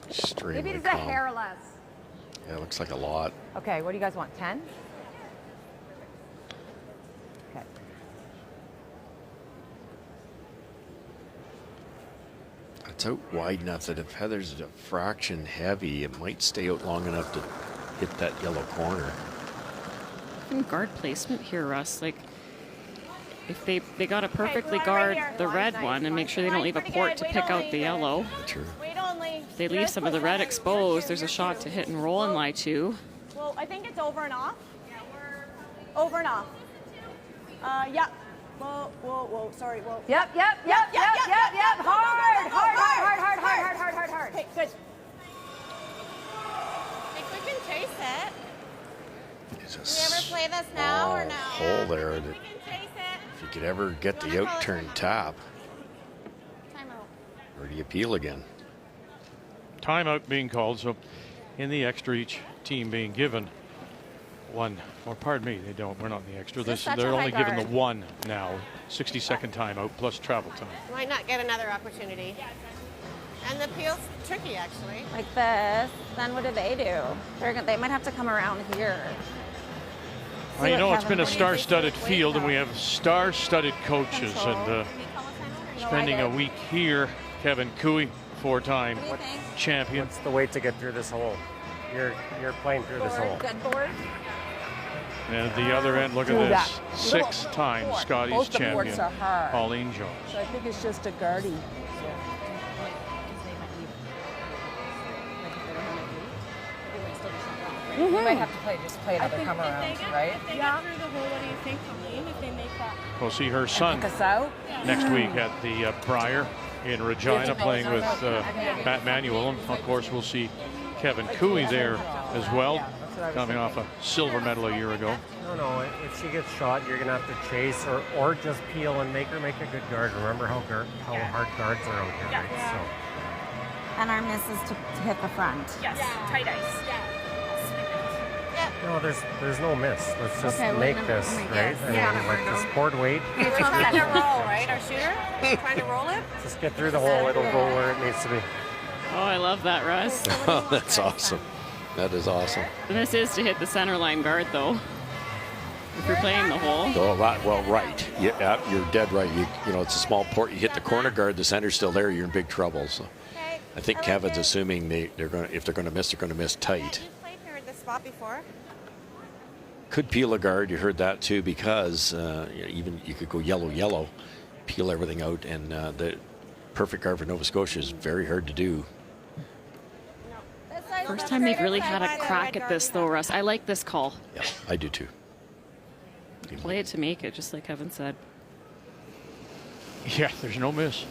Extremely Maybe it's calm. a hair less. Yeah, it looks like a lot. Okay, what do you guys want? 10? Okay. It's out wide enough that if Heather's a fraction heavy, it might stay out long enough to hit that yellow corner. Guard placement here, Russ. Like, if they got to perfectly guard the red one and make sure they don't leave a port to pick out the yellow. True. If they leave some of the red exposed, there's a shot to hit and roll in lie 2. Well, I think it's over and off. Over and off. Yeah. Whoa, sorry, whoa. Yep. Hard. Okay, good. Think we can chase it? There's a Do we ever play this now or no? hole there. That if you could ever get the out-turn tap, or do you peel again? Timeout being called, so in the extra, each team being given 1, or pardon me, they don't. We're not in the extra. They're only given the 1 now. 60-second timeout plus travel time. Might not get another opportunity. And the peel's tricky, actually. Like this. Then what do? They might have to come around here. Well, you know, it's been a star-studded field, and we have star-studded coaches. And spending a week here, Kevin Cooey, 4-time champion. What's the way to get through this hole? You're playing through this hole. Good board. And at the other end, look at this. 6-time Scotties Both the champion, boards are hard. Pauline Jones. So I think it's just a guardie. You might have to play another come around, right? If they get through the hole, what do you think, Pauline, if they make that? We'll see her son next week at the Briar in Regina, playing with Matt Manuel. And of course, we'll see Kevin Cooey there as well, coming off a silver medal a year ago. No, if she gets shot, you're going to have to chase or just peel and make her make a good guard. Remember how hard guards are out here, right? So. And our miss is to hit the front. Yes, tight ice. No, there's no miss. Let's just make this, right? Yeah. Like just board weight. We're trying to roll, right? Our shooter? Trying to roll it? Just get through the hole. It'll go where it needs to be. Oh, I love that, Russ. Oh, that's awesome. That is awesome. And this is to hit the center line guard, though. If you're playing the hole. Oh, right. Yeah, you're dead right. You know, it's a small port. You hit the corner guard, the center's still there. You're in big trouble. So, I think Kevin's assuming if they're going to miss tight. You've played here at this spot before. Could peel a guard. You heard that too, because even you could go yellow, peel everything out, and the perfect guard for Nova Scotia is very hard to do. First time they've really had a crack at this, though, Russ. I like this call. Yeah, I do too. Play it to make it, just like Kevin said. Yeah, there's no miss.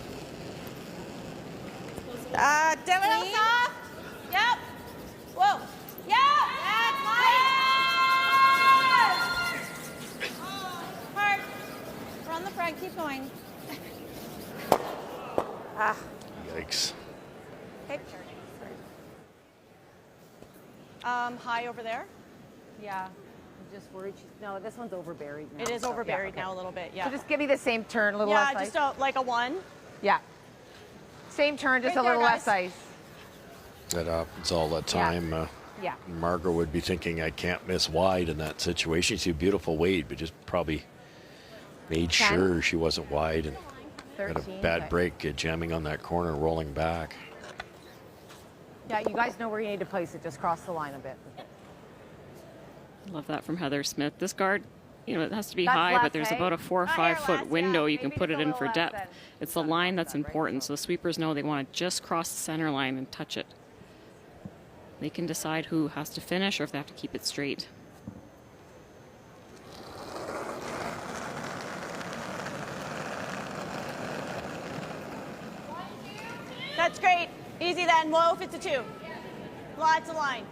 Dylan off. Yep. Whoa. Yeah. That's Hard. We're on the front. Keep going. Yikes. Okay. High over there. Yeah. I'm just worried. No, this one's overburied now. It is overburied now a little bit. Yeah. So just give me the same turn, a little less ice. just like a 1. Yeah. Same turn, just Right a little there, less ice. That happens all the time. Yeah. Margot would be thinking, I can't miss wide in that situation. She's a beautiful weight, but just probably made 10. sure she wasn't wide and 13, had a bad break jamming on that corner, rolling back. Yeah, you guys know where you need to place it. Just cross the line a bit. Love that from Heather Smith. This guard you know, it has to be That's high, left, but there's eh? about a 4 or Not 5 here, foot left, window yeah. you can Maybe put just it a in little for left depth. then. It's the line that's important, so the sweepers know they want to just cross the center line and touch it. They can decide who has to finish or if they have to keep it straight. That's great. Easy then. Low if it's a 2. Lots of line.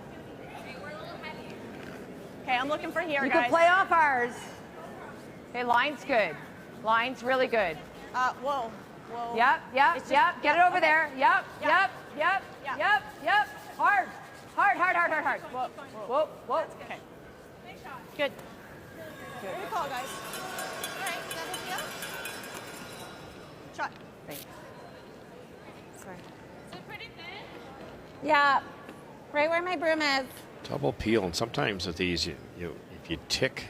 Okay, I'm looking for here, You guys. can play off ours. Okay, line's good. Line's really good. Whoa. Whoa. Yep, yep, It's just- yep. Get it over okay. there. Yep, Yeah. yep, yep, Yeah. yep, yep. Hard. Hard, hard, hard, hard, hard. Whoa. Whoa, whoa. Okay. Good. Good call, guys. All right, double field. Shot. Thanks. Sorry. Is it pretty thin? Yeah. Right where my broom is. Double peel, and sometimes with these, if you tick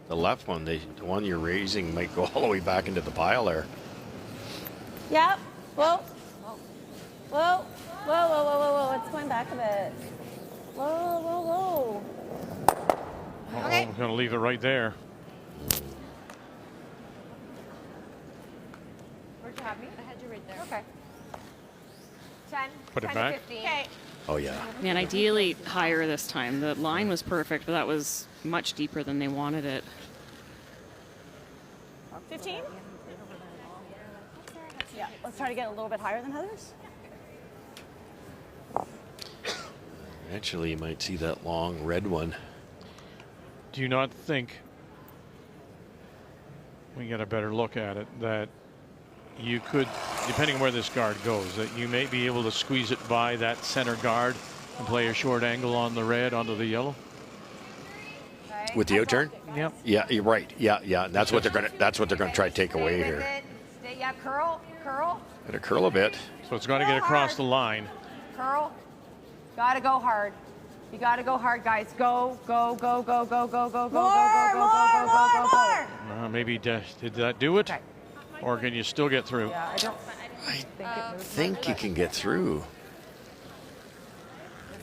the left one, the one you're raising might go all the way back into the pile there. Yep. Whoa. Whoa. Whoa, whoa, whoa, whoa, whoa. It's going back a bit. Whoa, whoa, whoa. Okay. We're going to leave it right there. Where'd you have me? I had you right there. Okay. 10. Put it 10 back. To 15. Okay. Oh, yeah. And ideally higher this time. The line was perfect, but that was much deeper than they wanted it. 15? Yeah, let's try to get a little bit higher than Heather's. Eventually, you might see that long red one. Do you not think, we get a better look at it, that you could, depending where this guard goes, that you may be able to squeeze it by that center guard and play a short angle on the red onto the yellow? With the out-turn? Yep. Yeah, you're right. Yeah, yeah. And that's what they're gonna try to take away here. Stay, yeah, curl, curl, Gotta curl a bit. So it's got to get across the line. curl. Gotta go hard. You gotta go hard, guys. Go, go, go, go, go, go, go, go, go, go, go, go, go, go. Maybe did that do it? Okay. Or can you still get through? Yeah, I don't I think you can get through.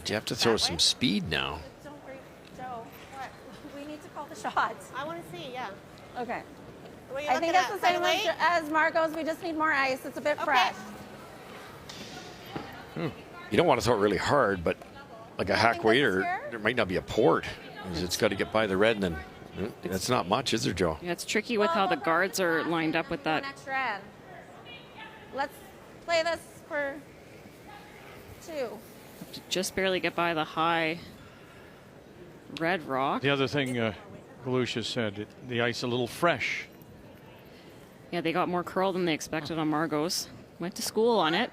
You have to throw some speed now. Don't break, Joe. What? We need to call the shots. I want to see, yeah. Okay. What are you I think looking it's at? the same Right away? as Margot's. We just need more ice. It's a bit fresh. You don't want to throw it really hard, but like a hack think waiter, that's here? there might not be a port. It's got to get by the red, and then that's not much, is there, Joe? Yeah, it's tricky with how the guards are lined up with that. An extra end. Let's play this for 2. Just barely get by the high red rock. The other thing Galusha said, the ice a little fresh. Yeah, they got more curl than they expected on Margot's. Went to school on it.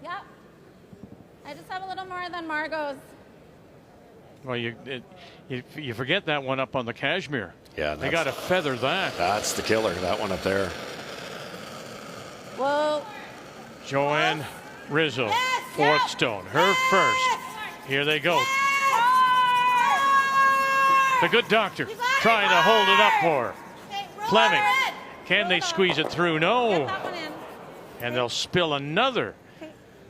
Yep. I just have a little more than Margot's. Well, you forget that one up on the Cashmere. Yeah, they got to feather that. That's the killer, that one up there. Whoa. Joanne Rizzo, fourth stone, her first. Here they go. The good doctor trying to hold it up for her. Fleming, can they squeeze it through? No. And they'll spill another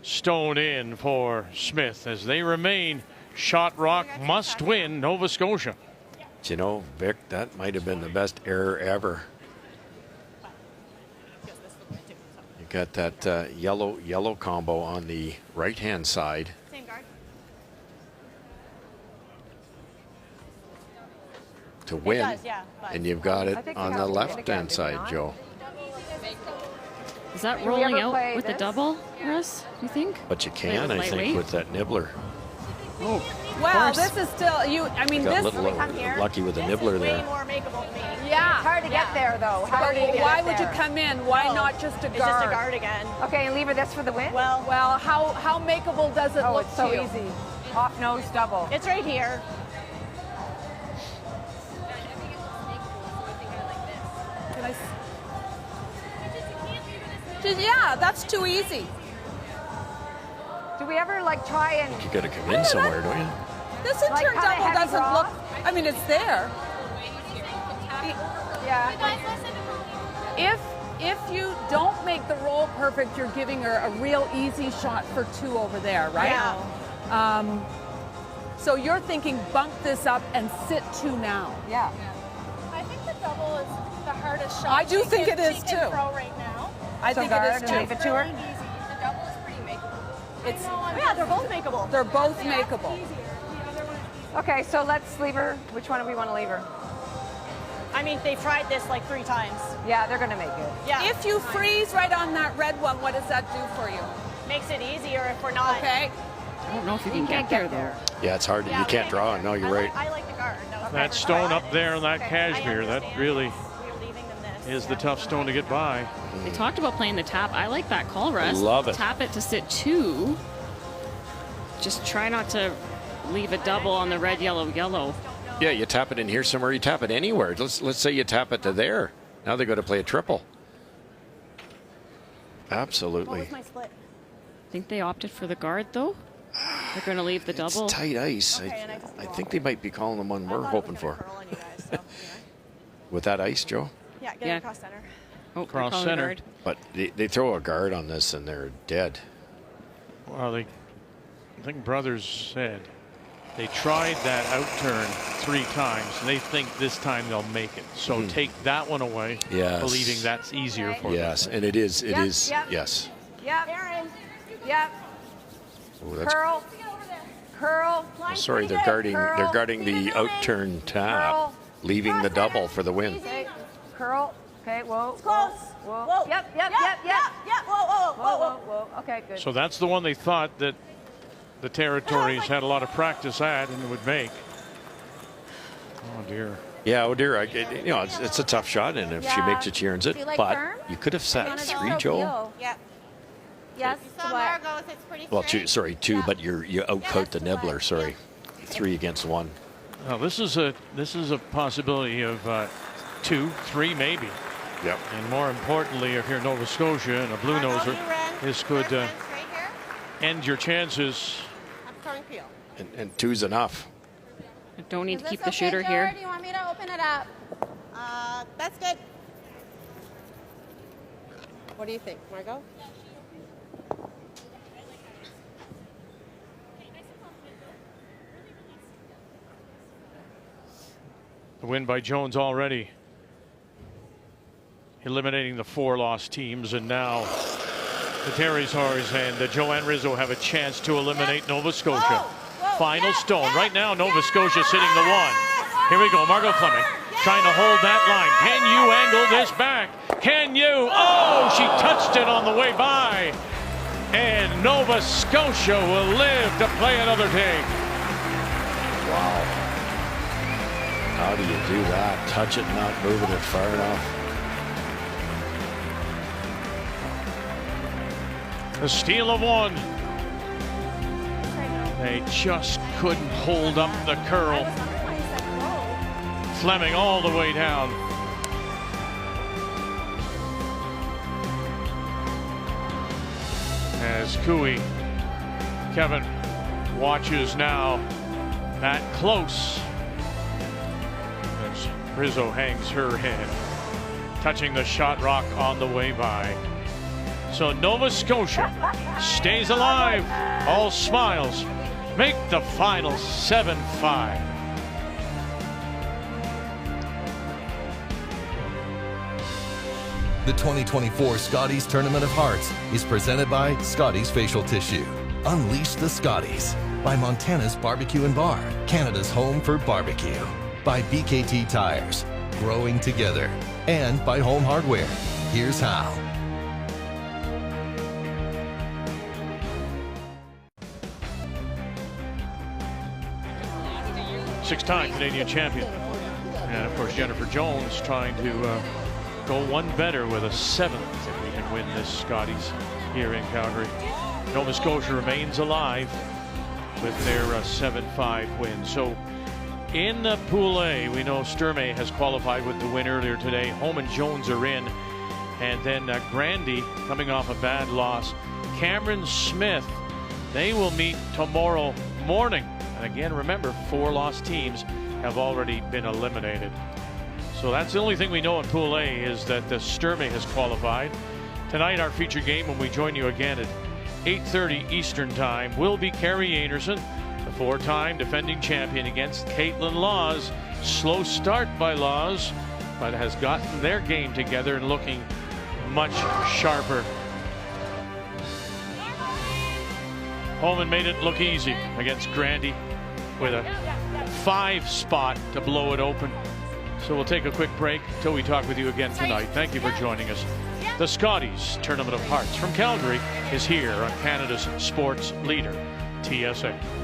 stone in for Smith as they remain shot rock must win Nova Scotia. Do you know, Vic, that might have been the best error ever. You got that yellow combo on the right-hand side. Same guard. To win, does, yeah, but- and you've got I it think on we the have to win left-hand again, do we side, not? Joe. Is that Can we rolling ever out play with the this? double, Russ, you think? But you Play can, with I think, lightweight? with that nibbler. Oh, Well, this is still, I mean, Got a this, little lucky with the nibbler Way there. more makeable to me. yeah. It's hard to get there, though. Hard to get Why would you there. come in? Why No, not just a guard? It's just a guard again. Okay, and leave her this for the win? Well, Well, how makeable does it Oh, look it's to so you? easy. Off nose double. it's right here. Can I yeah, that's too easy. Do we ever like try and You got to come in somewhere, don't you? This Like intern kinda double heavy doesn't draw? look. I mean, it's there. yeah? If you don't make the roll perfect, you're giving her a real easy shot for 2 over there, right? Yeah. So you're thinking bump this up and sit 2 now. Yeah. I think double is the hardest shot. I do think it is she too. can throw right now. I think it is too. It's really easy. The double is pretty makeable. It's Yeah, they're both makeable. They're both makeable. Okay, so let's leave her. Which one do we want to leave her? I mean, they've tried this like 3 times. Yeah, they're going to make it. Yeah. If you freeze right on that red one, what does that do for you? Makes it easier if we're not. Okay. I don't know if you can get there. Yeah, it's hard. You can't draw it. No, you're right. I like the guard. That stone up there on that cashmere, that really is the tough stone to get by. They talked about playing the tap. I like that call, Russ. Love it. Tap it to sit 2. Just try not to leave a double on the red, yellow, yellow. Yeah, you tap it in here somewhere. You tap it anywhere. Let's say you tap it to there. Now they got to play a triple. Absolutely. What was my split? I think they opted for the guard, though. They're going to leave the double. It's tight ice. Okay, I think they might be calling the one we're hoping for. With that ice, Joe? Yeah, get it across center. Oh, Cross center. Guard. But they throw a guard on this and they're dead. Well, I think Brothers said they tried that out turn 3 times, and they think this time they'll make it. So take that one away, believing that's easier for them. Yes, and it is. It is. Yes. Yep. Aaron. Yep. Oh, that's, Curl. Curl. oh, sorry, they're guarding. They're guarding the out turn tap, leaving the double for the win. Okay. Curl. Okay. Whoa. It's close. Whoa. Whoa. Yep. Yep. Whoa. Okay. Good. So that's the one they thought that the Territories had a lot of practice at and would make. Oh dear. Yeah, oh dear. It's a tough shot, and if she makes it, she earns it. But you could have sat 3, Joe. Yep. Yes. So Margot's, it's pretty Well, straight. 2, but you outcoat the nibbler. Sorry, 3 against 1. Now this is a possibility of 2, 3 maybe. Yep. And more importantly, if you're Nova Scotia and a blue noser, this could end your chances. I'm throwing peel. And 2's enough. I don't need to keep the okay, shooter George? here. Do you want me to open it up? That's good. What do you think, Margot? The win by Jones already eliminating the 4 lost teams, and now the Territories and Joanne Rizzo have a chance to eliminate Nova Scotia. Final stone. Right now, Nova Scotia sitting the 1. Here we go. Margot Fleming trying to hold that line. Can you angle this back? Can you? Oh, she touched it on the way by. And Nova Scotia will live to play another day. Wow. How do you do that? Touch it, not moving it far enough. The steal of 1. They just couldn't hold up the curl. Fleming all the way down. As Kevin watches now that close as Rizzo hangs her head, touching the shot rock on the way by. So Nova Scotia stays alive, all smiles, make the final 7-5. The 2024 Scotties Tournament of Hearts is presented by Scotties Facial Tissue. Unleash the Scotties. By Montana's Barbecue and Bar, Canada's home for barbecue. By BKT Tires, growing together. And by Home Hardware. Here's how. Six-time Canadian champion. And of course, Jennifer Jones trying to go one better with a 7th if we can win this Scotties here in Calgary. Nova Scotia remains alive with their 7-5 win. So in Pool A, we know Sturmey has qualified with the win earlier today. Homan and Jones are in. And then Grandy coming off a bad loss. Cameron Smith, they will meet tomorrow morning. And again, remember, 4 lost teams have already been eliminated. So that's the only thing we know in Pool A is that the Sturmey has qualified. Tonight, our feature game, when we join you again at 8:30 Eastern Time, will be Carrie Anderson, the 4-time defending champion, against Caitlin Laws. Slow start by Laws, but has gotten their game together and looking much sharper. Homan made it look easy against Grandy with a 5 spot to blow it open. So we'll take a quick break until we talk with you again tonight. Thank you for joining us. The Scotties Tournament of Hearts from Calgary is here on Canada's sports leader, TSN.